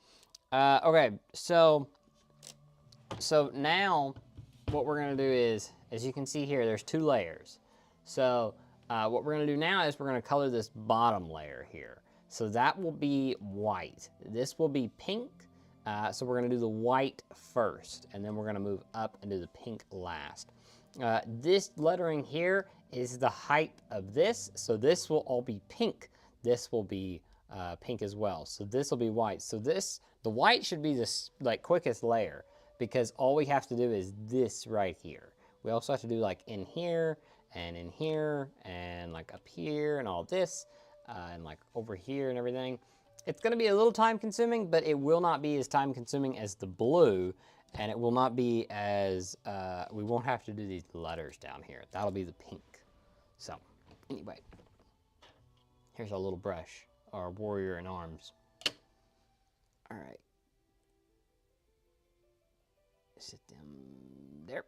Okay, so now what we're gonna do is, as you can see here, there's 2 layers. So what we're gonna do now is we're gonna color this bottom layer here. So that will be white. This will be pink. So we're gonna do the white first, and then we're gonna move up and do the pink last. This lettering here is the height of this. So this will all be pink. This will be pink as well. So this will be white. So the white should be this like quickest layer, because all we have to do is this right here. We also have to do like in here and like up here and all this and like over here and everything. It's going to be a little time consuming, but it will not be as time consuming as the blue, and it will not be as, we won't have to do these letters down here. That'll be the pink. So anyway, here's our little brush, our warrior in arms. All right. Sit them there.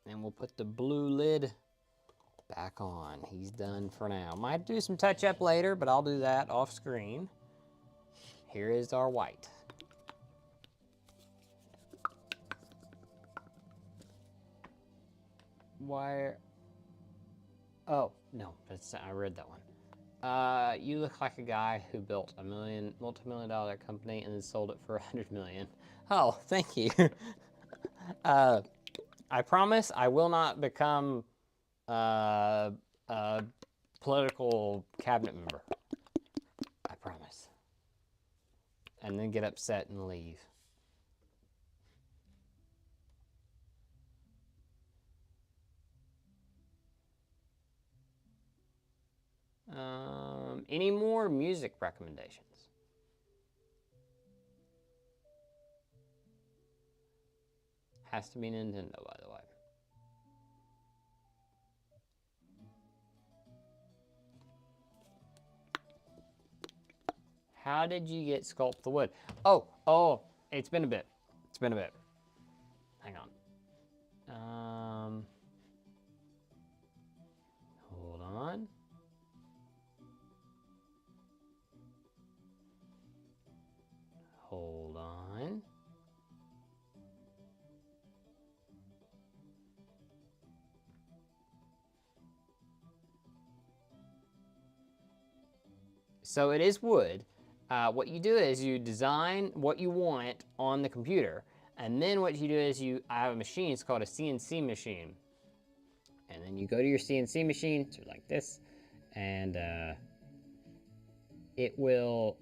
And we'll put the blue lid back on. He's done for now. Might do some touch up later, but I'll do that off screen. Here is our white. Why? Oh, no, I read that one. You look like a guy who built a multi-million-dollar company and then sold it for $100 million. Oh, thank you. I promise I will not become a political cabinet member. I promise. And then get upset and leave. Any more music recommendations? Has to be Nintendo, by the way. How did you get Sculpt the Wood? Oh, it's been a bit. It's been a bit. Hang on. Hold on. Hold on. So it is wood. What you do is you design what you want on the computer, and then what you do is I have a machine, it's called a CNC machine. And then you go to your CNC machine, so like this, and it will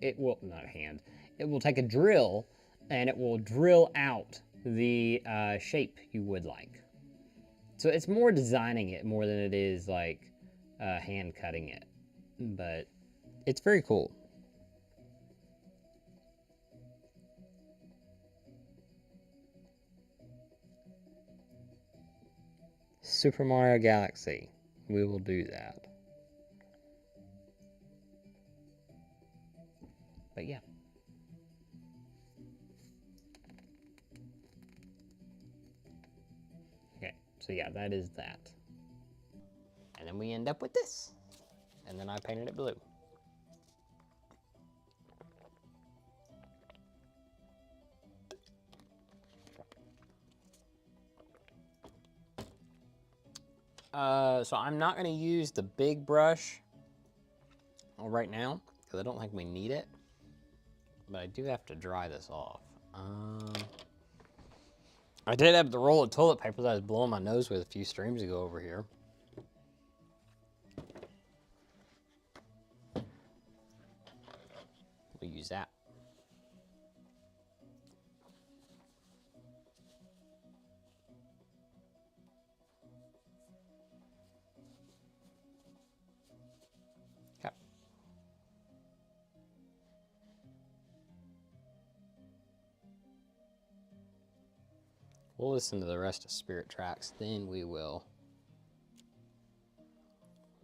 it will take a drill, and it will drill out the shape you would like. So it's more designing it more than it is like hand cutting it, but it's very cool. Super Mario Galaxy. We will do that. But yeah. Okay, so yeah, that is that. And then we end up with this. And then I painted it blue. So I'm not going to use the big brush right now, because I don't think we need it. But I do have to dry this off. I did have the roll of toilet paper that I was blowing my nose with a few streams ago over here. We'll use that. Okay. We'll listen to the rest of Spirit Tracks, then we will.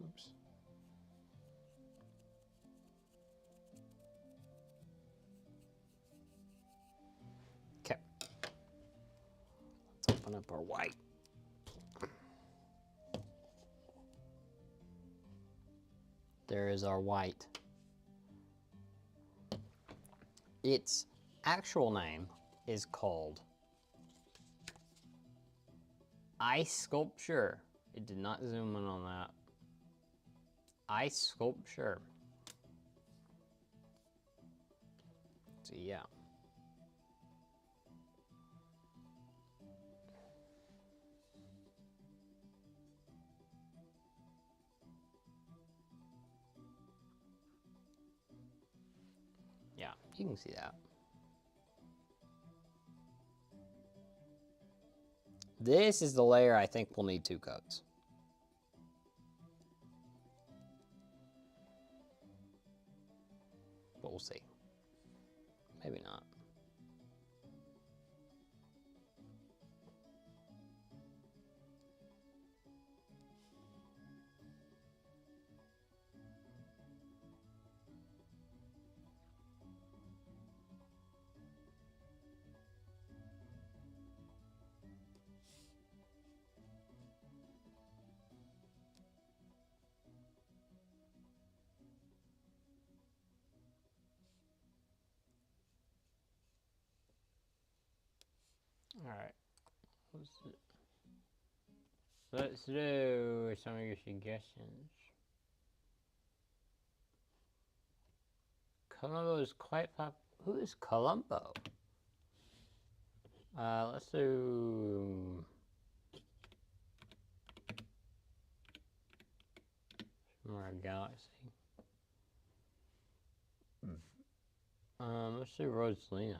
Oops. Okay. Let's open up our white. There is our white. Its actual name is called Ice Sculpture. It did not zoom in on that. Ice Sculpture. So yeah. Yeah, you can see that. This is the layer I think we'll need 2 coats. But we'll see. Maybe not. Alright. Let's do some of your suggestions. Columbo is quite pop. Who is Columbo? Let's do more Galaxy. Let's do Rosalina.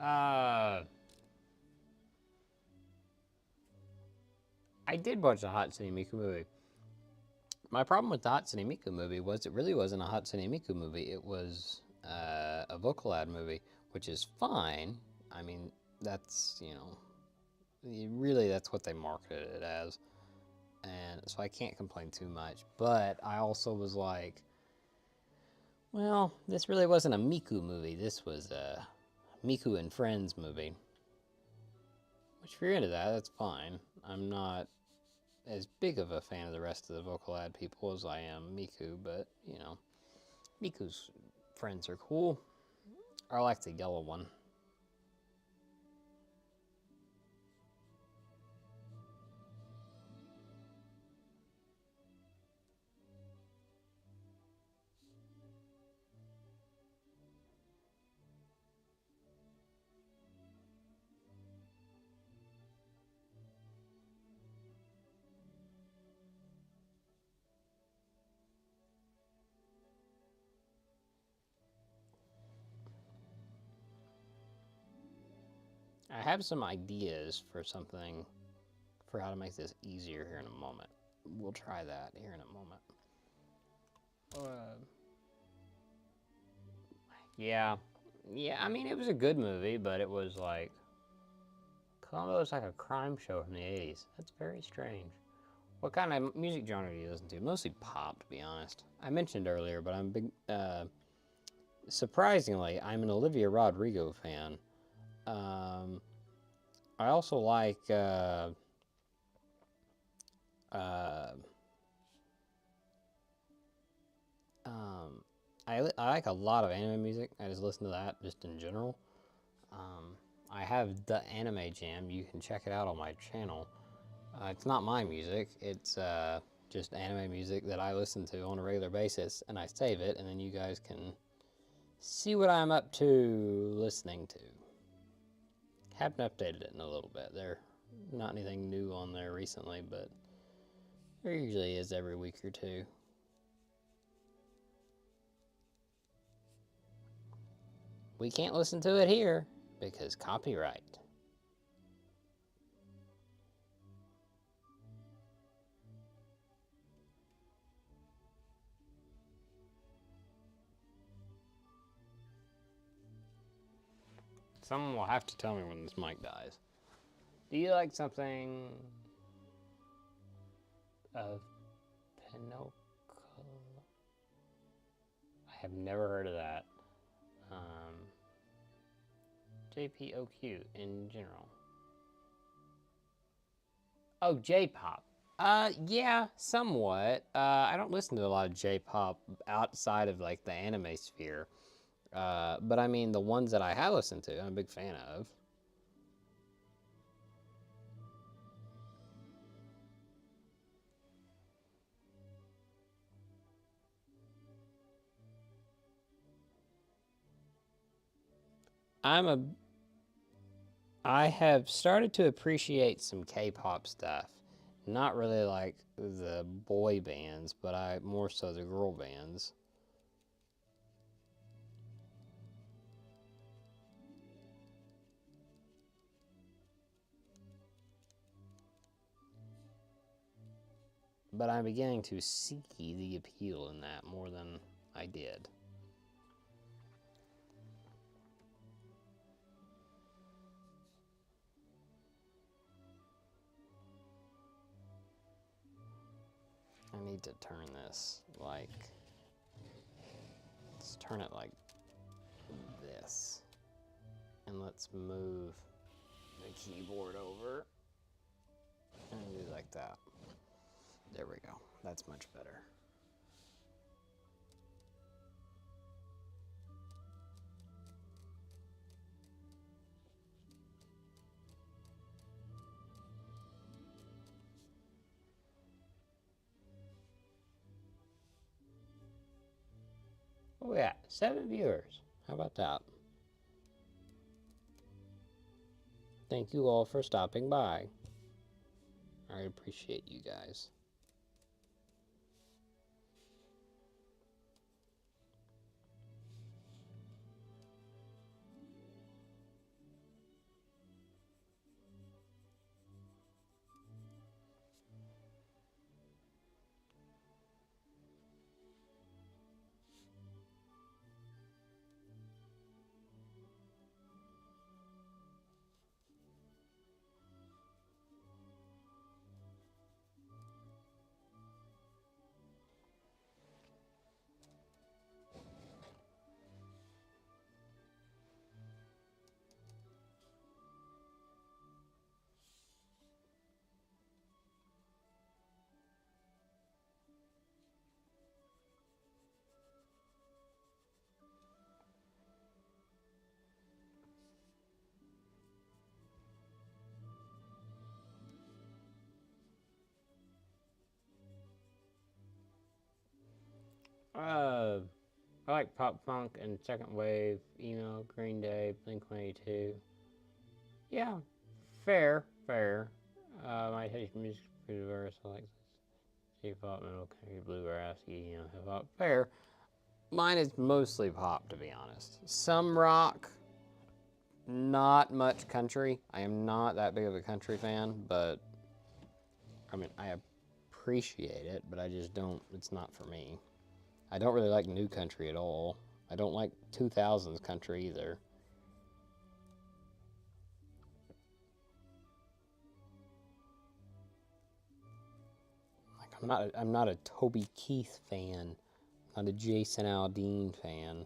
Alright. I did watch the Hatsune Miku movie. My problem with the Hatsune Miku movie was it really wasn't a Hatsune Miku movie. It was a Vocalad movie, which is fine. I mean, that's, you know, really that's what they marketed it as. And so I can't complain too much. But I also was like, well, this really wasn't a Miku movie. This was a Miku and Friends movie. Which, if you're into that, that's fine. I'm not as big of a fan of the rest of the Vocalad people as I am Miku, but, you know, Miku's friends are cool. I like the yellow one. I have some ideas for something, for how to make this easier here in a moment. We'll try that here in a moment. Yeah. Yeah, I mean, it was a good movie, but it was like, Columbo is like a crime show from the 80s. That's very strange. What kind of music genre do you listen to? Mostly pop, to be honest. I mentioned earlier, but I'm a big, surprisingly, I'm an Olivia Rodrigo fan. I also like, I like a lot of anime music. I just listen to that just in general. I have the Anime Jam. You can check it out on my channel. It's not my music. It's just anime music that I listen to on a regular basis, and I save it, and then you guys can see what I'm up to listening to. Haven't updated it in a little bit. There's not anything new on there recently, but there usually is every week or two. We can't listen to it here because copyright. Someone will have to tell me when this mic dies. Do you like something of Pinocchio? I have never heard of that. JPOQ in general. Oh, J-pop. Yeah, somewhat. I don't listen to a lot of J-pop outside of like the anime sphere. But I mean, the ones that I have listened to, I'm a big fan of. I have started to appreciate some K-pop stuff. Not really like the boy bands, but I more so the girl bands. But I'm beginning to see the appeal in that more than I did. I need to turn this like, let's turn it like this. And let's move the keyboard over and do like that. There we go. That's much better. Oh yeah, 7 viewers. How about that? Thank you all for stopping by. I appreciate you guys. I like pop punk and second wave, emo, Green Day, Blink-182. Yeah, fair. My taste in music is pretty diverse. I like K-pop, metal, country, bluegrass, hip hop. Fair. Mine is mostly pop, to be honest. Some rock, not much country. I am not that big of a country fan, but I mean, I appreciate it, but I just don't, it's not for me. I don't really like new country at all. I don't like 2000s country either. Like I'm not a Toby Keith fan. Not a Jason Aldean fan.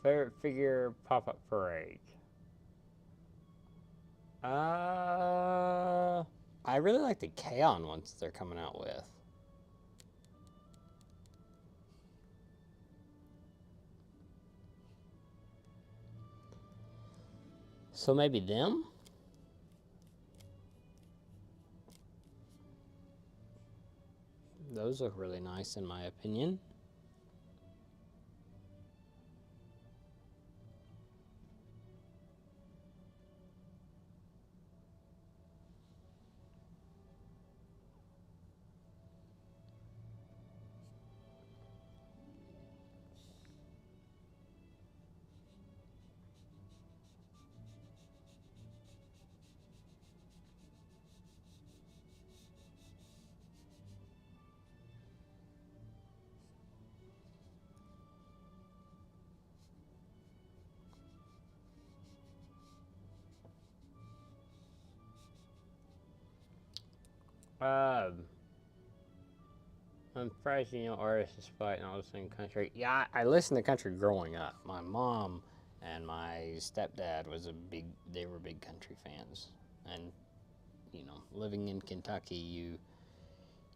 Favorite figure pop-up parade. I really like the K-On! Ones they're coming out with. So maybe them? Those look really nice in my opinion. I'm surprised you know artists despite not listening to country. Yeah, I listened to country growing up. My mom and my stepdad they were big country fans. And, you know, living in Kentucky,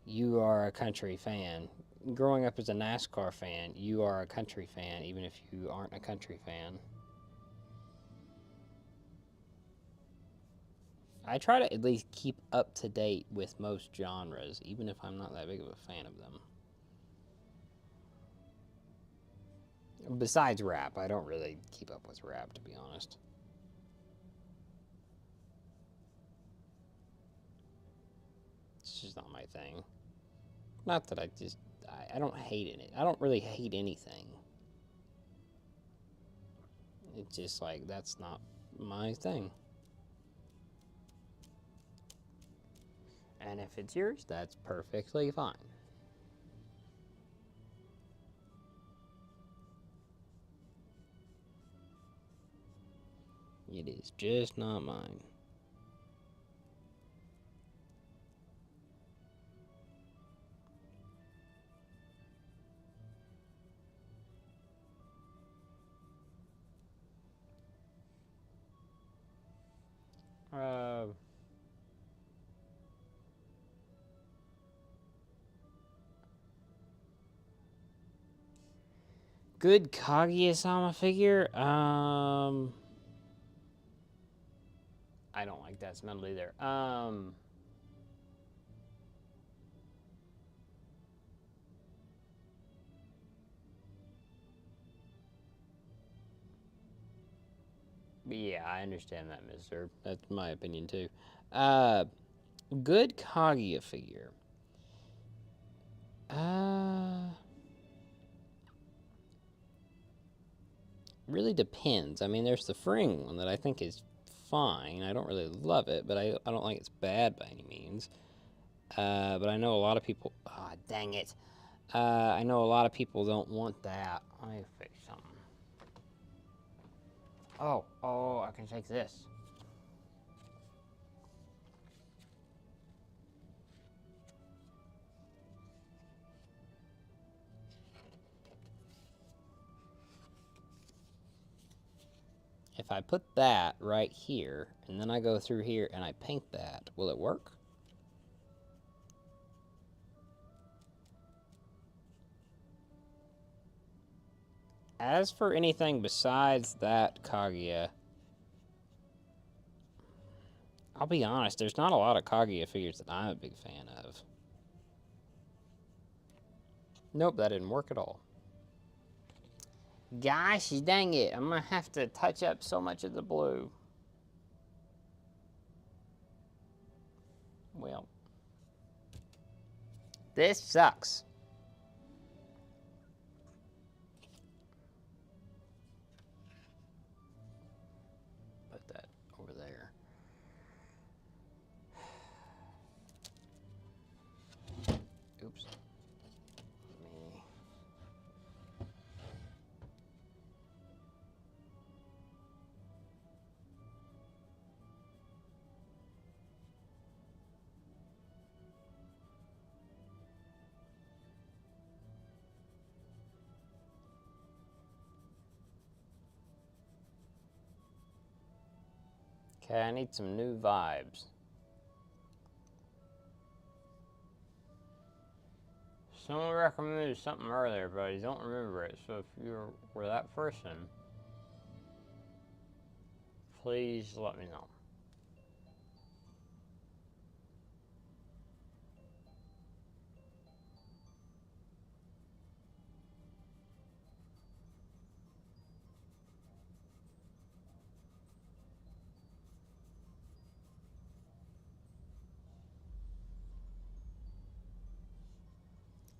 you are a country fan. Growing up as a NASCAR fan, you are a country fan, even if you aren't a country fan. I try to at least keep up to date with most genres, even if I'm not that big of a fan of them. Besides rap, I don't really keep up with rap, to be honest. It's just not my thing. Not that I don't hate it. I don't really hate anything. It's just like, that's not my thing. And if it's yours, that's perfectly fine. It is just not mine. Uh, Good Kaguya-sama figure. I don't like that smell either. Yeah, I understand that, mister. That's my opinion, too. Good Kaguya figure. Really depends. I mean, there's the Fring one that I think is fine. I don't really love it, but I don't think it's bad by any means. But I know a lot of people... Ah, dang it. I know a lot of people don't want that. Let me fix something. Oh, I can take this. If I put that right here, and then I go through here and I paint that, will it work? As for anything besides that Kaguya, I'll be honest, there's not a lot of Kaguya figures that I'm a big fan of. Nope, that didn't work at all. Gosh dang it, I'm gonna have to touch up so much of the blue. Well, this sucks. Put that over there. Oops. Me. Okay, I need some new vibes. Someone recommended something earlier, but I don't remember it. So if you were that person, please let me know.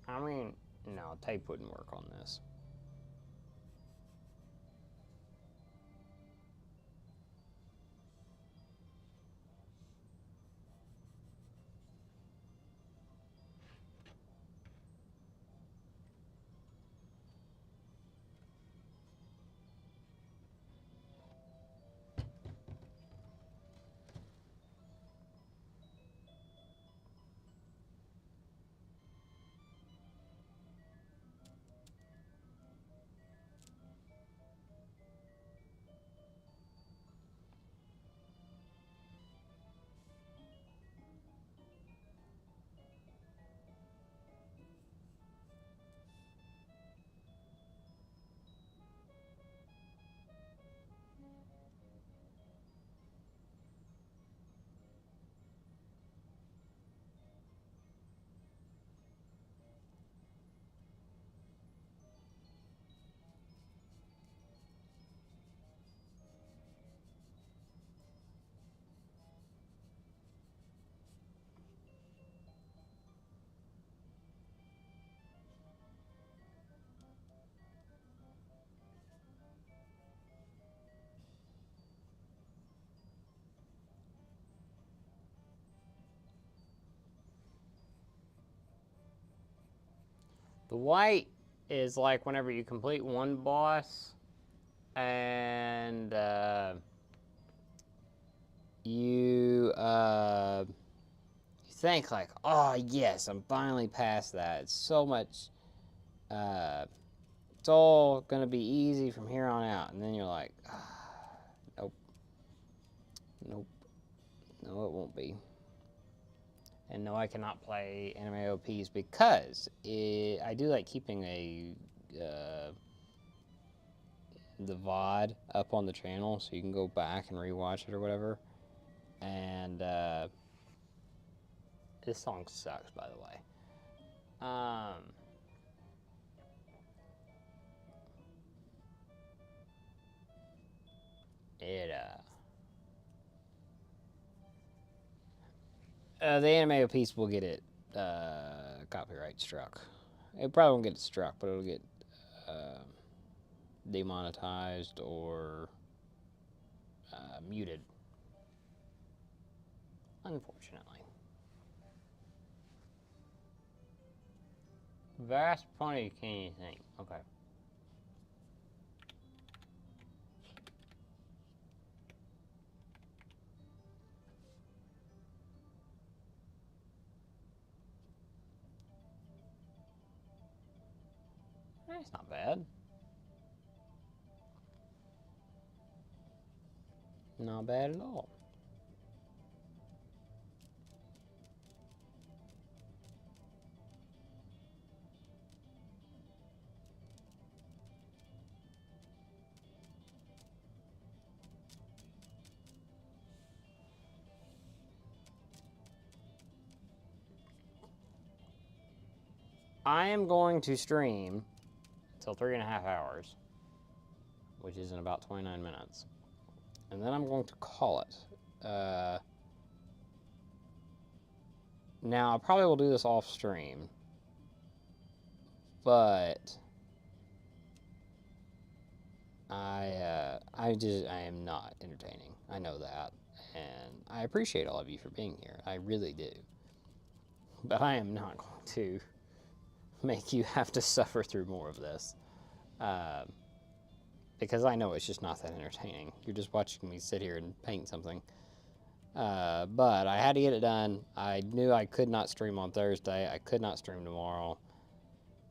I mean, no, tape wouldn't work on this. The white is like whenever you complete one boss and you think like, oh yes, I'm finally past that. It's so much. It's all gonna be easy from here on out, and then you're like, nope, nope, no, it won't be. And no, I cannot play anime OPs because I do like keeping the VOD up on the channel so you can go back and rewatch it or whatever. And this song sucks, by the way. The anime piece will get it copyright struck. It probably won't get it struck, but it'll get demonetized or muted. Unfortunately. Vast plenty of anything. Okay. That's not bad. Not bad at all. I am going to stream until 3.5 hours, which is in about 29 minutes. And then I'm going to call it. Now, I probably will do this off stream, but I am not entertaining. I know that, and I appreciate all of you for being here. I really do. But I am not going to make you have to suffer through more of this, because I know it's just not that entertaining. You're just watching me sit here and paint something. But I had to get it done. I knew I could not stream on Thursday. I could not stream tomorrow.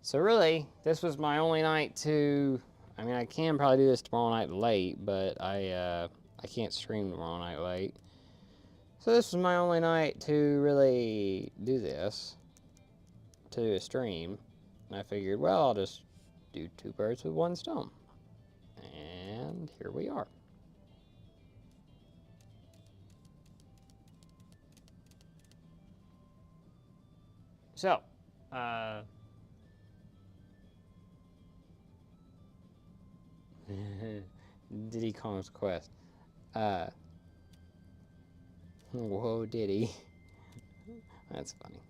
So really, this was my only night to... I mean, I can probably do this tomorrow night late, but I I can't stream tomorrow night late. So this was my only night to really do this, to stream. And I figured, well, I'll just do 2 birds with 1 stone. And here we are. So, Diddy Kong's Quest. Whoa, Diddy. That's funny.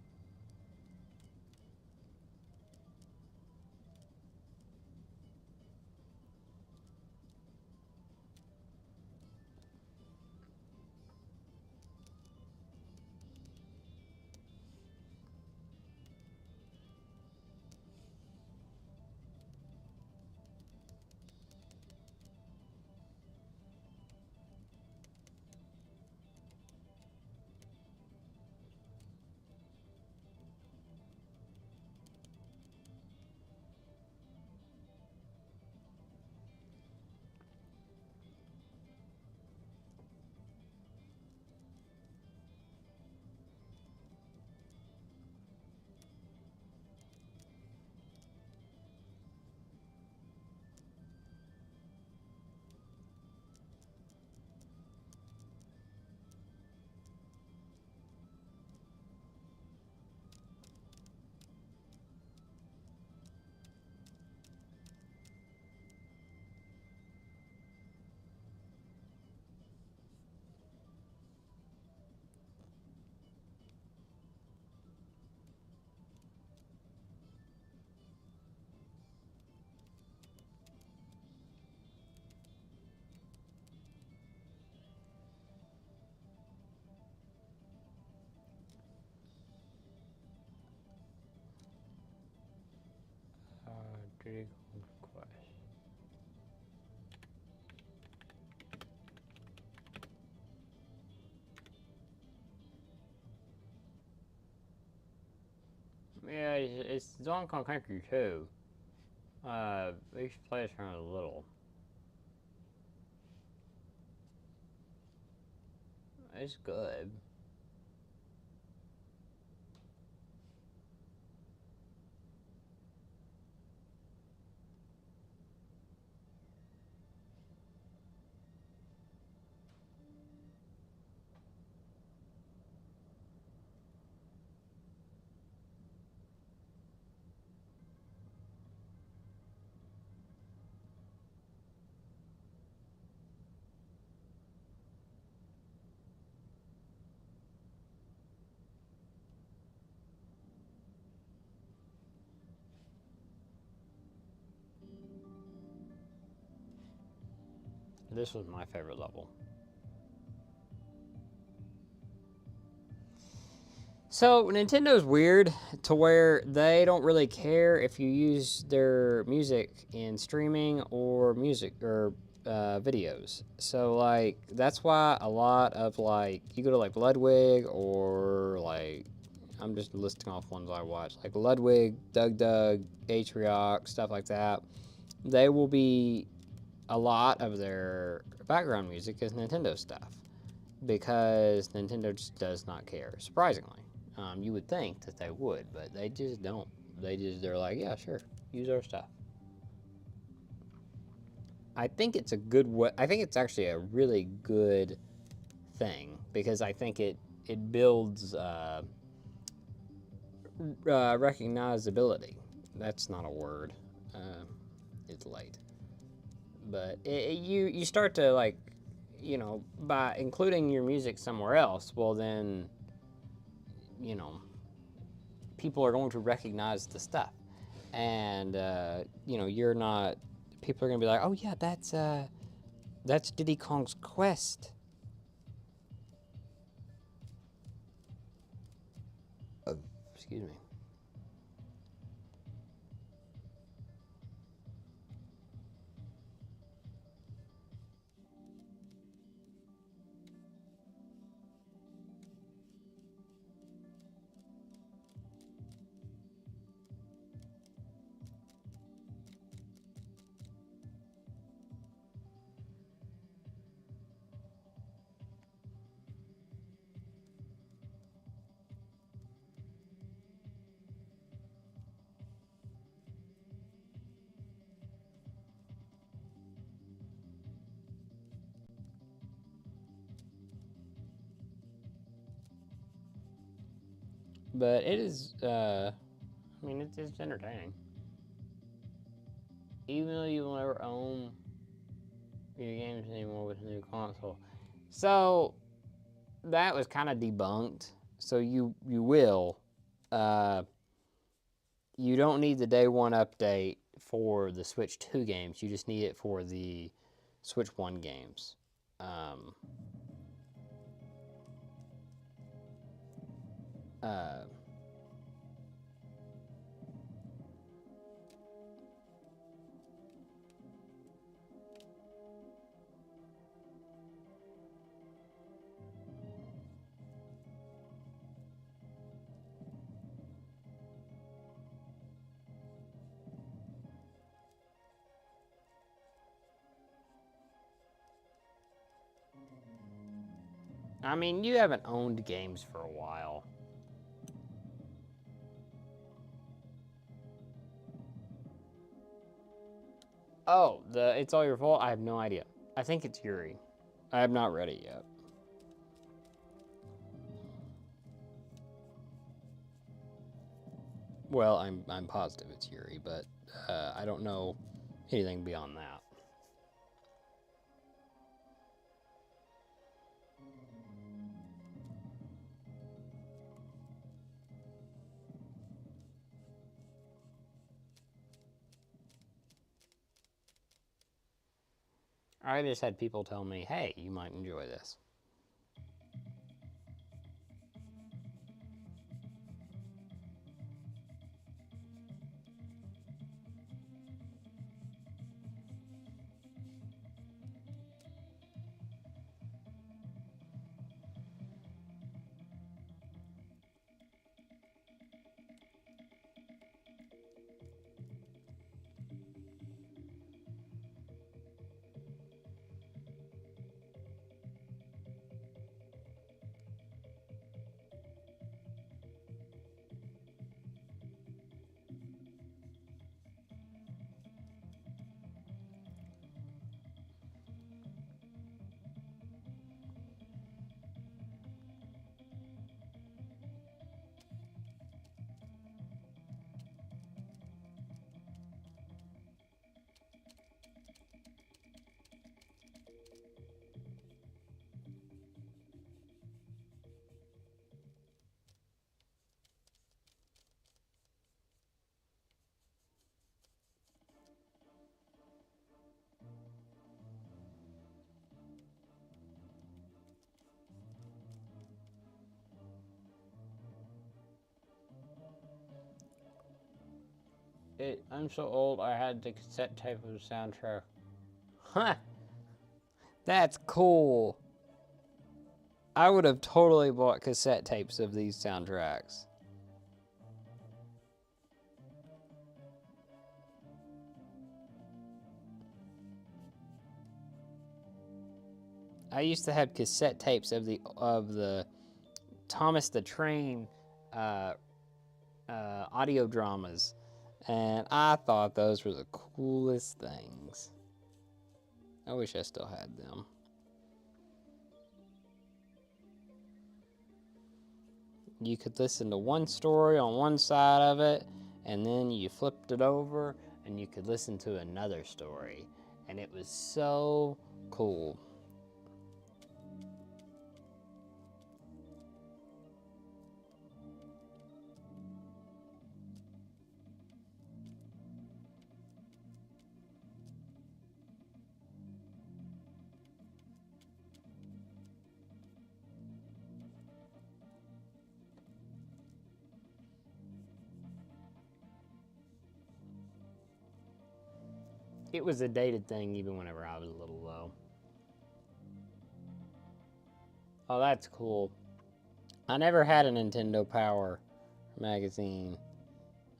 Diddy Kong's Quest. Yeah, it's Donkey Kong Country 2. We should play this around a little. It's good. This was my favorite level. So Nintendo's weird to where they don't really care if you use their music in streaming or music or videos. So like that's why a lot of like you go to like Ludwig or like I'm just listing off ones I watch like Ludwig, Doug, Atrioc, stuff like that. They will be a lot of their background music is Nintendo stuff because Nintendo just does not care. Surprisingly, you would think that they would, but they just don't. They're like, yeah, sure, use our stuff. I think it's a good way. I think it's actually a really good thing because I think it builds recognizability. That's not a word. It's late, but you start to like, by including your music somewhere else. Well, then, you know, people are going to recognize the stuff, and you're not. People are going to be like, oh yeah, that's Diddy Kong's Quest. Excuse me. But it is, I mean, it's entertaining. Even though you will never own video games anymore with the new console. So, that was kind of debunked. So you will. Uh, you don't need the day one update for the Switch 2 games. You just need it for the Switch 1 games. Um, uh, I mean, you haven't owned games for a while. Oh, the It's All Your Fault? I have no idea. I think it's Yuri. I have not read it yet. Well, I'm positive it's Yuri, but I don't know anything beyond that. I just had people tell me, hey, you might enjoy this. I'm so old, I had the cassette tape of the soundtrack. Huh, that's cool. I would have totally bought cassette tapes of these soundtracks. I used to have cassette tapes of the Thomas the Train uh, audio dramas, and I thought those were the coolest things. I wish I still had them. You could listen to one story on one side of it, and then you flipped it over, and you could listen to another story, and it was so cool. It was a dated thing even whenever I was little, though. Oh, that's cool. I never had a Nintendo Power magazine.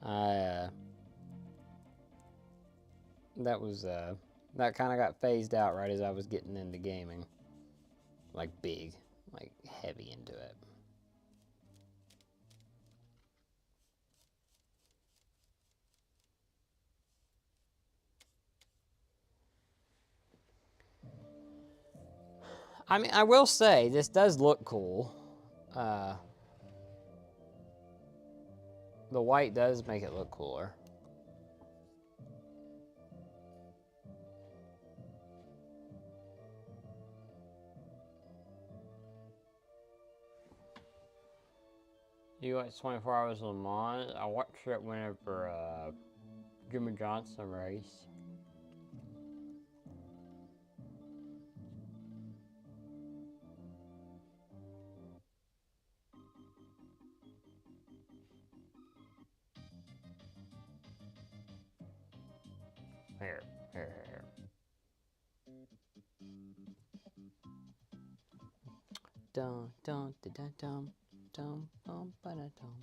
I that was that kind of got phased out right as I was getting into gaming, like big, like heavy into it. I mean, I will say this does look cool. Uh, The white does make it look cooler. You watch 24 Hours of Le Mans? I watched it whenever Jimmy Johnson raced. Here. Dun dun dun dun dun dum bum ba da dum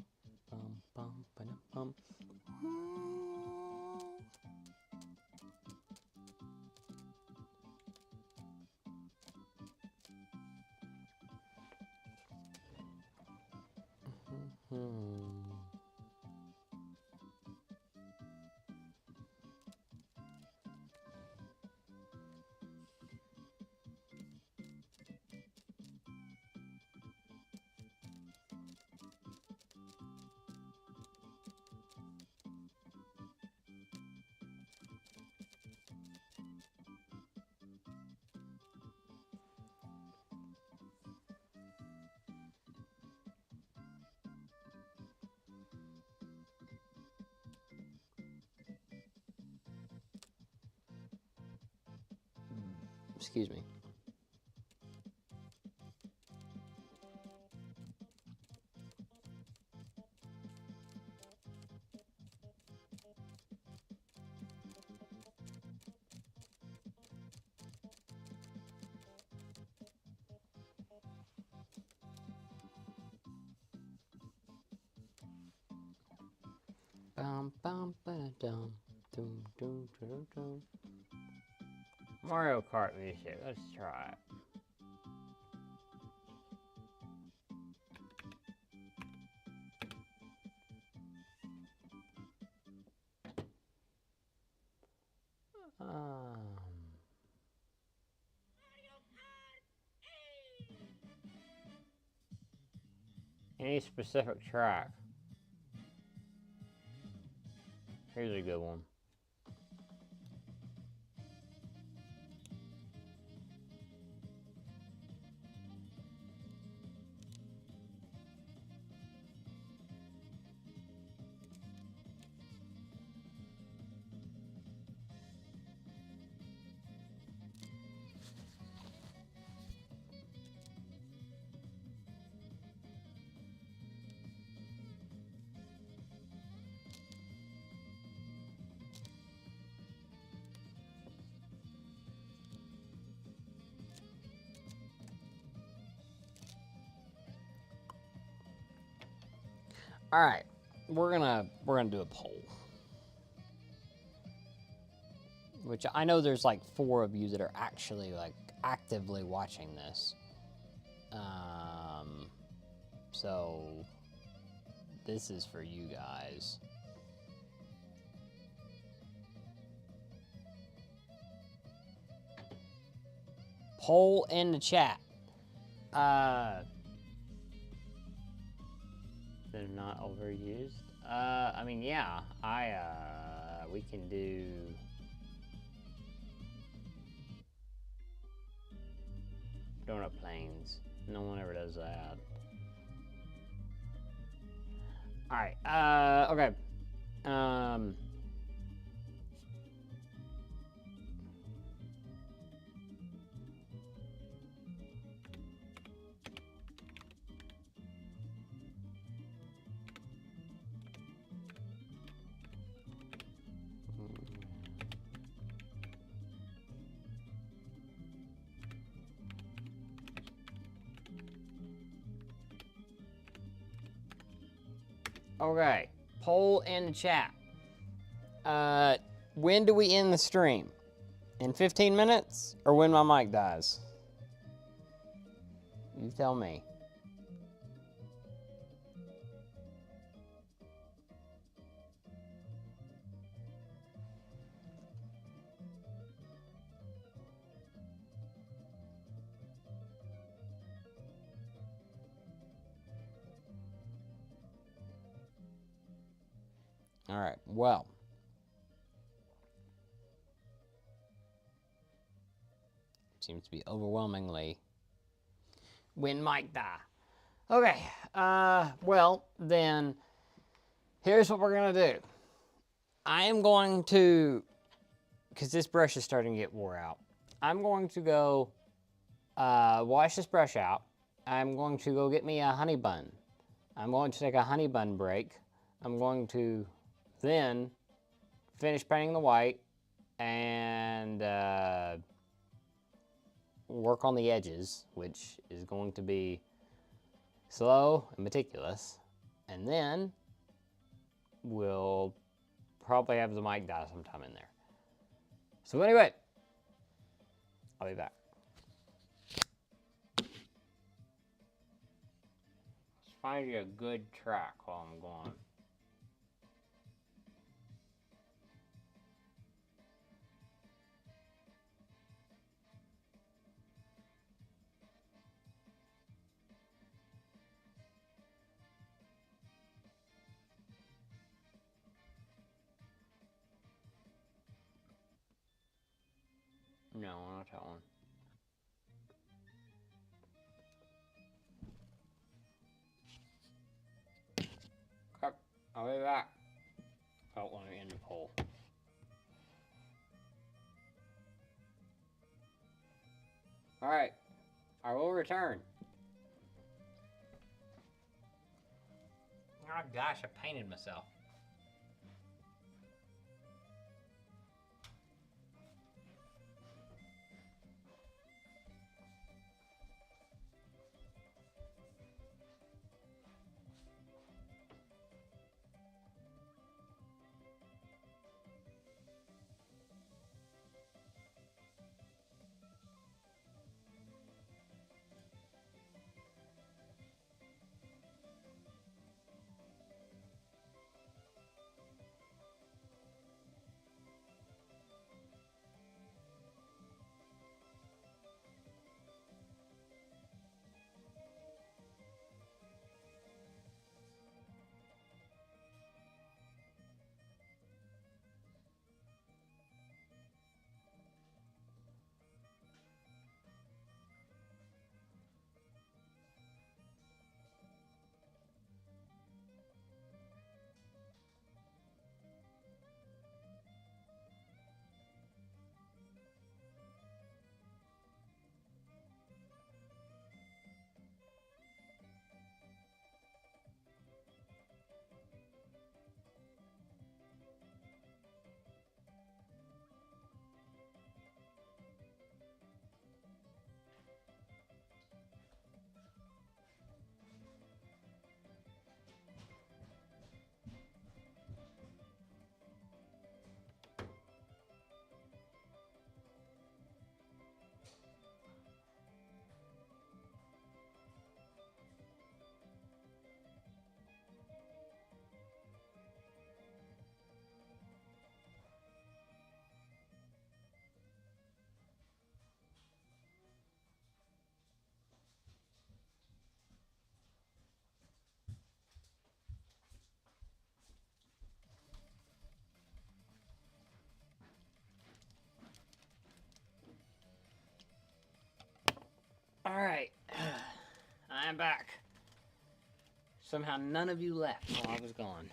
bum ba da bum. Excuse me. Bum bum ba da dum dum dum dum dum. Mario Kart music. Let's try it. Any specific track? Here's a good one. All right, we're gonna do a poll, which I know there's like 4 of you that are actually like actively watching this. So this is for you guys. Poll in the chat. They're not overused. I mean, yeah, we can do. Donut planes. No one ever does that. Alright, okay. Okay, poll in the chat. When do we end the stream? In 15 minutes? Or when my mic dies? You tell me. All right, well. Seems to be overwhelmingly when Mike die. Okay, well, then, here's what we're gonna do. I am going to, because this brush is starting to get wore out, I'm going to go wash this brush out. I'm going to go get me a honey bun. I'm going to take a honey bun break. I'm going to then finish painting the white and work on the edges, which is going to be slow and meticulous. And then we'll probably have the mic die sometime in there. So anyway, I'll be back. Let's find you a good track while I'm gone. No, not that one. Okay, I'll be back. Oh, let me end the poll. Alright, I will return. Oh gosh, I painted myself. Alright, I am back. Somehow none of you left while I was gone.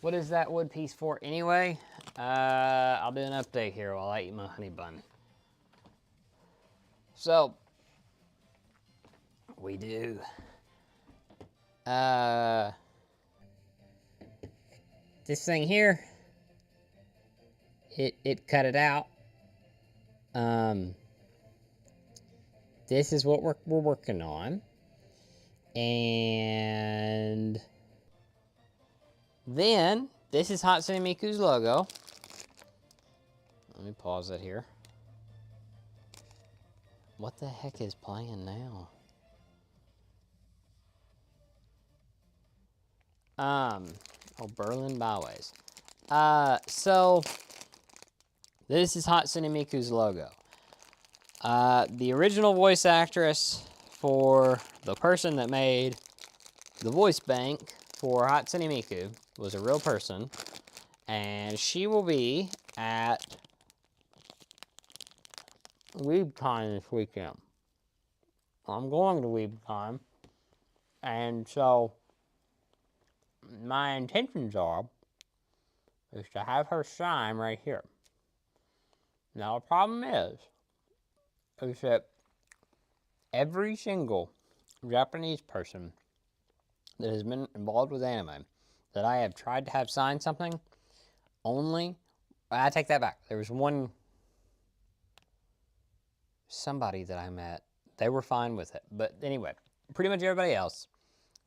What is that wood piece for anyway? I'll do an update here while I eat my honey bun. So, we do. This thing here, it cut it out. This is what we're working on. And then, this is Hatsune Miku's logo. Let me pause it here. What the heck is playing now? Oh, Berlin Byways. So, this is Hatsune Miku's logo. The original voice actress for the person that made the voice bank for Hatsune Miku was a real person, and she will be at WeebCon this weekend. I'm going to WeebCon, and so my intentions are is to have her sign right here. Now, the problem is that every single Japanese person that has been involved with anime that I have tried to have sign something, I take that back. There was somebody that I met, they were fine with it. But anyway, pretty much everybody else,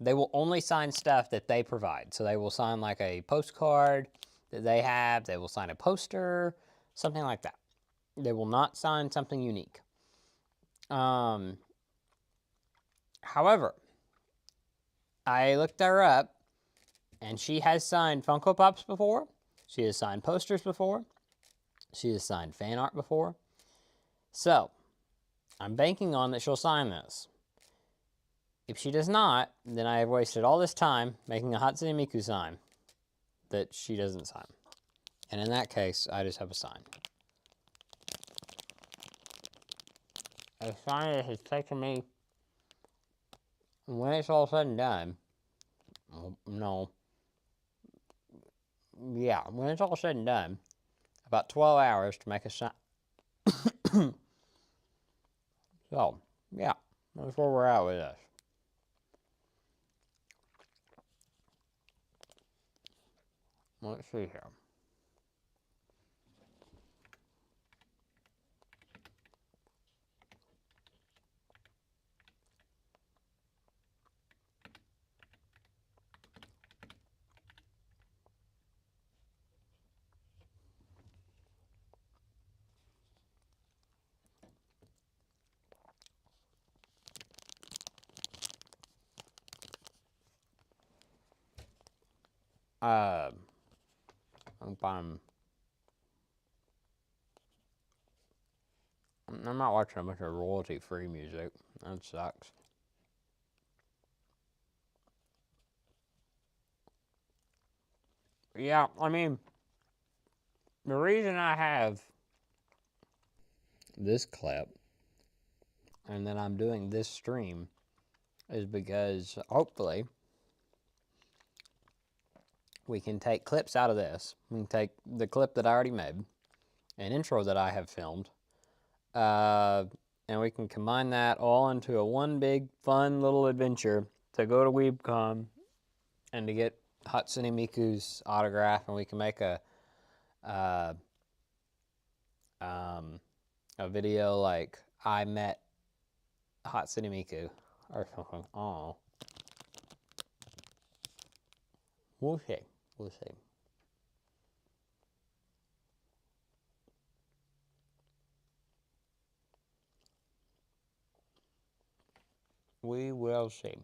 they will only sign stuff that they provide. So they will sign like a postcard that they have, they will sign a poster, something like that. They will not sign something unique. However, I looked her up, and she has signed Funko Pops before. She has signed posters before. She has signed fan art before. So, I'm banking on that she'll sign this. If she does not, then I have wasted all this time making a Hatsune Miku sign that she doesn't sign. And in that case, I just have a sign. A sign that has taken me, when it's all said and done, when it's all said and done, about 12 hours to make a sign. So, yeah, that's where we're at with this. Let's see here. I'm not watching a bunch of royalty-free music. That sucks. Yeah, I mean, the reason I have this clip and then I'm doing this stream is because hopefully we can take clips out of this. We can take the clip that I already made, an intro that I have filmed, and we can combine that all into a one big fun little adventure to go to WeebCon and to get Hatsune Miku's autograph, and we can make a video like I met Hatsune Miku or something. Oh, we'll see. We'll see. We will see.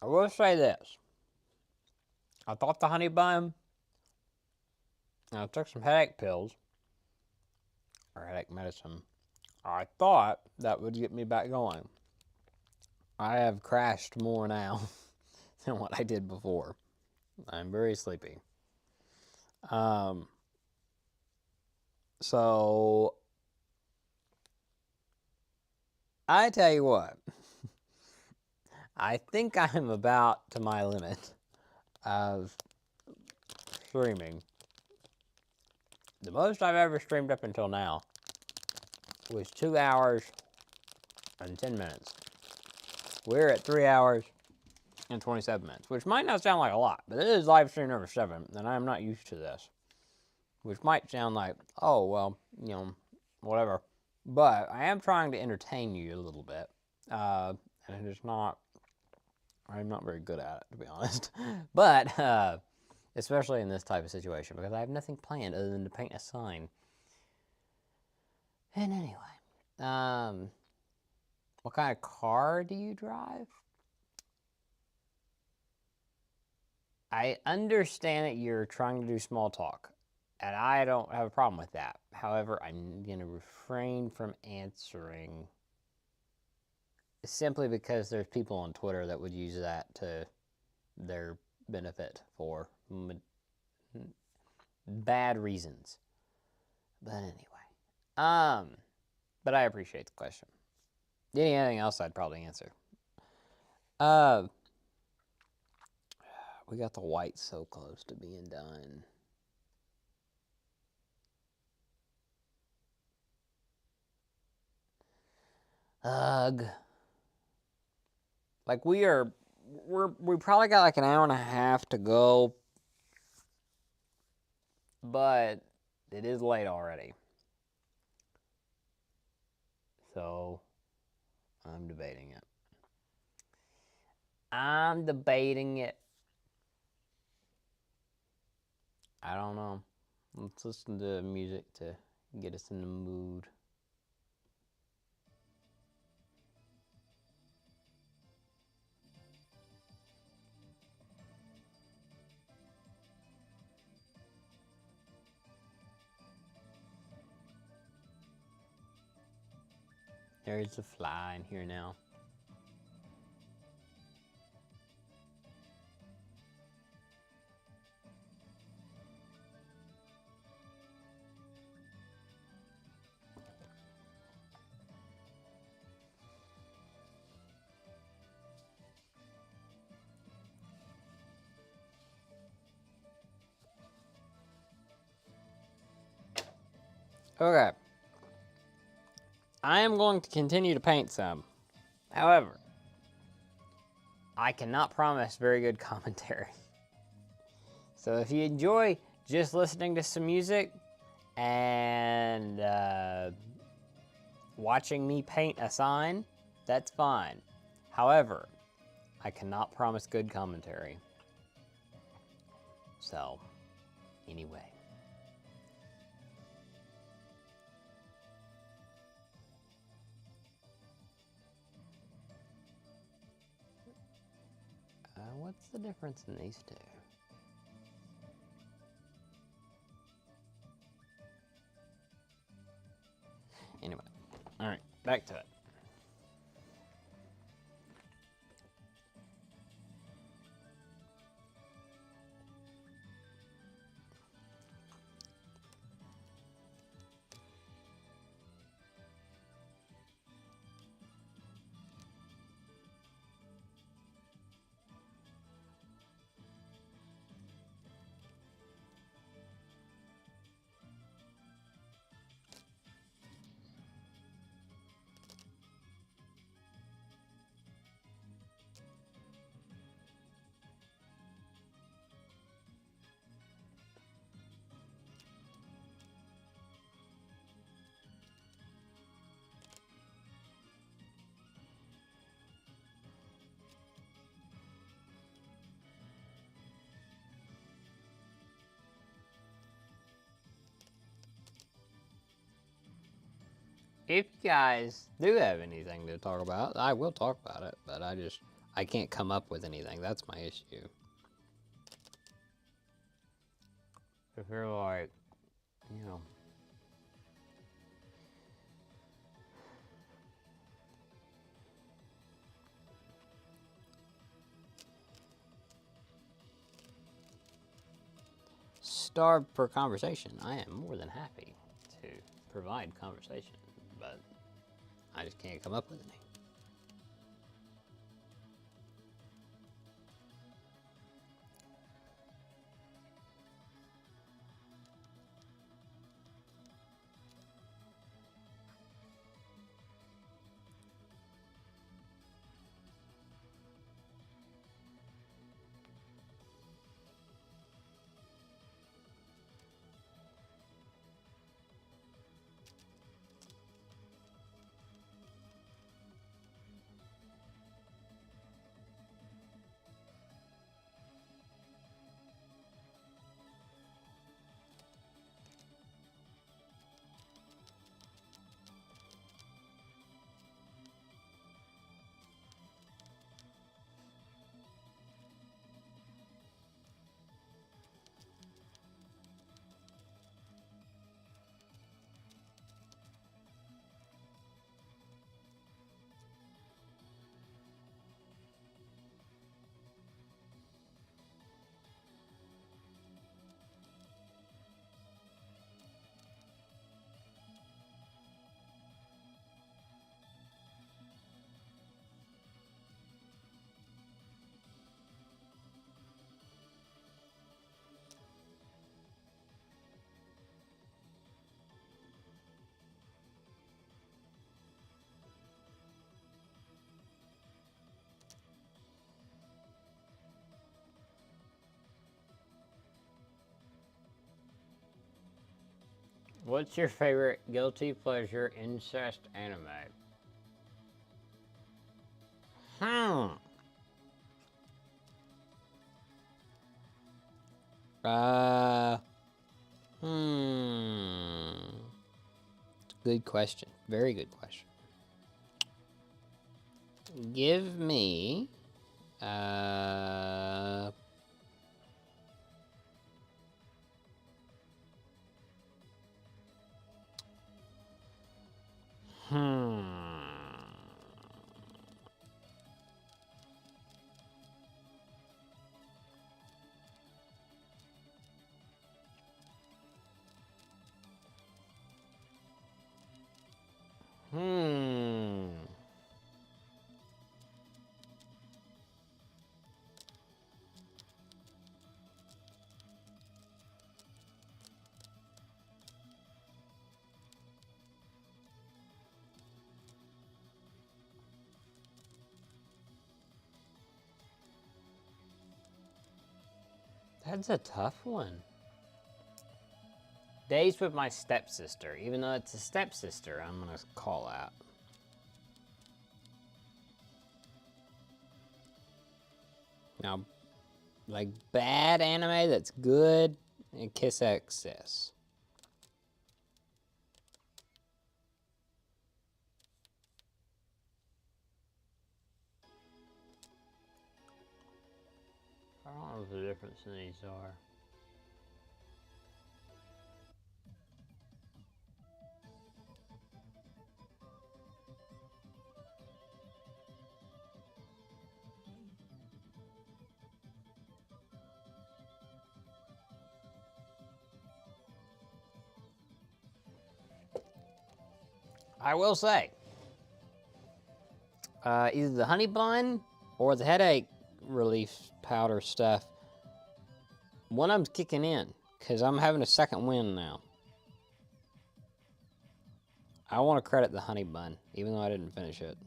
I will say this. I thought the honey bun, and I took some headache pills, or headache medicine. I thought that would get me back going. I have crashed more now than what I did before. I'm very sleepy. So, I tell you what, I think I'm about to my limit of streaming. The most I've ever streamed up until now was 2 hours and 10 minutes. We're at 3 hours and 27 minutes, which might not sound like a lot, but it is live stream number 7, and I am not used to this. Which might sound like, oh, well, whatever. But I am trying to entertain you a little bit. And it is not I'm not very good at it, to be honest. But especially in this type of situation, because I have nothing planned other than to paint a sign. And anyway, what kind of car do you drive? I understand that you're trying to do small talk, and I don't have a problem with that. However, I'm going to refrain from answering simply because there's people on Twitter that would use that to their benefit for bad reasons. But anyway, but I appreciate the question. Anything else I'd probably answer. We got the white so close to being done. Ugh. Like we probably got like an hour and a half to go, but it is late already. So I'm debating it. I don't know. Let's listen to music to get us in the mood. There's a fly in here now. Okay. I am going to continue to paint some. However, I cannot promise very good commentary. So if you enjoy just listening to some music and watching me paint a sign, that's fine. However, I cannot promise good commentary. So, anyway. What's the difference in these two? Anyway, all right, back to it. If you guys do have anything to talk about, I will talk about it, but I can't come up with anything. That's my issue. If you're like, you know, starved for conversation, I am more than happy to provide conversation, but I just can't come up with any. What's your favorite guilty pleasure incest anime? Hmm. Uh. Hmm. Good question. Very good question. Give me. Uh. Hmm. Hmm. That's a tough one. Days with my stepsister. Even though it's a stepsister, I'm gonna call out. Now, like bad anime that's good, and Kiss Excess. I don't know what the difference in these are. I will say, either the honey bun or the headache relief powder stuff, one of them's kicking in, because I'm having a second win now. I want to credit the honey bun, even though I didn't finish it.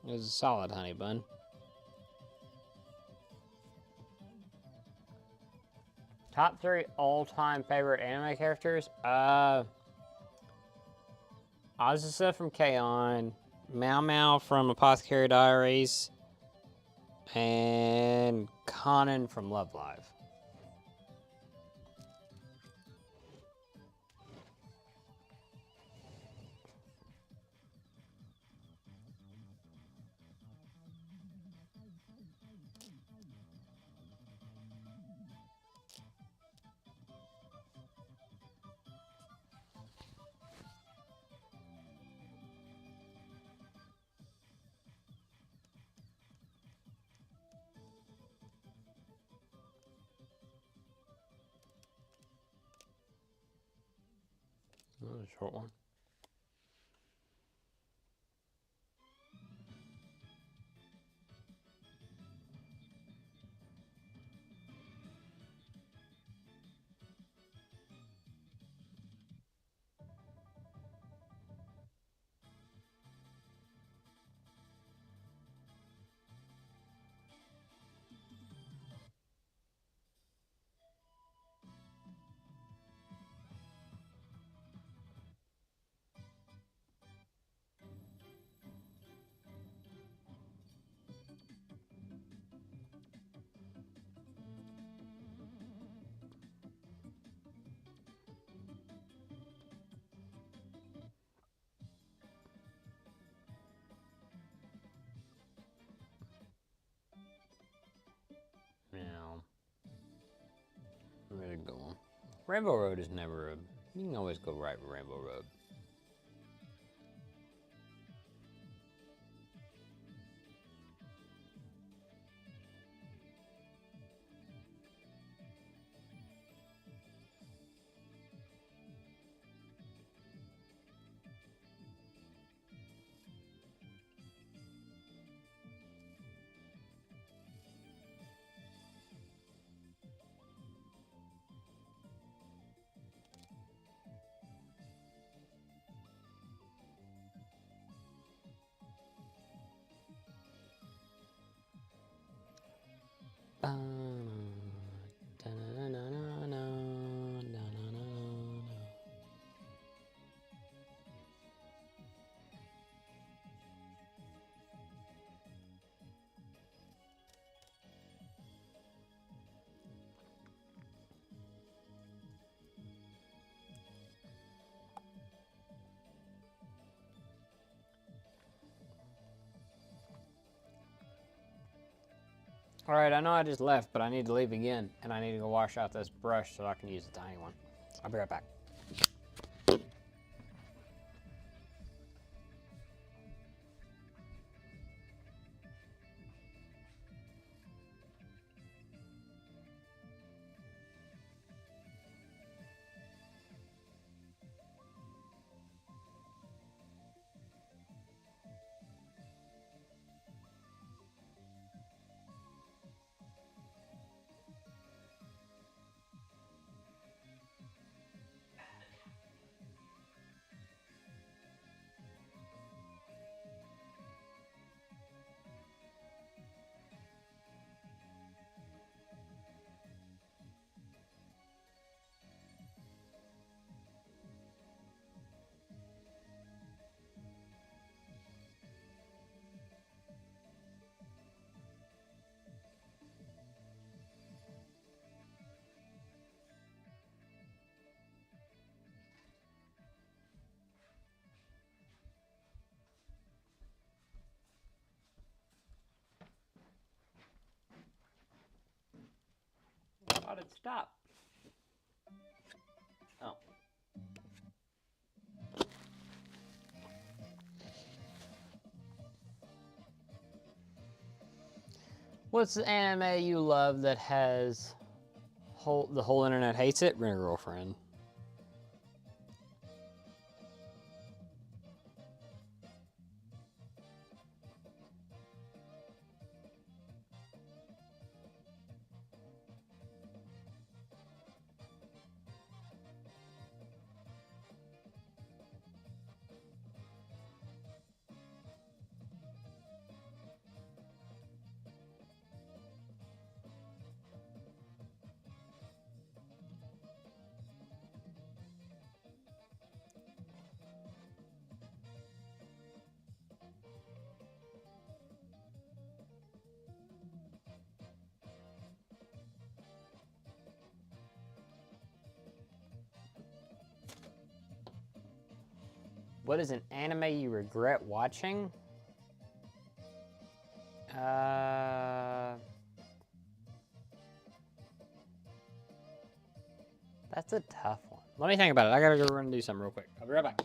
It was a solid honey bun. Top 3 all-time favorite anime characters? Azusa from K-On!, Mao Mao from Apothecary Diaries, and Conan from Love Live. That was a short one. Now, where to go on? Rainbow Road is never a... You can always go right with Rainbow Road. Alright, I know I just left, but I need to leave again, and I need to go wash out this brush so I can use the tiny one. I'll be right back. I thought it'd stop. Oh. What's the anime you love that has the whole internet hates it? Rent a Girlfriend. What is an anime you regret watching? That's a tough one. Let me think about it. I gotta go run and do something real quick. I'll be right back.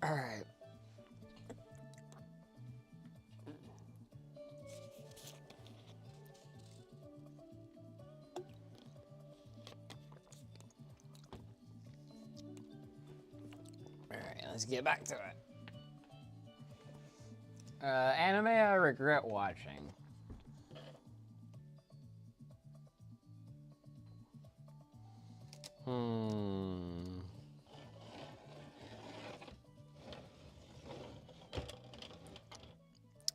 Alright. Alright, let's get back to it. Anime I regret watching.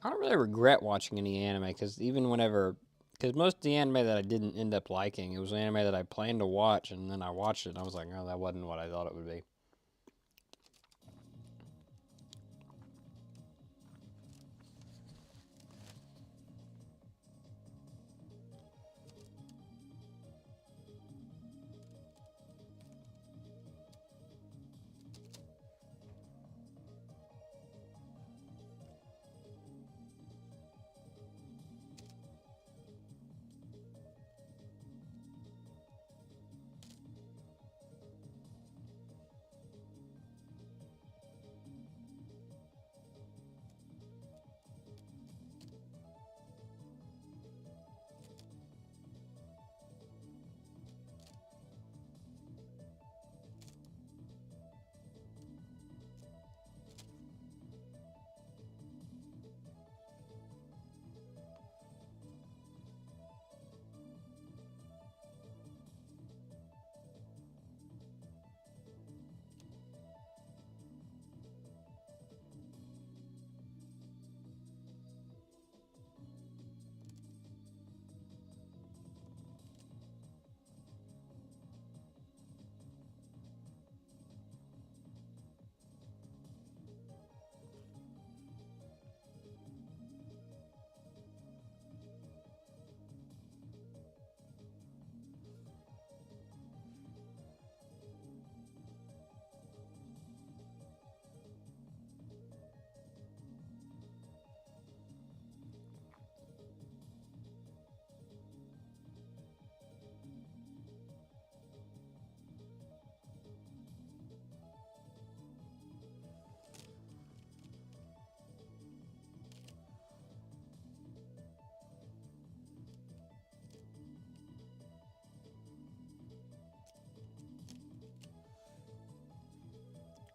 I don't really regret watching any anime because because most of the anime that I didn't end up liking, it was anime that I planned to watch, and then I watched it and I was like, oh, that wasn't what I thought it would be.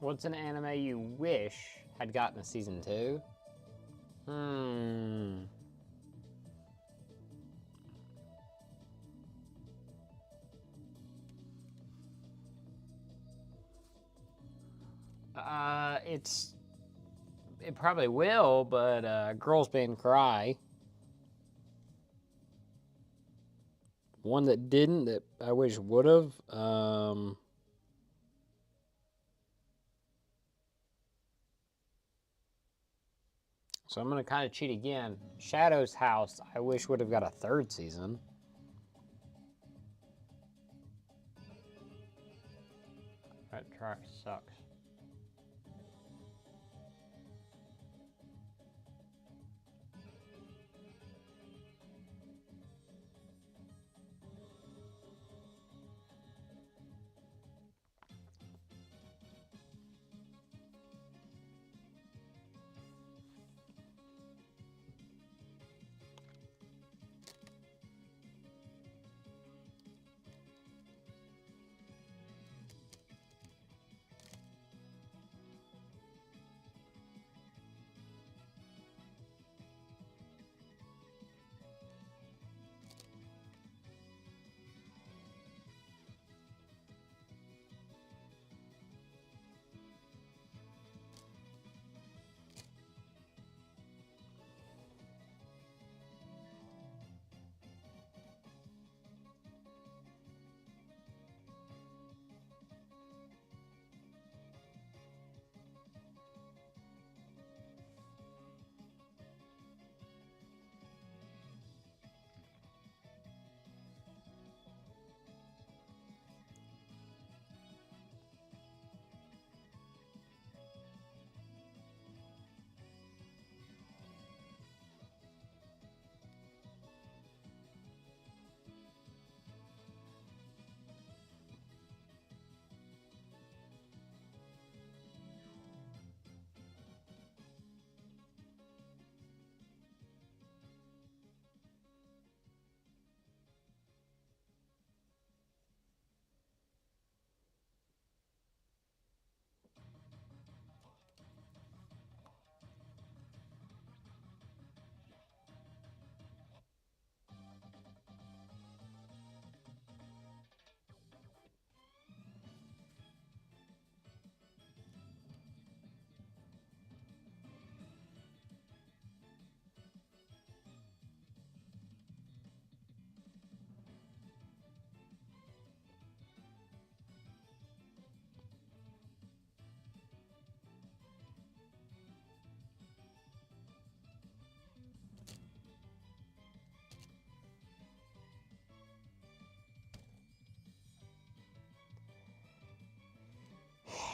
What's an anime you wish had gotten a season 2? It probably will, but Girls Band Cry. One that didn't, that I wish would have. So I'm going to kind of cheat again. Shadow's House, I wish would have got a 3rd season. That track sucks.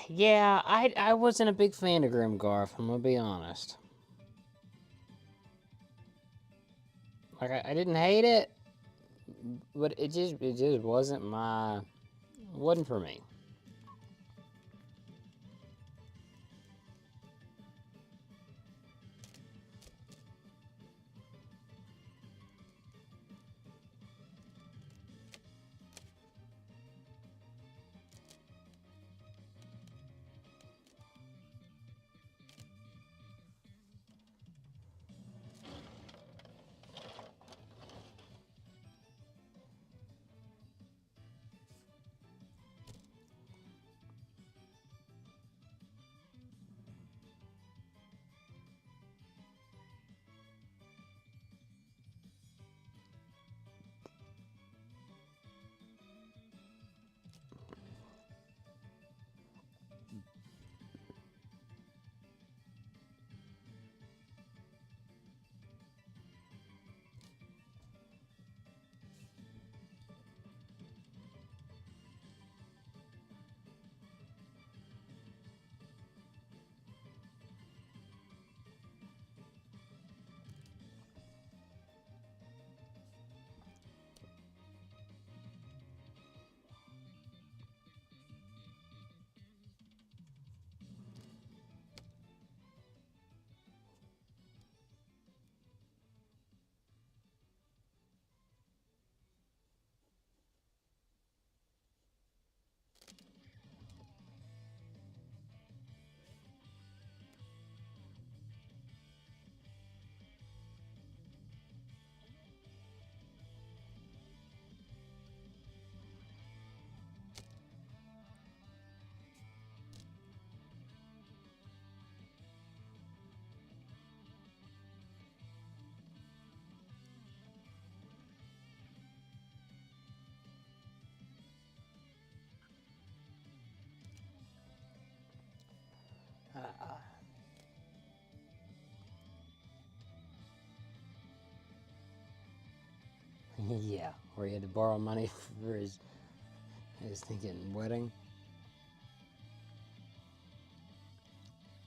Yeah, I wasn't a big fan of Grimgar, I'm gonna be honest. Like, I didn't hate it, but it just wasn't for me. Yeah, where he had to borrow money for his thinking wedding.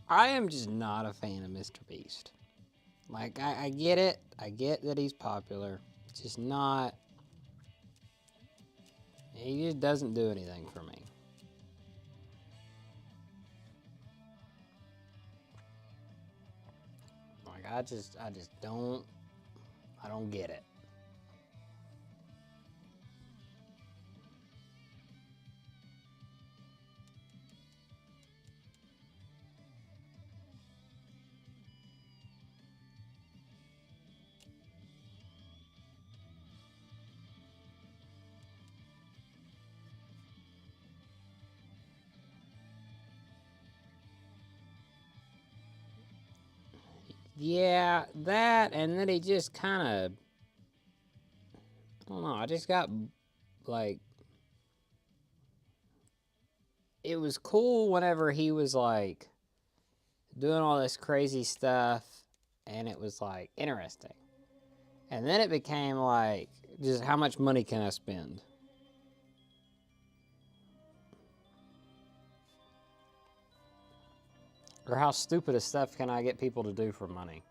I am just not a fan of Mr. Beast. Like, I get it. I get that he's popular. It's just not. He just doesn't do anything for me. Like, I just don't. I don't get it. Yeah, that, and then he just kind of. I don't know. I just got like. It was cool whenever he was like doing all this crazy stuff, and it was like interesting. And then it became like, just how much money can I spend? Or how stupid of stuff can I get people to do for money?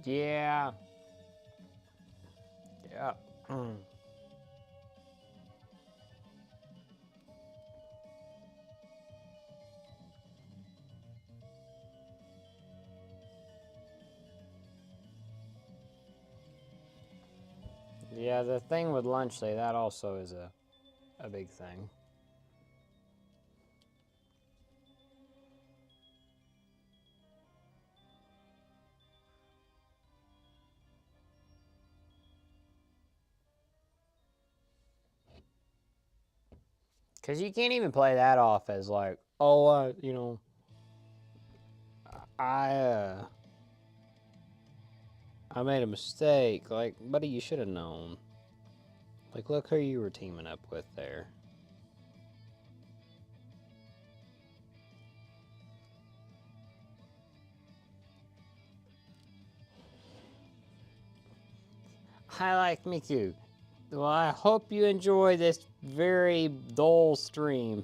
Yeah. Yeah. Yeah, the thing with lunch day, that also is a big thing. Because you can't even play that off as like, oh, I, uh, I made a mistake. Like, buddy, you should have known. Like, look who you were teaming up with there. I like Miku. Well, I hope you enjoy this very dull stream.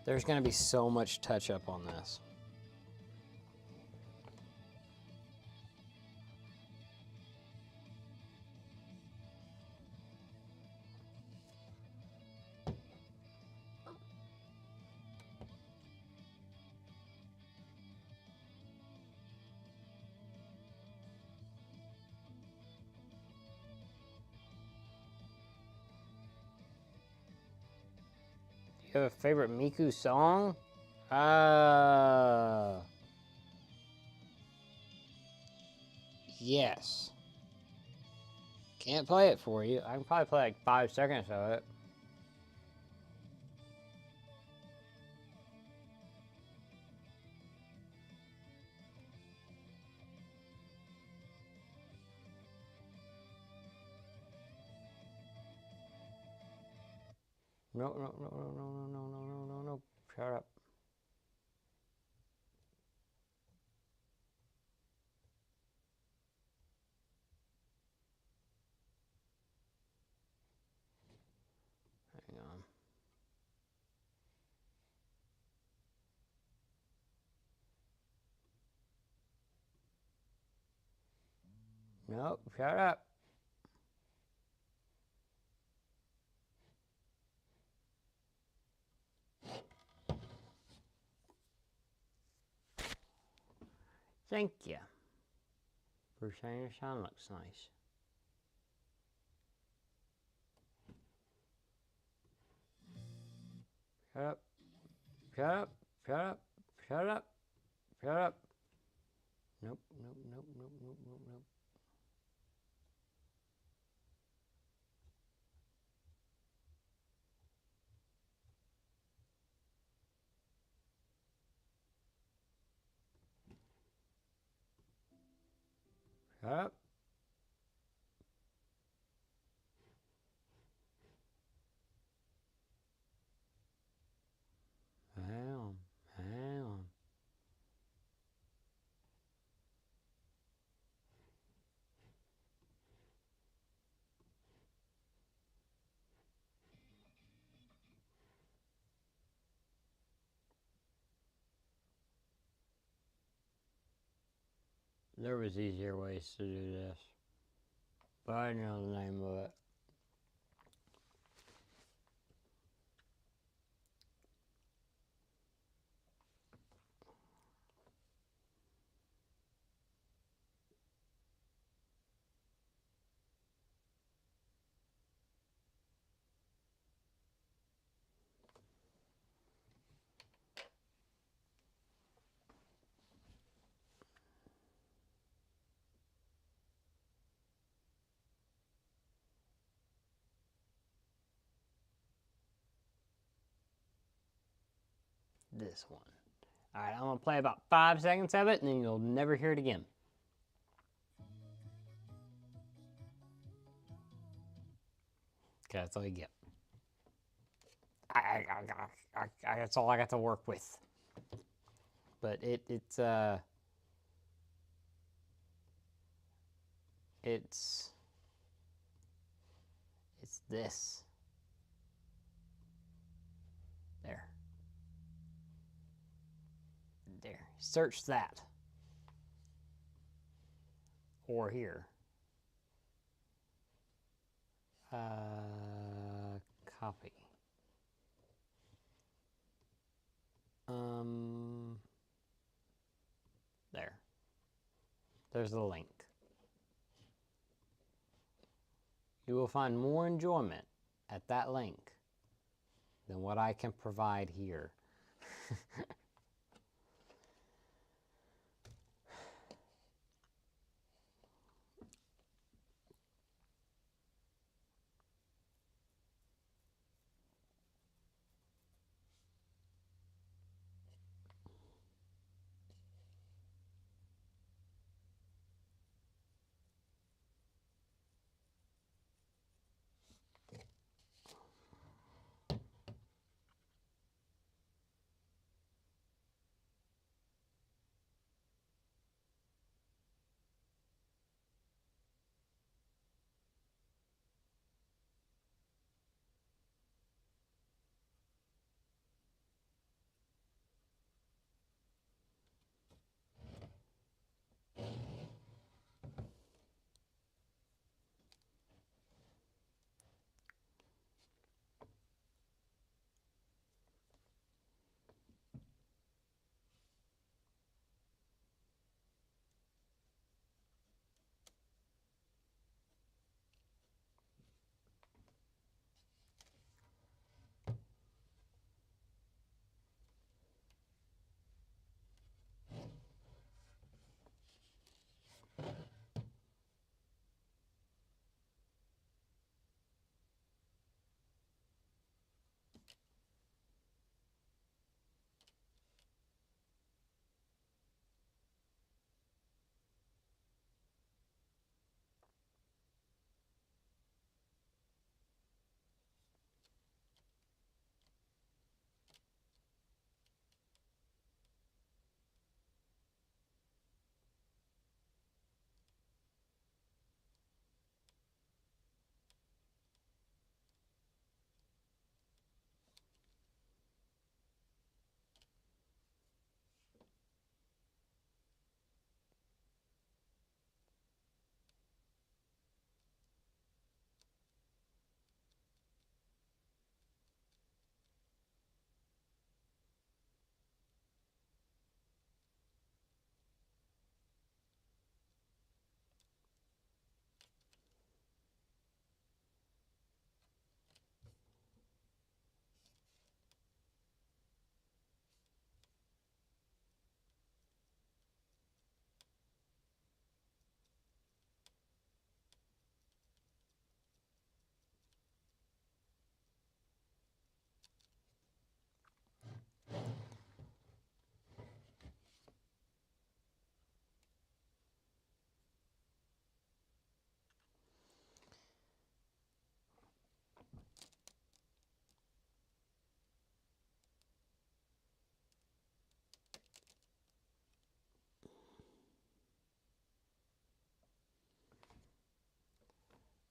There's going to be so much touch up on this. You have a favorite Miku song? Yes. Can't play it for you. I can probably play like 5 seconds of it. No, no, no, no, no, no, no, no, no, no, no. Shut up. Hang on. Nope, shut up. Thank you for saying your sound looks nice. Shut up. Shut up. Shut up. Shut up. Shut up. Nope, nope, nope, nope, nope, nope, nope. Shut up. Hang on. Hang on. There was easier ways to do this, but I know the name of it. This one. Alright, I'm gonna play about 5 seconds of it and then you'll never hear it again. Okay, that's all you get. That's all I got to work with. But it's this. There. There. Search that. Or here. Copy. There. There's the link. You will find more enjoyment at that link than what I can provide here.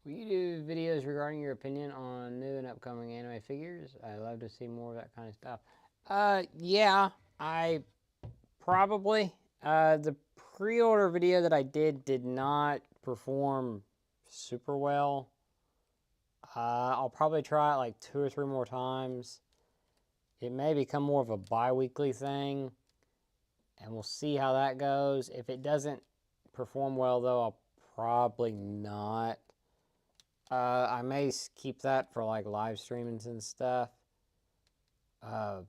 Will you do videos regarding your opinion on new and upcoming anime figures? I love to see more of that kind of stuff. Yeah, I probably. The pre-order video that I did not perform super well. I'll probably try it like 2 or 3 more times. It may become more of a bi-weekly thing, and we'll see how that goes. If it doesn't perform well, though, I'll probably not. I may keep that for like live streamings and stuff. Because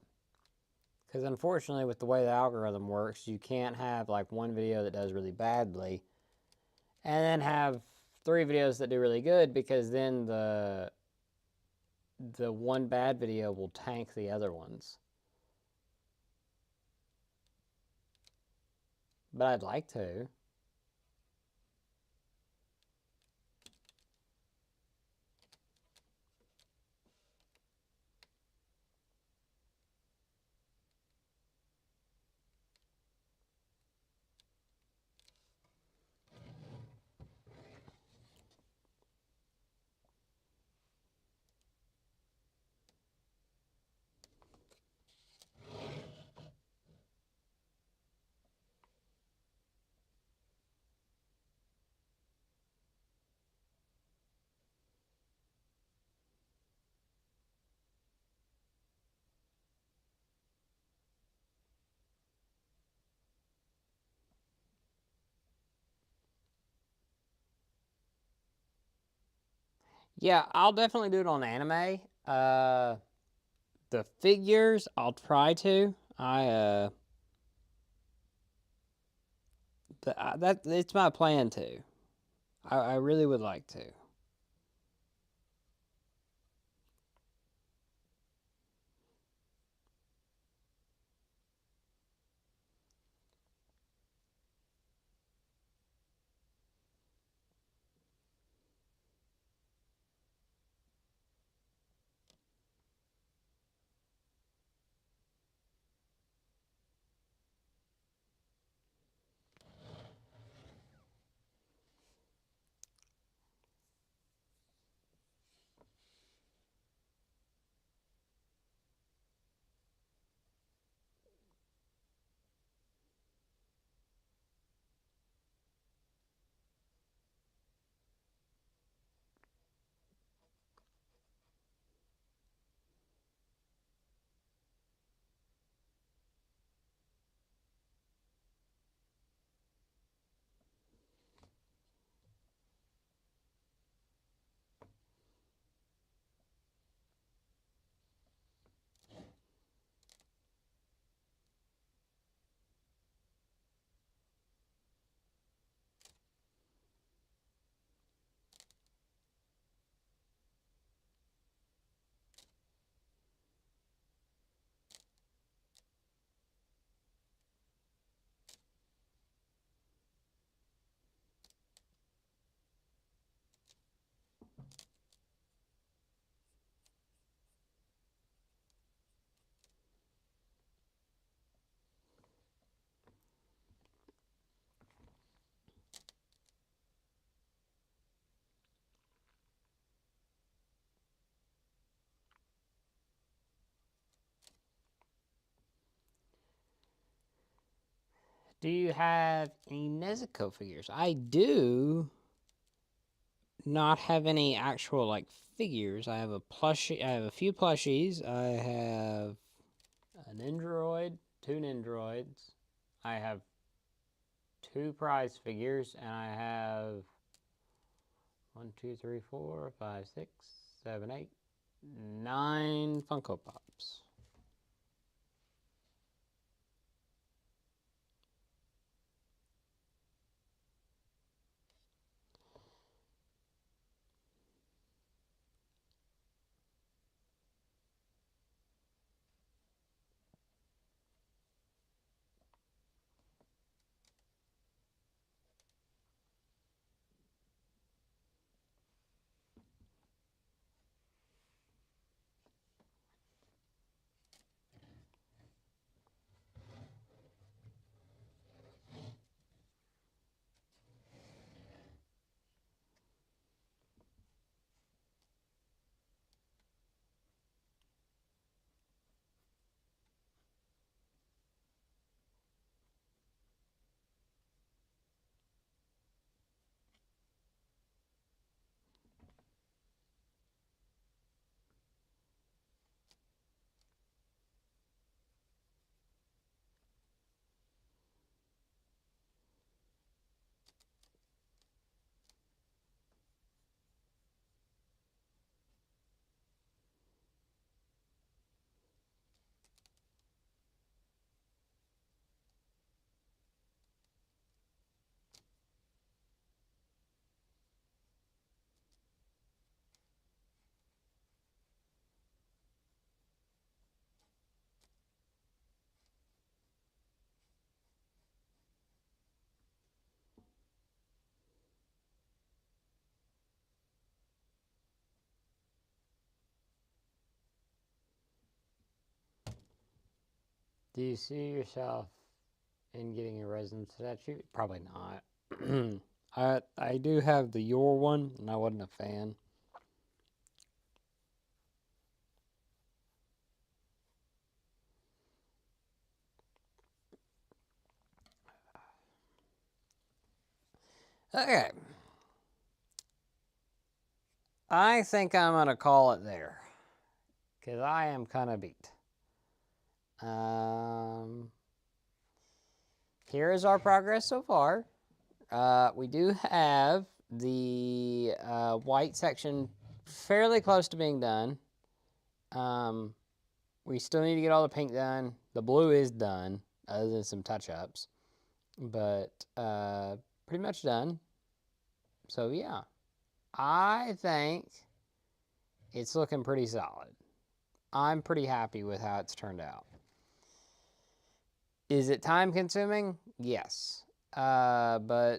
unfortunately, with the way the algorithm works, you can't have like one video that does really badly and then have 3 videos that do really good, because then the one bad video will tank the other ones. But I'd like to. Yeah, I'll definitely do it on anime. The figures, I'll try to. That it's my plan to. I really would like to. Do you have any Nezuko figures? I do not have any actual like figures. I have a plushie. I have a few plushies. I have an Nendoroid, two Nendoroids. I have two prize figures, and I have 1, 2, 3, 4, 5, 6, 7, 8, 9 Funko Pops. Do you see yourself in getting a resin statue? Probably not. I do have the Your one, and I wasn't a fan. Okay. I think I'm going to call it there. Because I am kind of beat. Um, Here is our progress so far. We do have the white section fairly close to being done. We still need to get all the pink done. The blue is done, other than some touch-ups. But pretty much done. So yeah, I think it's looking pretty solid. I'm pretty happy with how it's turned out. Is it time consuming? Yes. But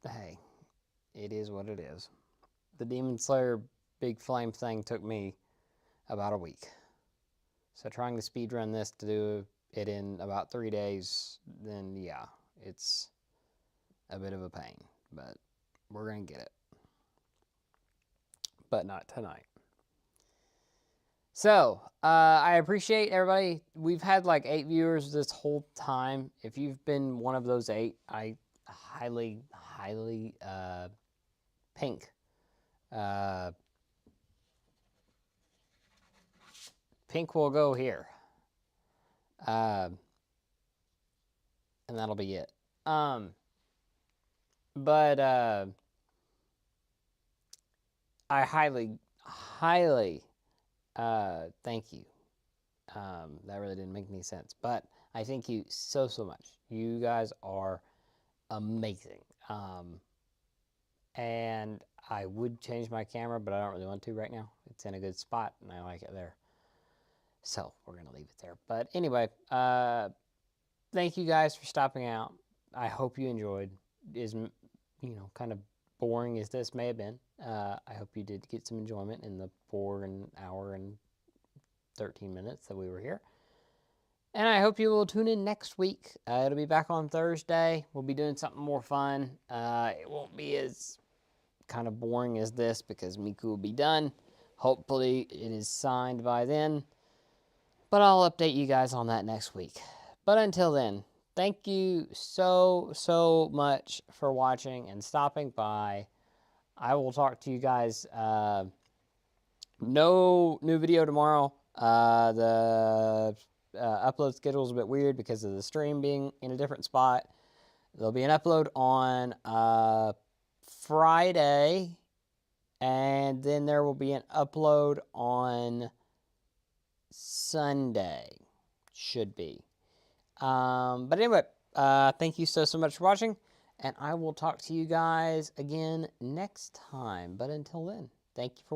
hey, it is what it is. The Demon Slayer big flame thing took me about a week. So trying to speed run this to do it in about 3 days, then yeah, it's a bit of a pain. But we're going to get it. But not tonight. So, I appreciate everybody. We've had like 8 viewers this whole time. If you've been one of those 8, I highly, pink. Pink will go here. And that'll be it. But I highly, thank you. That really didn't make any sense, but I thank you so much. You guys are amazing. And I would change my camera, but I don't really want to right now. It's in a good spot, and I like it there. So we're gonna leave it there. But anyway, thank you guys for stopping out. I hope you enjoyed. Is kind of boring as this may have been. I hope you did get some enjoyment in the 4 hour and 13 minutes that we were here. And I hope you will tune in next week. It'll be back on Thursday. We'll be doing something more fun. It won't be as kind of boring as this because Miku will be done. Hopefully it is signed by then. But I'll update you guys on that next week. But until then, thank you so much for watching and stopping by. I will talk to you guys. No new video tomorrow. The upload schedule is a bit weird because of the stream being in a different spot. There'll be an upload on Friday, and then there will be an upload on Sunday. Should be. But anyway, thank you so much for watching, and I will talk to you guys again next time. But until then, thank you for watching.